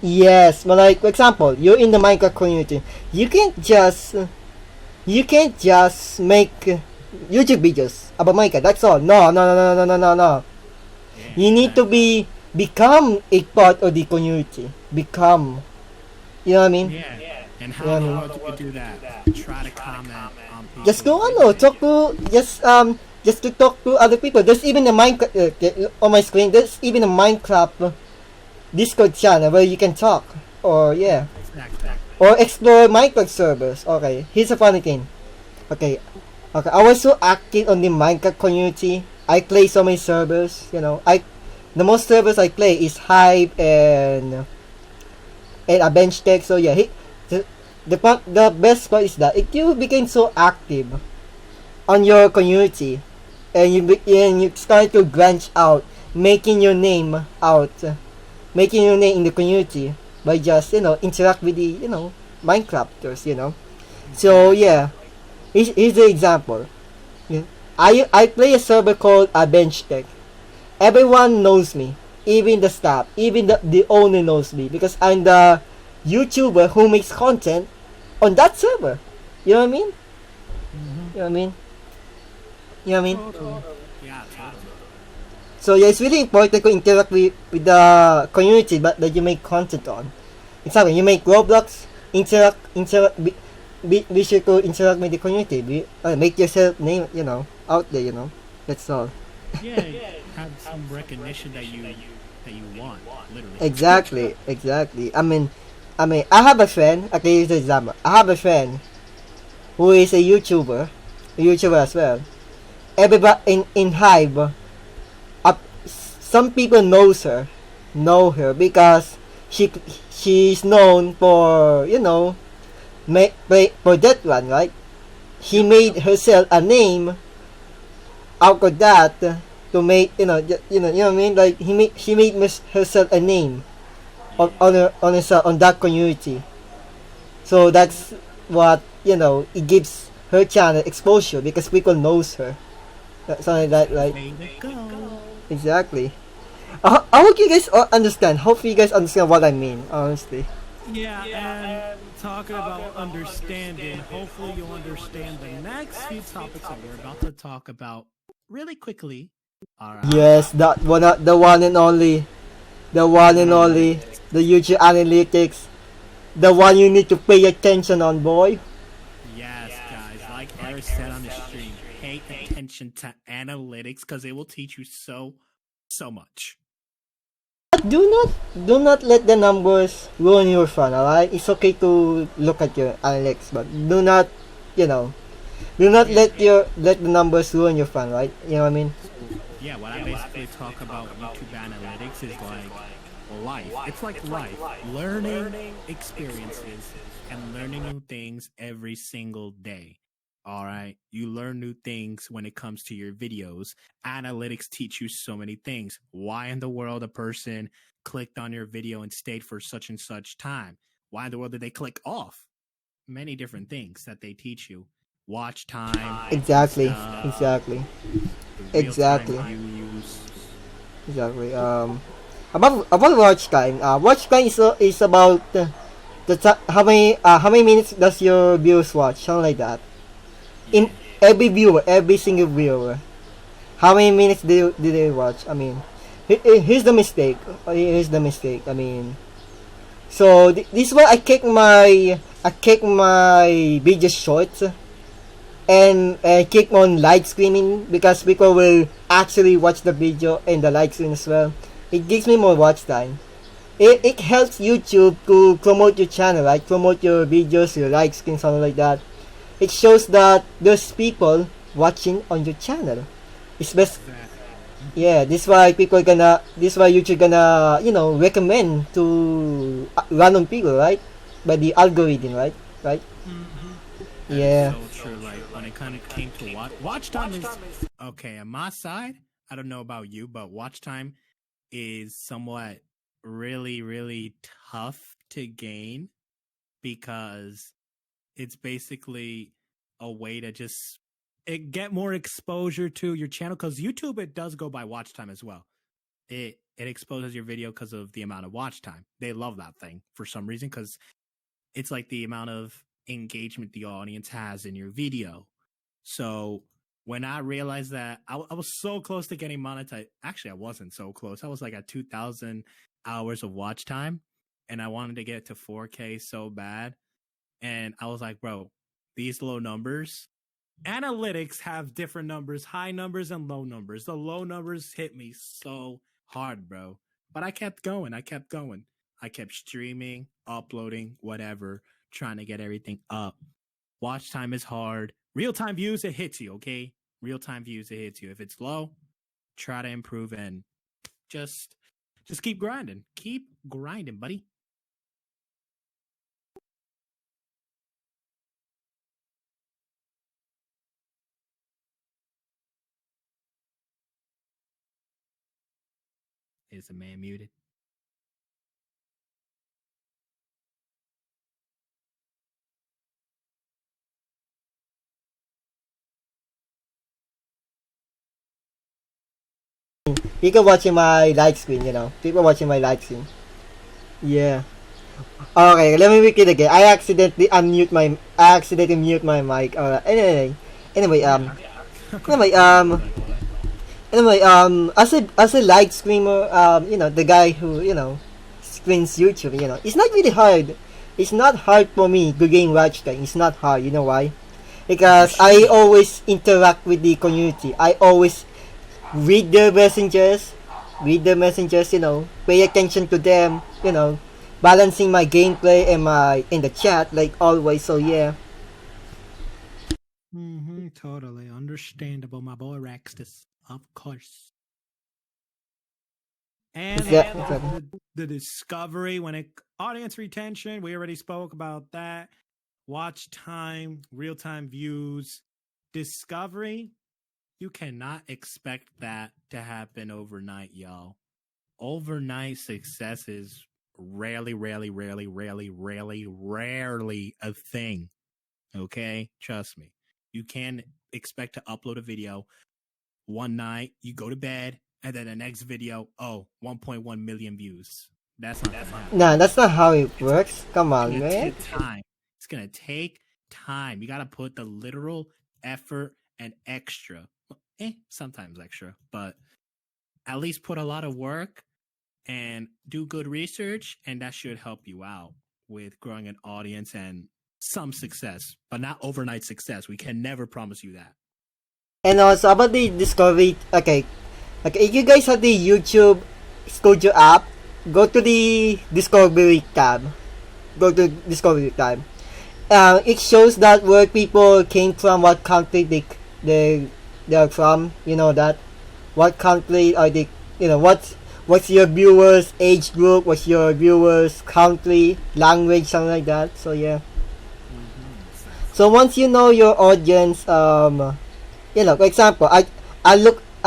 Yes, but like for example, you're in the Minecraft community. You can't just make YouTube videos about Minecraft. That's all. No, no, no, no, no, no, no, no. Yeah, You need to exactly. become a part of the community. Become. You know what I mean? Yeah. And You know how what in I the mean? world do you do that? Try to comment on Just people's go on, no, videos. talk to just to talk to other people. There's even a Minecraft on my screen. There's even a Minecraft Discord channel where you can talk or yeah, Exactly. or explore Minecraft servers. Okay, here's a funny thing. Okay, okay, I was so active on the Minecraft community. I play so many servers. You know, the most servers I play is Hive and a bench tech. So yeah, the best part is that if you became so active on your community and you start to branch out, making your name out, making your name in the community by just interact with the Minecrafters. So Exactly. yeah, here's the example. Yeah. I play a server called a bench tech. Everyone knows me, even the staff, even the owner knows me because I'm the YouTuber who makes content on that server. You know what I mean? Mm-hmm. You know what I mean? You know what I mean? Totally. Yeah, totally. So yeah, it's really important to interact with the community but that you make content on. Exactly, you make Roblox, be sure to interact with the community. Make yourself name, out there. That's all. Yeah, have some recognition that you want, literally. Exactly, exactly. I mean, I have a friend. Okay, here's the example. I have a friend who is a YouTuber as well. Everybody in Hive, some people know her because she she's known for for that one, right? She Yep. made herself a name out of that to make you know what I mean. Like she made herself a name Yeah. on that community. So that's what it gives her channel exposure because people knows her. Something like that, right? Way to go. Exactly. I hope you guys understand. Hopefully you guys understand what I mean. Honestly. Yeah, and talking about understanding, hopefully you'll understand the next few topics that we're about to talk about really quickly. All right. Yes, that one, the one and only, Analytics. the YouTube analytics, the one you need to pay attention on, boy. Yes, guys. Like Eric said on the stream, pay attention to analytics because it will teach you so much. But do not let the numbers ruin your fun. Alright, it's okay to look at your analytics, but you know, do not Yeah. let the numbers ruin your fun. Right? You know what I mean? So, yeah, what I basically talk about YouTube analytics is like life. It's like life, learning experiences and learning new things every single day. All right. You learn new things when it comes to your videos. Analytics teach you so many things. Why in the world a person clicked on your video and stayed for such and such time? Why in the world did they click off? Many different things that they teach you. Watch time and Exactly. stuff, Exactly. the real time Exactly. views. Exactly. About watch time. Watch time is about how many minutes does your viewers watch? Something like that. In Yeah. every single viewer, how many minutes do they watch? I mean, here's the mistake. Here's the mistake. I mean, so this is why I kick my video short and keep on live streaming because people will actually watch the video and the live stream as well. It gives me more watch time. It helps YouTube to promote your channel, right? Promote your videos, your live stream, something like that. It shows that there's people watching on your channel. It's best. Exactly. Yeah, this why YouTube gonna recommend to random people, right? By the algorithm, right? Right? Mm-hmm. That is Yeah. so true. Like when it kind of came to watch time is okay on my side. I don't know about you, but watch time is somewhat really tough to gain because it's basically a way to just get more exposure to your channel because YouTube it does go by watch time as well. it exposes your video because of the amount of watch time. They love that thing for some reason because it's like the amount of engagement the audience has in your video. So when I realized that I was so close to getting monetized, actually I wasn't so close. I was like at 2,000 hours of watch time, and I wanted to get to 4K so bad. And I was like, bro, these low numbers, analytics have different numbers, high numbers and low numbers. The low numbers hit me so hard, bro. But I kept going. I kept streaming, uploading, whatever, trying to get everything up. Watch time is hard. Real-time views, it hits you, okay? Real-time views, it hits you. If it's low, try to improve and just keep grinding. Keep grinding, buddy. Is the man muted? People watching my live screen, you know. People watching my live screen. Yeah. Okay, let me make it again. I accidentally mute my mic. Anyway, as a live streamer, you know, the guy who, you know, streams YouTube, you know, it's not really hard. It's not hard for me to gain watch time. It's not hard, you know why? Because I always interact with the community. I always read their messengers, you know, pay attention to them, you know, balancing my gameplay and in the chat like always. So yeah. Totally understandable, my boy Raxtus, of course. And the discovery when it audience retention, we already spoke about that. Watch time, real-time views, discovery. You cannot expect that to happen overnight, y'all. Overnight success is rarely a thing. Okay? Trust me. You can expect to upload a video one night, you go to bed, and then the next video, 1.1 million views. That's not gonna happen. Nah, that's not how it works. Come on, man. It's gonna take time. You gotta put the literal effort and extra. Sometimes extra, but at least put a lot of work and do good research, and that should help you out with growing an audience and some success, but not overnight success. We can never promise you that. And also about the discovery, okay, if you guys have the YouTube Studio app, go to the Discovery tab. It shows that where people came from, what country they're from, you know that. What country are they, you know, what's your viewers' age group, what's your viewers' country, language, something like that. So yeah. So once you know your audience, you know, for example, I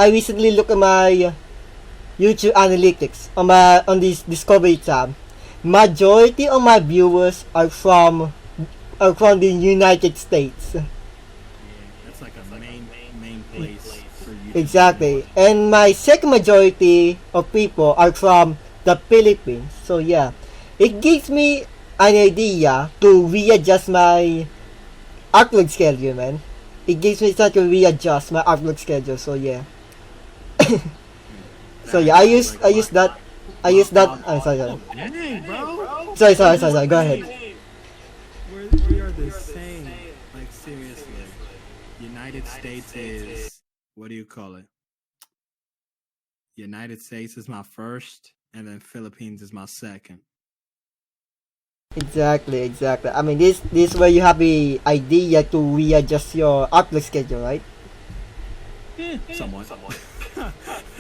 recently looked at my YouTube analytics on this Discovery tab. Majority of my viewers are from the United States. Yeah, that's like a main place for YouTube. Exactly. And my second majority of people are from the Philippines. So yeah, it gives me an idea to readjust my upload schedule, man. It gives me time to readjust my upload schedule. So yeah. So yeah, I use that. I'm sorry. Dang, bro. Sorry. Go ahead. We are the same. Like seriously, United States is, what do you call it? United States is my first, and then Philippines is my second. Exactly. I mean, this where you have the idea to readjust your upload schedule, right? Somewhat.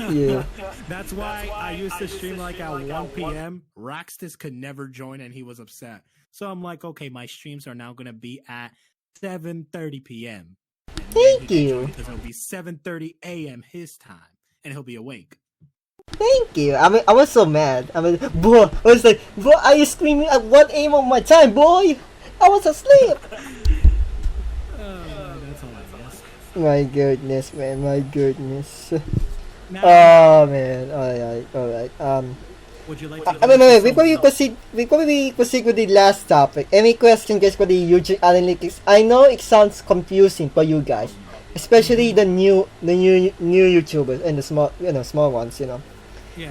Yeah. That's why I used to stream like at 1 p.m. Raxtus could never join, and he was upset. So I'm like, okay, my streams are now gonna be at 7:30 p.m. Thank you. Because it'll be 7:30 a.m. his time, and he'll be awake. Thank you. I mean, I was so mad. I mean, boy, I was like, bro, are you screaming at 1 a.m. on my time, boy? I was asleep. That's all I guess. My goodness, man. My goodness. Now, Oh man, alright. would you like to? I mean, wait, before we proceed with the last topic, any question guys for the YouTube analytics? I know it sounds confusing for you guys, especially the new YouTubers and the small ones, Yeah,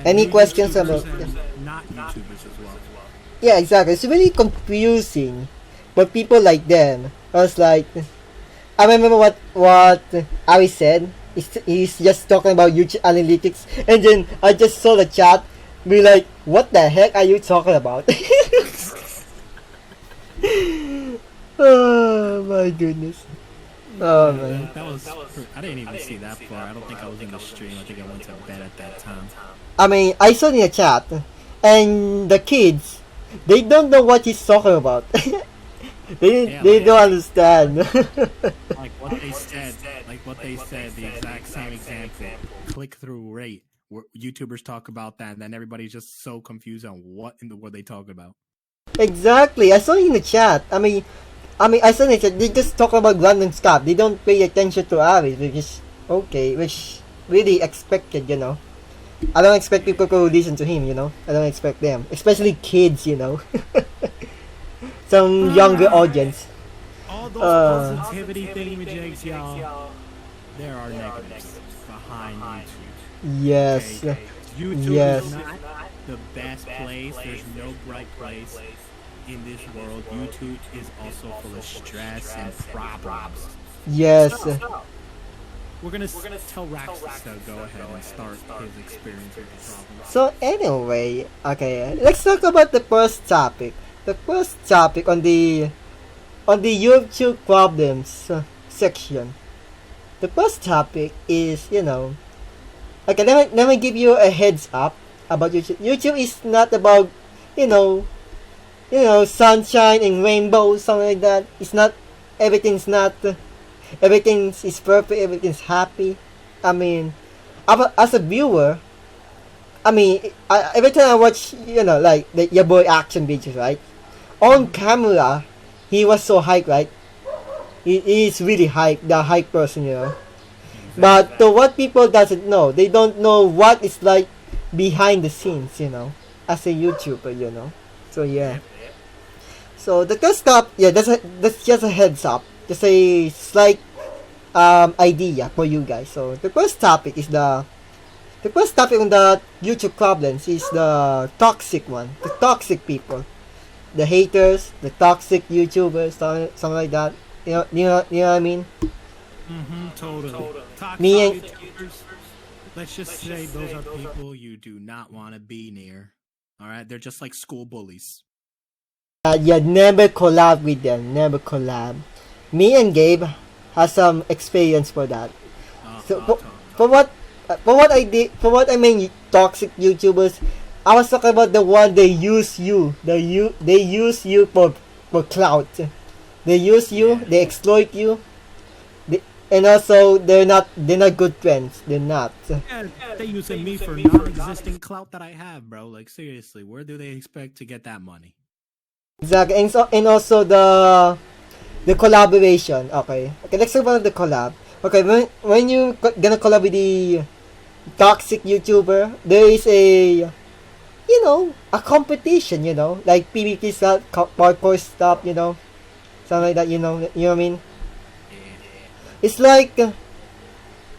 Any new questions YouTubers about? and not YouTubers as well. Yeah, exactly. It's really confusing for people like them. I was like, I remember what Ari said. He's just talking about YouTube analytics, and then I just saw the chat. Be like, what the heck are you talking about? Oh my goodness. Oh man. That was. I didn't even see that far. I don't think I was in the stream. I think I went to bed at that time. I mean, I saw in the chat, and the kids, they don't know what he's talking about. they don't understand. Like what they said. The exact same example. Click through rate. Where YouTubers talk about that, and then everybody's just so confused on what in the world they talk about. Exactly. I saw it in the chat. I mean, I saw in the chat. They just talk about random stuff. They don't pay attention to Aris, which is okay, which really expected, I don't expect people to listen to him, I don't expect them, especially kids, Some younger audience. All those positivity thingamajigs, y'all. There are negatives behind YouTube. Yes. Okay? YouTube Yes. is not the best place. There's no bright place in this world. YouTube is also full of stress and problems. Yes. We're gonna tell Raxtus to go ahead and start his experience with the problems. So anyway, okay, let's talk about the first topic. The first topic on the YouTube problems section. The first topic is, okay, let me give you a heads up about YouTube. YouTube is not about, sunshine and rainbows, something like that. It's not, everything's is perfect, everything's happy. I mean, as a viewer, I mean, every time I watch, like your boy action videos, right? On camera, he was so hyped, right? He is really hyped, the hype person, But to what people doesn't know, they don't know what it's like behind the scenes, as a YouTuber, So yeah. So the first stop, yeah, that's just a heads up, just a slight idea for you guys. So the first topic on the YouTube problems is the toxic one, the toxic people, the haters, the toxic YouTubers, something like that. You know what I mean? Totally. Me and YouTubers, let's just say those are people you do not want to be near. All right, they're just like school bullies. yeah, never collab with them. Never collab. Me and Gabe has some experience for that. So for what I mean toxic YouTubers, I was talking about the one they use you. They use you for clout. They use you. They exploit you. And also they're not good friends. They're not. Yeah, they using me for non-existing clout that I have, bro. Like seriously, where do they expect to get that money? Exactly. And also the collaboration. Okay, let's talk about the collab. Okay, when you gonna collab with the toxic YouTuber, there is a competition, like PvP stuff, parkour stuff, something like that, you know what I mean? It's like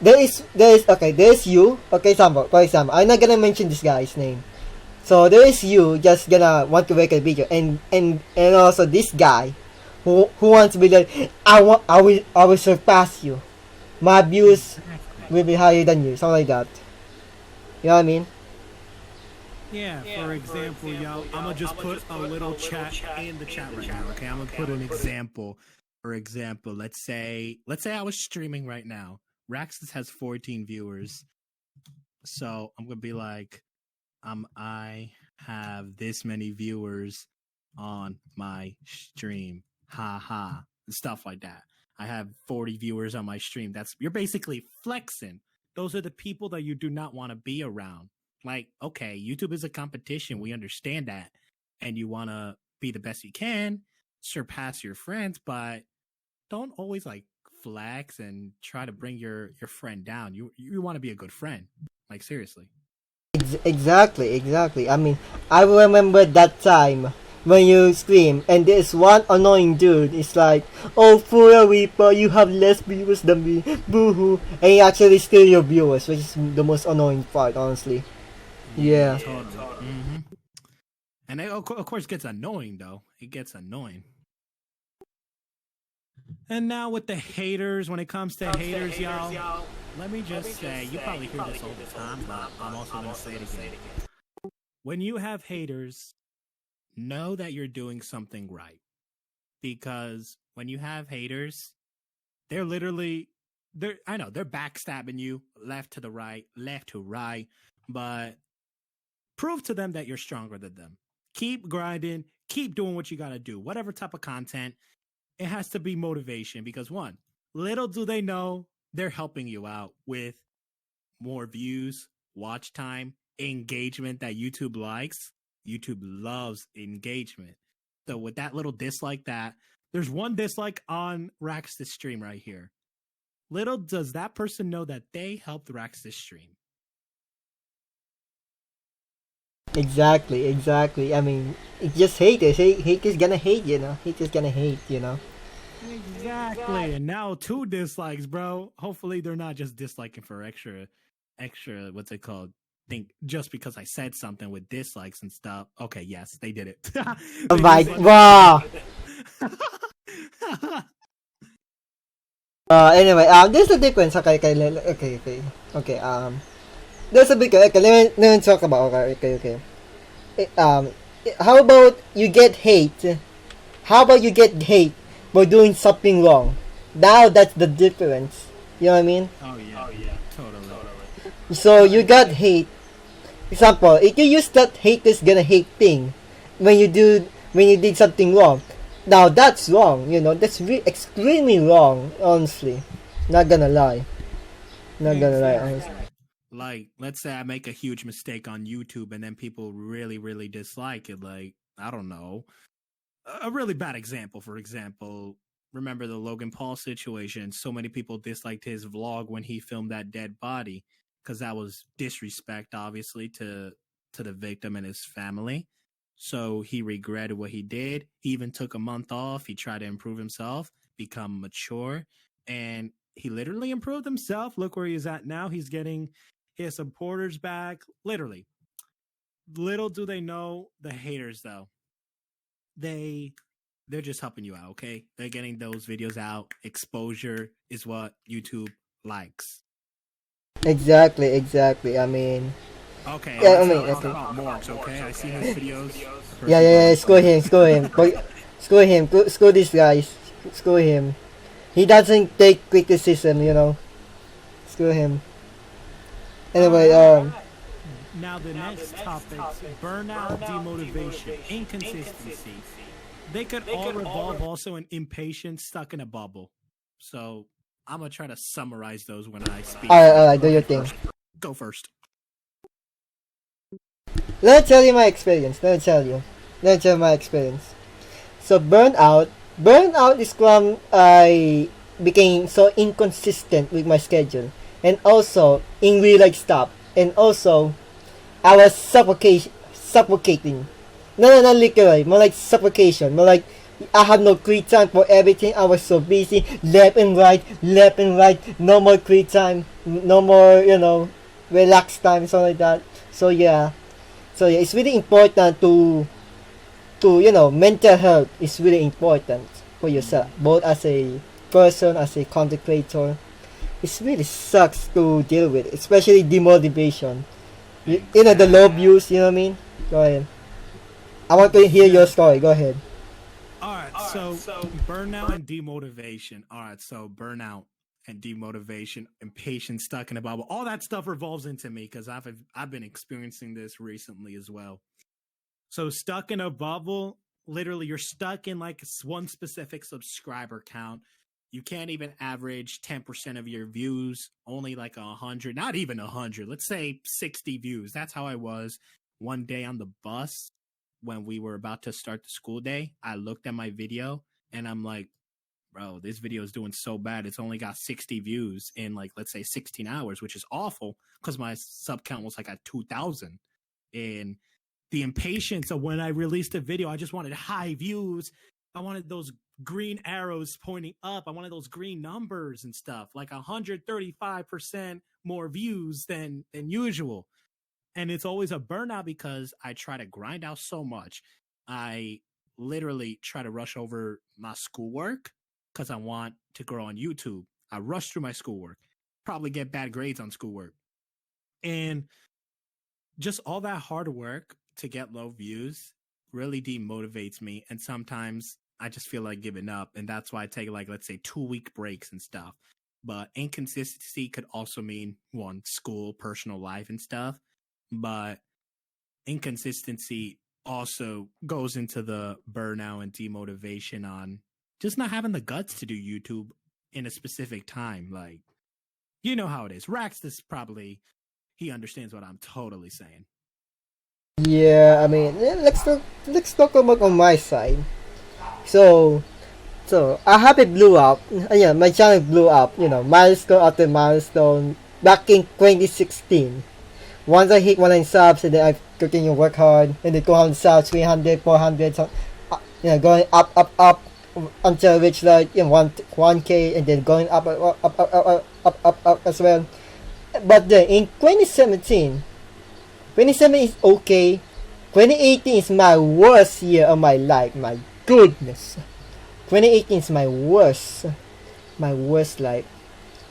there's you. Okay, for example, I'm not gonna mention this guy's name. So there is you just gonna want to make a video, and also this guy who wants to be like, I will surpass you. My views will be higher than you, something like that. You know what I mean? Yeah, for example, y'all, I'm gonna just put a little chat in the chat right now, okay? I'm gonna put an example. For example, let's say I was streaming right now. Raxtus has 14 viewers. So I'm gonna be like, I have this many viewers on my stream. Ha ha. Stuff like that. I have 40 viewers on my stream. You're basically flexing. Those are the people that you do not want to be around. Like, okay, YouTube is a competition. We understand that. And you want to be the best you can, surpass your friends, but don't always like flex and try to bring your friend down. You want to be a good friend. Like seriously. Exactly. I mean, I remember that time when you scream and there's one annoying dude. It's like, oh, for a Reaper, you have less viewers than me. Boo-hoo. And he actually steal your viewers, which is the most annoying part, honestly. Yeah. Totally. And it, of course, gets annoying though. It gets annoying. And now with the haters, when it comes to haters, y'all, let me just say, you probably hear this all the time, but I'm also going to say it again. When you have haters, know that you're doing something right. Because when you have haters, they're backstabbing you left to right, but prove to them that you're stronger than them. Keep grinding, keep doing what you got to do. Whatever type of content, it has to be motivation because one, little do they know they're helping you out with more views, watch time, engagement that YouTube likes. YouTube loves engagement. So with that little dislike there's one dislike on Raxtus stream right here. Little does that person know that they helped Raxtus stream. Exactly. I mean, it's just haters. Haters gonna hate, you know. Haters gonna hate, you know. Exactly. And now 2 dislikes, bro. Hopefully they're not just disliking for extra, what's it called? Think just because I said something with dislikes and stuff. Okay, yes, they did it. Oh my, wow. Anyway, there's a difference. Okay. There's a big. Okay, let me talk about. Okay. How about you get hate? How about you get hate for doing something wrong? Now that's the difference. You know what I mean? Oh yeah, totally. So you got hate. Example, if you use that hate is gonna hate thing when you did something wrong. Now that's wrong. You know that's extremely wrong. Honestly, not gonna lie. Honestly. Like, let's say I make a huge mistake on YouTube and then people really, really dislike it. Like, I don't know. A really bad example, for example, remember the Logan Paul situation? So many people disliked his vlog when he filmed that dead body because that was disrespect, obviously, to the victim and his family. So he regretted what he did. He even took a month off. He tried to improve himself, become mature, and he literally improved himself. Look where he's at now. He's getting his supporters back. Literally. Little do they know, the haters, though. They're just helping you out, okay? They're getting those videos out. Exposure is what YouTube likes. Exactly. I mean, okay. Yeah, I mean, let's okay. talk about Morgs, okay? I see his videos. Yeah. Score him. Score this guy. Score him. He doesn't take criticism, you know. Score him. Anyway, Now the next topic, burnout, demotivation, inconsistency. They could all revolve also in impatience, stuck in a bubble. So I'm gonna try to summarize those when I speak. Alright, do your thing. Go first. Let me tell you my experience. So burnout is when I became so inconsistent with my schedule, and also in real life stuff, and also I was suffocating. No, not literally, more like suffocation. More like I have no free time for everything. I was so busy, left and right. No more free time, no more, relaxed time, something like that. So yeah, it's really important to mental health is really important for yourself, both as a person, as a content creator. It really sucks to deal with, especially demotivation. You know, the low views, you know what I mean? Go ahead. I want to hear your story. Go ahead. Alright, so burnout and demotivation. Alright, so burnout and demotivation, impatience, stuck in a bubble. All that stuff revolves into me because I've been experiencing this recently as well. So stuck in a bubble, literally you're stuck in like one specific subscriber count. You can't even average 10% of your views, only like 100, not even 100, let's say 60 views. That's how I was one day on the bus when we were about to start the school day. I looked at my video and I'm like, bro, this video is doing so bad. It's only got 60 views in like, let's say 16 hours, which is awful because my sub count was like at 2,000. And the impatience of when I released a video, I just wanted high views. I wanted those green arrows pointing up. I wanted those green numbers and stuff, like 135% more views than usual. And it's always a burnout because I try to grind out so much. I literally try to rush over my schoolwork because I want to grow on YouTube. I rush through my schoolwork, probably get bad grades on schoolwork. And just all that hard work to get low views really demotivates me. And sometimes I just feel like giving up. And that's why I take like, let's say 2-week breaks and stuff. But inconsistency could also mean one, school, personal life and stuff. But inconsistency also goes into the burnout and demotivation on just not having the guts to do YouTube in a specific time. Like, you know how it is. Raxtus probably, he understands what I'm totally saying. Yeah, I mean, let's talk about on my side. So I have it blew up. Yeah, my channel blew up. You know, milestone after milestone back in 2016. Once I hit 100 subs, and then I continue to work hard, and then go on subs 300, 400, so, you know, going up until I reach like 1K, and then going up as well. But then in 2017 is okay. 2018 is my worst year of my life. My goodness, 2018 is my worst life,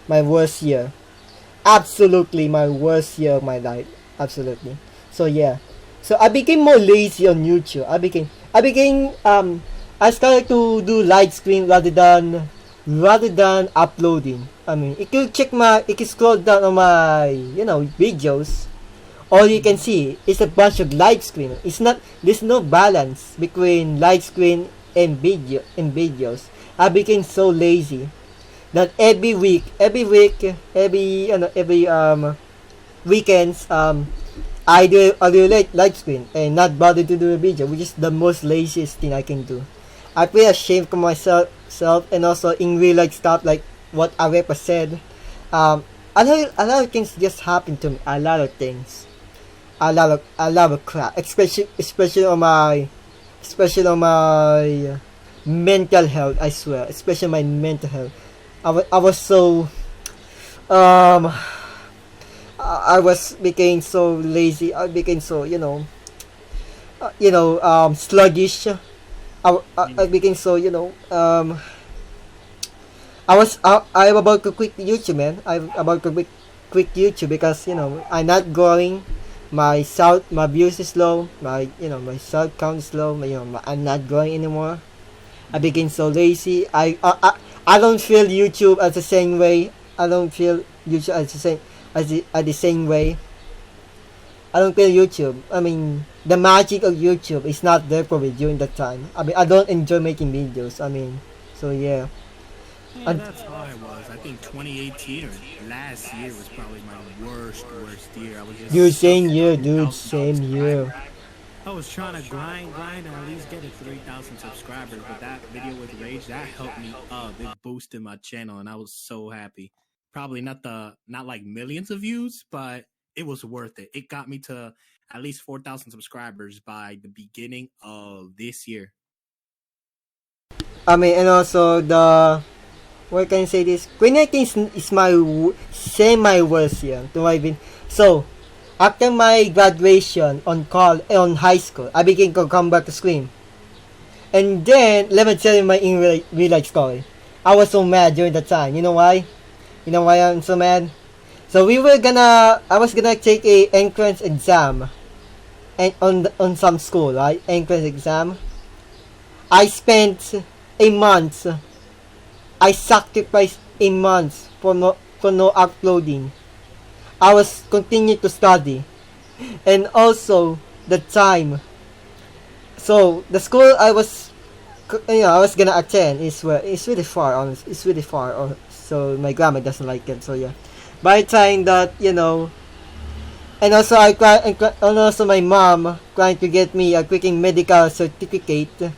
my worst year. Absolutely my worst year of my life. Absolutely. So yeah. So I became more lazy on YouTube. I started to do live screen rather than uploading. I mean, if you scroll down on my, videos, all you can see is a bunch of live screen. There's no balance between live screen and videos. I became so lazy that every weekends, I do live screen and not bother to do a video, which is the most laziest thing I can do. I feel ashamed of myself, and also in real life stuff like what Arepa said. A lot of things just happen to me. A lot of things. A lot of crap. Especially on my mental health. I swear, especially my mental health. I was so became so lazy. I became so sluggish. I became so I'm about to quit YouTube, man. I'm about to quit YouTube because I'm not growing. My views is low. My sub count is low. I'm not growing anymore. I became so lazy. I don't feel YouTube as the same way. I don't feel YouTube as the same way. I don't feel YouTube. I mean, the magic of YouTube is not there for me during that time. I mean, I don't enjoy making videos. I mean, so yeah. Yeah, that's how I was. I think 2018 or last year was probably my worst year. I was just Dude, same year, dude. Same year. I was trying to grind and at least get to 3,000 subscribers, but that video with Rage, that helped me up. It boosted my channel, and I was so happy. Probably not like millions of views, but it was worth it. It got me to at least 4,000 subscribers by the beginning of this year. I mean, and also what can I say this? 2019 is my worst year. So, after my graduation on high school, I began to come back to scream. And then, let me tell you my real life story. I was so mad during that time. You know why? You know why I'm so mad? So I was gonna take a entrance exam, and on some school, right? Entrance exam. I spent a month. I sacrificed a month for no uploading. I was continuing to study, and also the time. So the school I was gonna attend is really far. Honestly, it's really far. So my grandma doesn't like it. So yeah. By the time that and also my mom trying to get me a freaking medical certificate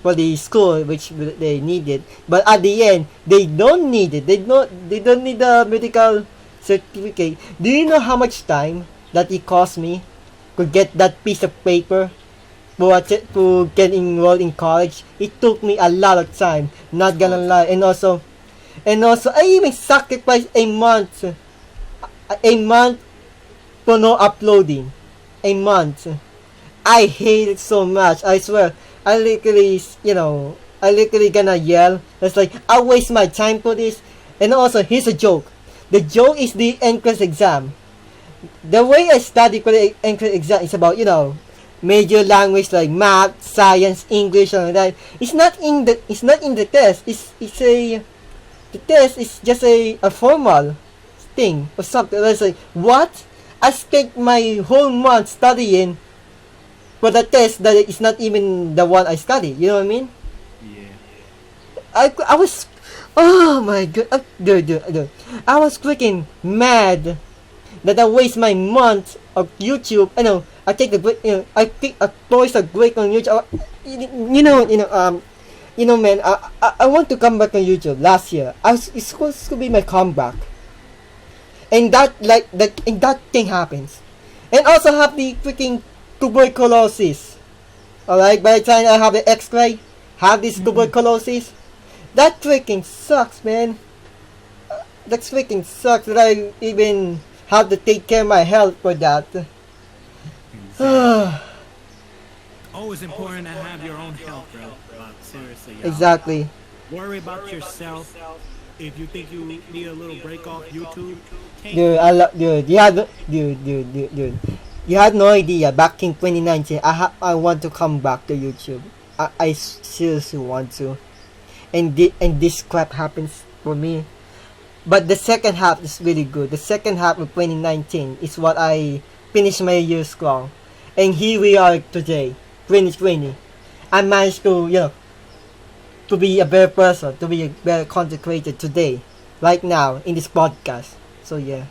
for the school which they needed. But at the end, they don't need it. They don't need the medical certificate. Do you know how much time that it cost me to get that piece of paper to get enrolled in college? It took me a lot of time. Not gonna lie, and also I even sacrificed a month for no uploading. A month. I hate it so much. I swear. I literally gonna yell. It's like, I waste my time for this. And also, here's a joke. The joke is the entrance exam. The way I study for the entrance exam is about, major language like math, science, English, and all that. It's not in the test. The test is just a formal thing or something. It's like, what? I spent my whole month studying for the test that is not even the one I studied. You know what I mean? Yeah. I was, oh my god, dude. I was freaking mad that I waste my month of YouTube. I know, I take the break, I pick a choice of break on YouTube. Man, I want to come back on YouTube last year. It's supposed to be my comeback. And that thing happens. And also have the freaking tuberculosis. Alright, by the time I have the x-ray, have this tuberculosis. That freaking sucks, man. That freaking sucks that I even have to take care of my health for that. Exactly. Always important to have your own health, bro. Seriously, y'all. Exactly. Worry about yourself. If you think you need a little break off YouTube, Dude, you had no idea. Back in 2019, I want to come back to YouTube. I seriously want to. And this crap happens for me. But the second half is really good. The second half of 2019 is what I finished my year strong. And here we are today, 2020. I managed to, to be a better person, to be a better content creator today, right now, in this podcast. So yeah.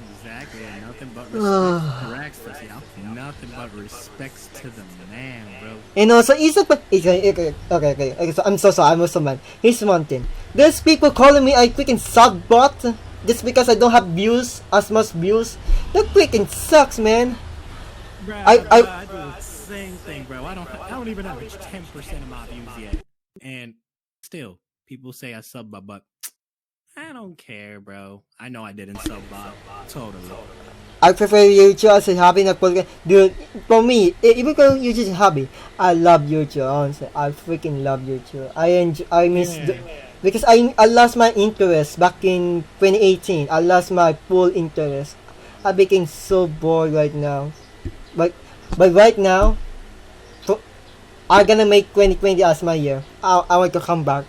Exactly, nothing but respect to Raxtus, y'all. Nothing but respects to the man, bro. And also, okay, so I'm so sorry, I'm also mad. Here's one thing. There's people calling me a freaking suck bot just because I don't have views, as much views. That freaking sucks, man. Bro, I do the same thing, bro. I don't even have 10% of my views yet. And still, people say I sub bot, but I don't care, bro. I know I didn't sub bot. Totally. I prefer YouTube as a hobby, not podcast. Dude, for me, even though YouTube is a hobby, I love YouTube, honestly. I freaking love YouTube. I miss, because I lost my interest back in 2018. I lost my full interest. I became so bored right now. But right now, I'm gonna make 2020 as my year. I want to come back.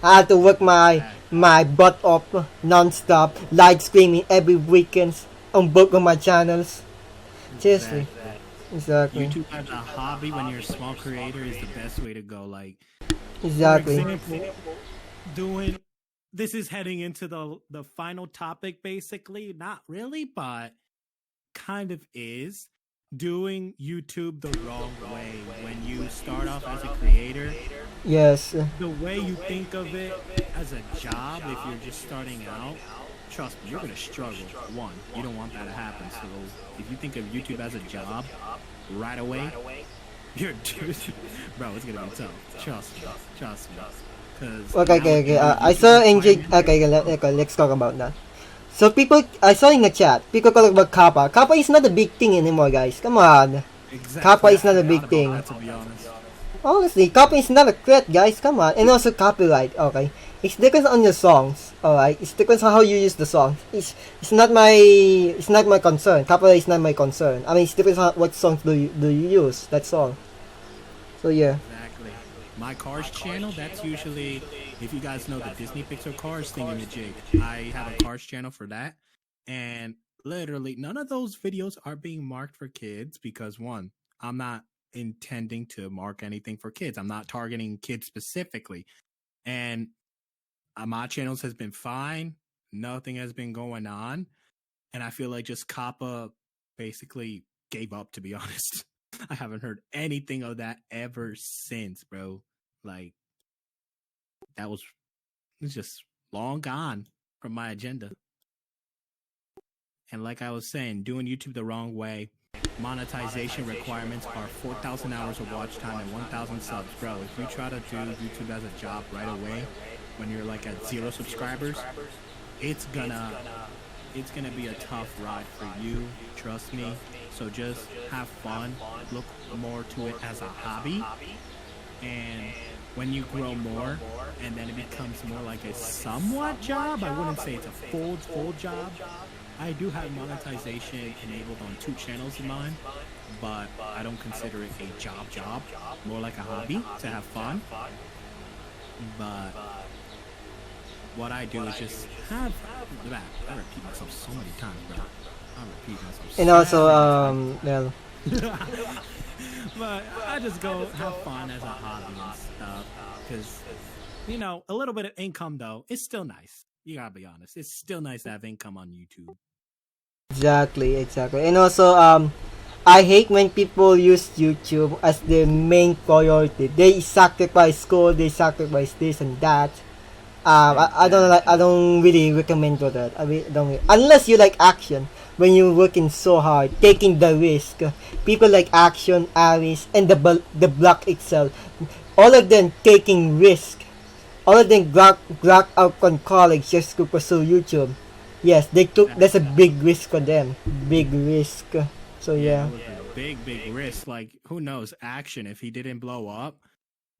I have to work my butt off non-stop, live streaming every weekend on both of my channels. Seriously. Exactly. YouTube as a hobby when you're a small creator is the best way to go. Like, exactly. For example, this is heading into the final topic, basically. Not really, but kind of is. Doing YouTube the wrong way when you start off as a creator. Yes. The way you think of it as a job, if you're just starting out, trust me, you're gonna struggle. One, you don't want that to happen. So if you think of YouTube as a job right away, you're bro, it's gonna be tough. Trust me. Okay. I saw NJ. Okay, let's talk about that. So I saw in the chat, people talk about Kappa. Kappa is not a big thing anymore, guys. Come on. Exactly. Kappa is not a big thing. That, to be honest. Honestly, Kappa is not a threat, guys. Come on. And also copyright, okay. It's depends on your songs, alright. It depends on how you use the songs. It's not my concern. Copyright is not my concern. I mean, it depends on what songs do you use. That's all. So yeah. Exactly. My Cars channel, that's usually, if you guys know the Disney Pixar Cars thingamajig, I have a Cars channel for that. And literally, none of those videos are being marked for kids because, one, I'm not intending to mark anything for kids. I'm not targeting kids specifically. And my channels has been fine. Nothing has been going on. And I feel like just Kappa basically gave up, to be honest. I haven't heard anything of that ever since, bro. Like that was it's just long gone from my agenda. And like I was saying, doing YouTube the wrong way, monetization requirements are 4,000 hours of watch time and 1,000 subs. Bro, if you try to do YouTube as a job right away, when you're like at 0 subscribers, it's gonna be a tough ride for you, trust me. So just have fun, look more to it as a hobby, and when you grow more and then it becomes more like a somewhat job, I wouldn't say it's a full job. I do have monetization enabled on 2 channels of mine, but I don't consider it a job, more like a hobby to have fun. But what I do is just have that. I repeat myself so many times, bro. I repeat myself. And also, well, but I just go have fun as a hobby and stuff, because you know, a little bit of income though, it's still nice. You gotta be honest, it's still nice to have income on YouTube. exactly. And also, I hate when people use YouTube as their main priority. They sacrifice school, they sacrifice this and that. I don't really recommend for that. I really don't, unless you like action. When you're working so hard, taking the risk, people like Action, Aris, and the block itself, all of them taking risk, all of them got out from college just to pursue YouTube. Yes, that's a big risk for them, big risk. So yeah. Big risk. Like, who knows? Action, if he didn't blow up,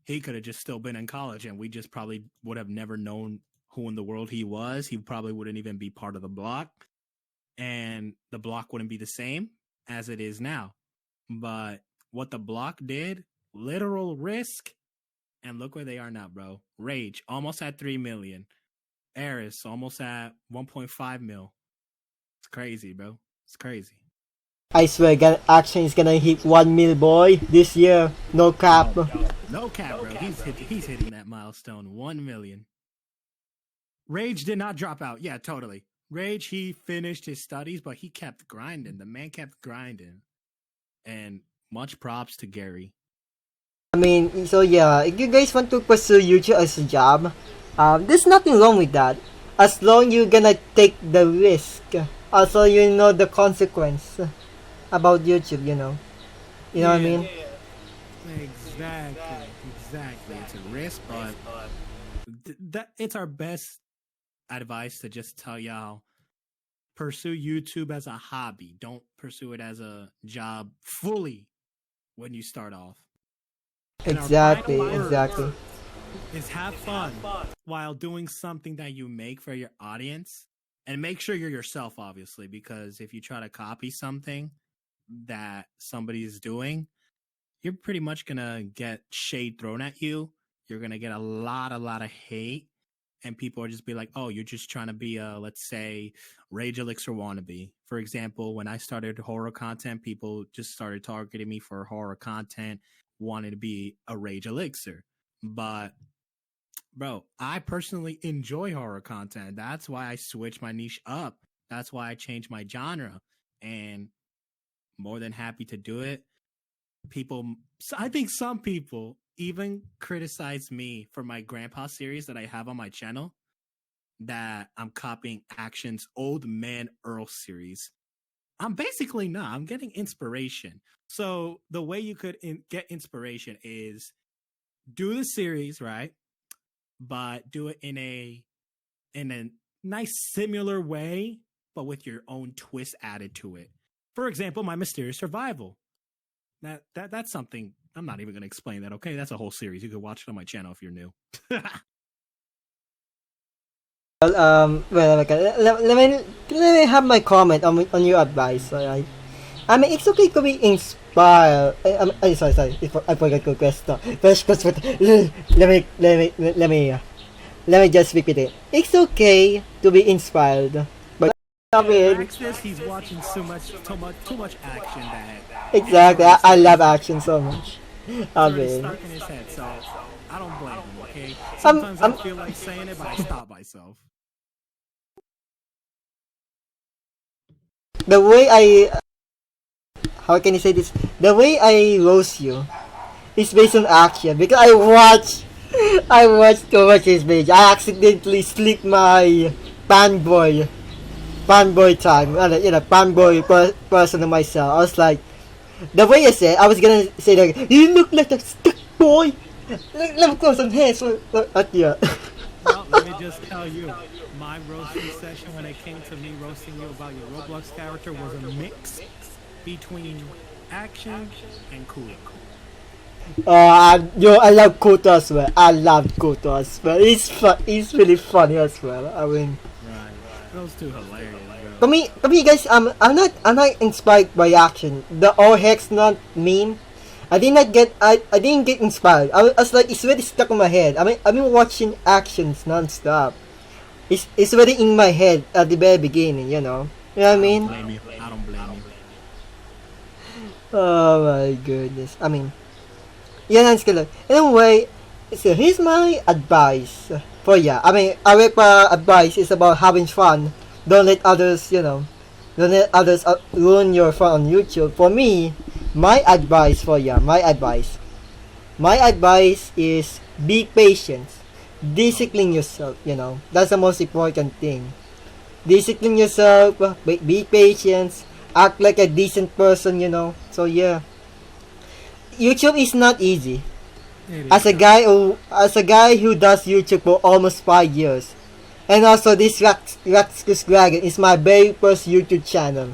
he could have just still been in college, and we just probably would have never known who in the world he was. He probably wouldn't even be part of the block, and the block wouldn't be the same as it is now. But what the block did, literal risk, and look where they are now, bro. Rage, almost at 3 million. Eris, almost at 1.5 mil. It's crazy, bro. It's crazy. I swear, Action is gonna hit 1 mil, boy, this year. No cap. No cap, bro. He's hitting that milestone. 1 million. Rage did not drop out. Yeah, totally. Rage, he finished his studies, but he kept grinding. The man kept grinding. And much props to Gary. I mean, so yeah, if you guys want to pursue YouTube as a job, there's nothing wrong with that. As long you're gonna take the risk. Also, you know the consequence about YouTube, you know. You know what I mean? Exactly. It's a risk, but that it's our best advice to just tell y'all, pursue YouTube as a hobby. Don't pursue it as a job fully when you start off. And Exactly. is have fun while doing something that you make for your audience, and make sure you're yourself, obviously, because if you try to copy something that somebody is doing, you're pretty much gonna get shade thrown at you. You're gonna get a lot of hate, and people are just be like, oh, you're just trying to be a, let's say, Rage Elixir wannabe. For example, when I started horror content, people just started targeting me for horror content, wanted to be a Rage Elixir. But bro, I personally enjoy horror content. That's why I switched my niche up. That's why I changed my genre, and more than happy to do it. I think some people even criticize me for my grandpa series that I have on my channel, that I'm copying Action's Old Man Earl series. I'm basically not. I'm getting inspiration. So the way you could get inspiration is do the series, right? But do it in a nice similar way, but with your own twist added to it. For example, my Mysterious Survival. That's something I'm not even going to explain that. Okay, that's a whole series. You can watch it on my channel if you're new. Well, okay. Let me have my comment on your advice. Alright. I mean, it's okay to be inspired. Sorry. I forgot to question. Let me just repeat it. It's okay to be inspired, but I mean, Raxtus, he's watching too much action that. Exactly. I love action so much. I It's mean, stuck in his head, so I don't blame him. Okay. Sometimes I feel like saying it, but I stop myself. the way how can I say this? The way I roast you is based on action, because I watch I watched too much his video. I accidentally slipped my fanboy time. Person to myself. I was like, the way I said, I was gonna say like, you look like a stick boy. Let me close some hands. Yeah. Well, let me just tell you, my roasting session when it came to me roasting you about your Roblox character was a mix between action and cool. I love Koto as well. I love Koto as well. It's really funny as well. I mean, Right. Those two hilarious, bro. to me, guys, I'm not inspired by action. The all hex not meme. I didn't get inspired. I was like, it's really stuck in my head. I've been watching actions non-stop. It's already in my head at the very beginning, you know. You know what I mean? Blame you. I don't blame you. Oh my goodness. I mean, yeah, that's good. Anyway, so here's my advice for ya. I mean, Arepa advice is about having fun. Don't let others, don't let others ruin your fun on YouTube. For me, my advice is be patient. Discipline yourself, That's the most important thing. Discipline yourself, be patient, act like a decent person, So yeah. YouTube is not easy. As a guy who does YouTube for almost 5 years. And also this Raxtus Dragon is my very first YouTube channel.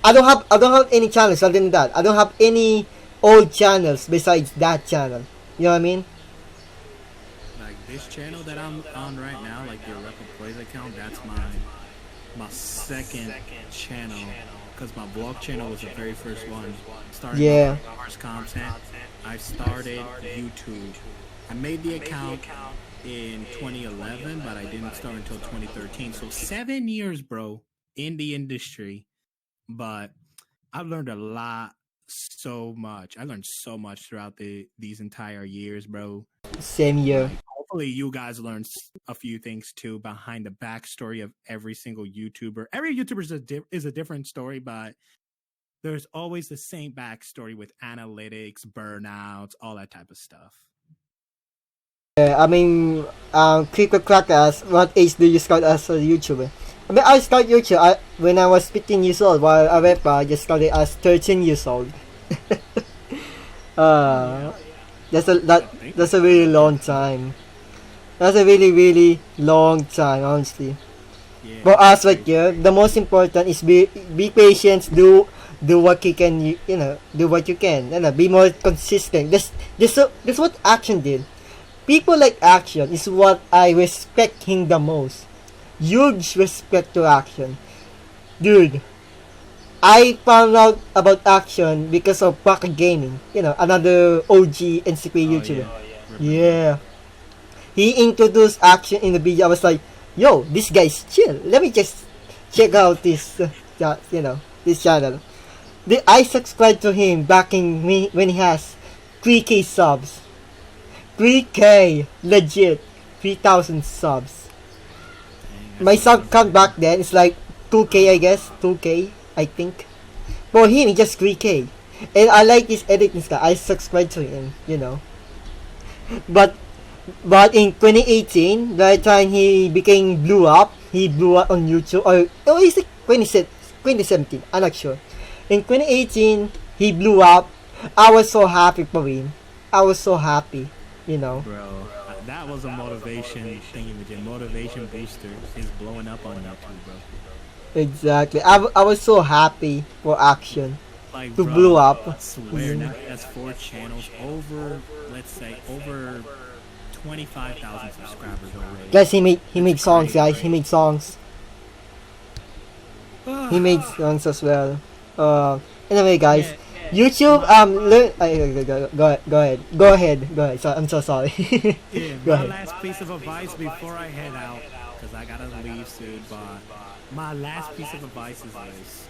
I don't have any channels other than that. I don't have any old channels besides that channel. You know what I mean? Like this channel that I'm on right now, like your ArepaPlayz account, that's my second channel. Because my vlog channel was the very first one. Started first content. I started YouTube. I made the account in 2011, but I didn't start until 2013. So 7 years, bro, in the industry. But I've learned a lot, so much. I learned so much throughout these entire years, bro. Same year. Hopefully you guys learned a few things too behind the backstory of every single YouTuber. Every YouTuber is a different story, but there's always the same backstory with analytics, burnouts, all that type of stuff. Yeah, I mean, quick crack us. What age do you start as a YouTuber? I mean, I started YouTube when I was 15 years old, while Arepa just started as 13 years old. That's a really long time. That's a really, really long time, honestly. Yeah, For us right here, the most important is be patient, do what you can, do what you can, be more consistent. That's what Action did. People like Action is what I respect him the most. Huge respect to Action. Dude, I found out about Action because of Pocket Gaming, another OG NCP YouTuber. Yeah. He introduced Action in the video. I was like, yo, this guy's chill. Let me just check out this, this channel. I subscribed to him back when he has 3K subs. 3K, legit, 3,000 subs. My sub count back then is like 2K, I guess, 2K, I think. For him, it's just 3K. And I like his editing style. I subscribed to him, But in 2018, the time he blew up on YouTube, or is it 2017? I'm not sure. In 2018, he blew up. I was so happy for him. I was so happy, Bro, that was a motivation thingy, motivation booster. Is blowing up on YouTube, bro. Exactly. I was so happy for Action Like, to bro, blow up. I swear now he has 4 channels over 25,000 subscribers already. Guys, he made songs, guys. He made songs. He made songs as well. Anyway, guys, YouTube. Go ahead. So, I'm so sorry. Yeah, Go my ahead. last piece of advice before I head out, because I gotta leave soon, but my last piece of advice is this.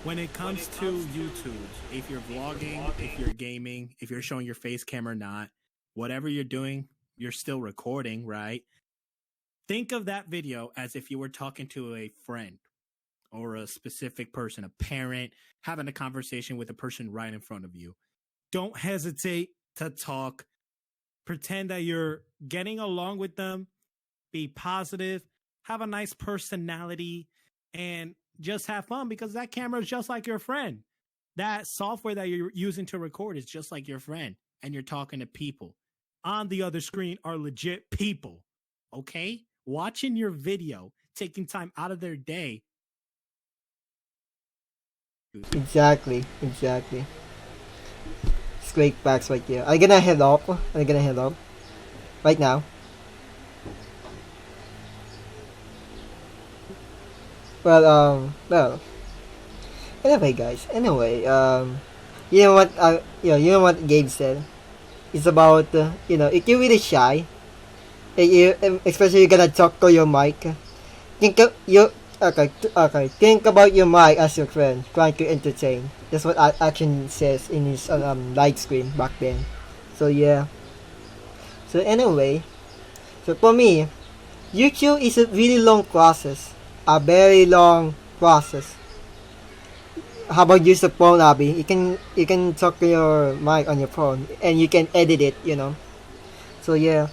When it comes to YouTube, if you're vlogging, if you're gaming, if you're showing your face cam or not, whatever you're doing, you're still recording, right? Think of that video as if you were talking to a friend or a specific person, a parent, having a conversation with a person right in front of you. Don't hesitate to talk. pretend that you're getting along with them, be positive, have a nice personality, and just have fun because that camera is just like your friend. That software that you're using to record is just like your friend, and you're talking to people. On the other screen are legit people, okay? Watching your video, taking time out of their day. Exactly. It's great facts right there. I'm gonna head up. Right now. Well. Anyway, guys. You know what? You know what Gabe said. It's about if you're really shy, especially you're gonna talk to your mic. Think of you. Okay. Think about your mic as your friend, trying to entertain. That's what Action says in his light screen back then. So yeah. So anyway, so for me, YouTube is a really long process, a very long process. How about use the phone, Abby? You can talk to your mic on your phone and you can edit it. So yeah.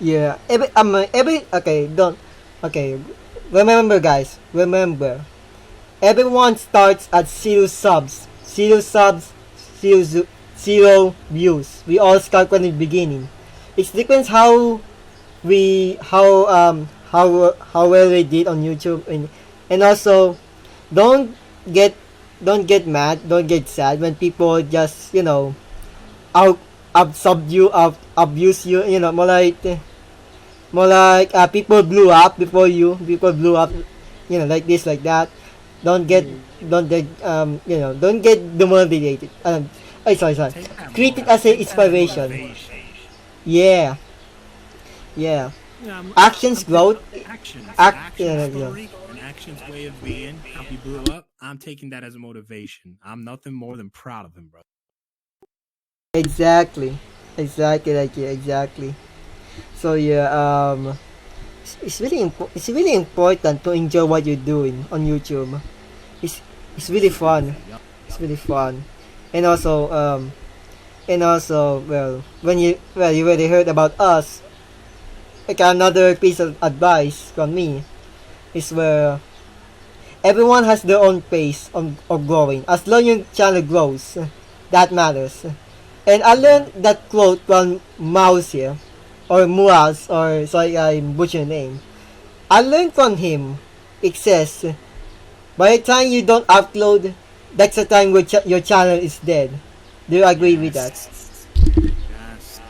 Okay. Don't. Okay. Remember, guys. Remember, everyone starts at zero views. We all start from the beginning. It depends how well we did on YouTube, and also don't get don't get mad, don't get sad when people just out abuse you. More like people blew up before you. People blew up, like this, like that. Don't get don't get demotivated. Sorry. Take that Treat it moment. as an Take that as inspiration. motivation. Yeah. Yeah, Actions I'm taking growth. actions, Act. action story, an action's way of being. How he blew up. I'm taking that as a motivation. I'm nothing more than proud of him, bro. Exactly. Exactly. So yeah. It's really important to enjoy what you're doing on YouTube. It's it's really fun. Yup. It's really fun. And also, well, you already heard about us. Like, another piece of advice from me is where everyone has their own pace of growing. As long as your channel grows, that matters. And I learned that quote from Mouse here, or Muaz, or sorry, I butchered your name. I learned from him. It says, by the time you don't upload, that's the time where your channel is dead. Do you agree with that? Yes. Yes.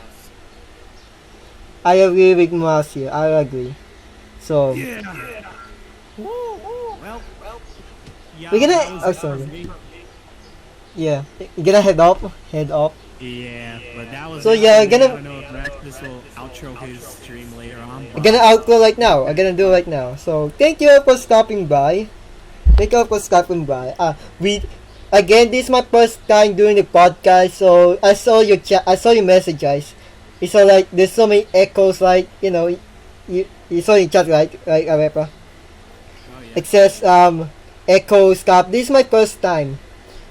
I agree with Muaz here. I agree. So, Yeah. Well, yeah, we're that gonna. was Oh, it for sorry. me. Yeah. You're gonna head up. Head up. Yeah, but that was So it yeah, for I'm me. I gonna don't know if Raxtus will outro his stream later on, I'm gonna but outro right now. I'm gonna do it right now. So thank you all for stopping by. Thank you all for stopping by. We again, this is my first time doing the podcast, so I saw your I saw your message, guys. It's all like there's so many echoes, like you saw your chat, right, Arepa? oh yeah. It says echo stuff. This is my first time.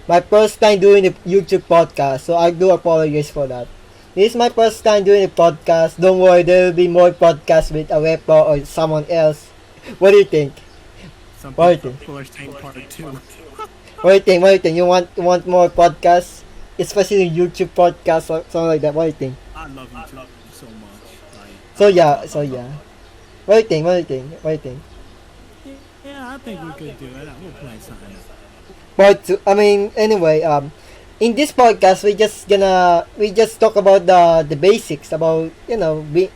My first time doing the YouTube podcast, so I do apologize for that. This is my first time doing a podcast. Don't worry, there will be more podcasts with Arepa or someone else. What do you think? Some What do you think? people are saying part two. What do you think? What do you think? You want more podcasts, especially YouTube podcasts or something like that? What do you think? I love YouTube so much. Like, So yeah. What do you think? What do you think? What do you think? yeah, I think we could do it. We'll plan something. Part two. I mean, anyway, in this podcast, we just talk about the basics about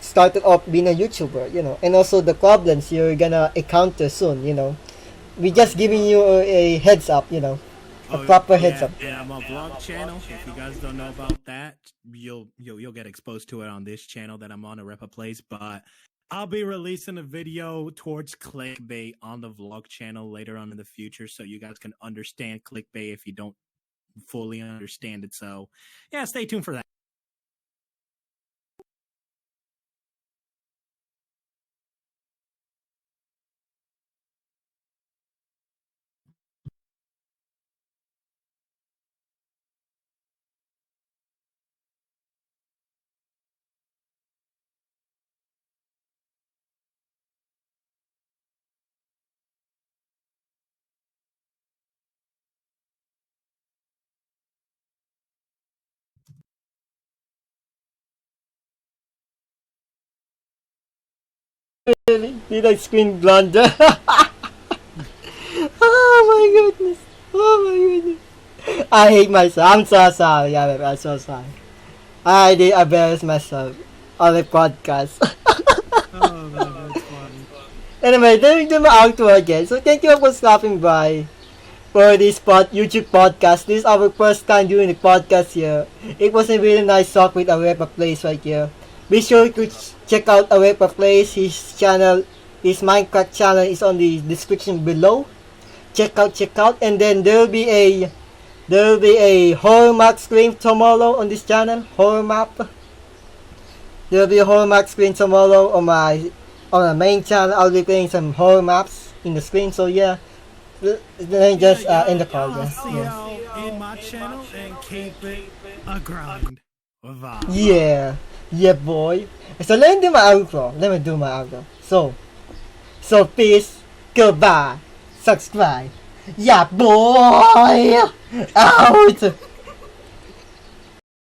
started off being a YouTuber, and also the problems you're gonna encounter soon. We just giving you a heads up, a proper heads up. And I'm a vlog channel. If you guys don't know about that, you'll get exposed to it on this channel that I'm on, ArepaPlayz. But I'll be releasing a video towards clickbait on the vlog channel later on in the future, so you guys can understand clickbait if you don't fully understand it. So yeah, stay tuned for that. Did I screen blunder? Oh my goodness. Oh my goodness. I hate myself. I'm so sorry. I'm so sorry. I did embarrass myself on the podcast. Oh man, that's funny. Anyway, then we do my outro again. So thank you for stopping by for this YouTube podcast. This is our first time doing the podcast here. It was a really nice talk with ArepaPlayz right here. Be sure to check out ArepaPlayz. His channel, his Minecraft channel is on the description below. Check out, and then there will be a horror map screen tomorrow on this channel. Horror map. There will be a horror map screen tomorrow on my main channel. I'll be playing some horror maps in the screen. So yeah, then just in the call. I'll see y'all in my channel and keep it a grind. Yeah, boy. So let me do my outro. So peace, goodbye, subscribe. Yeah, boy. Out.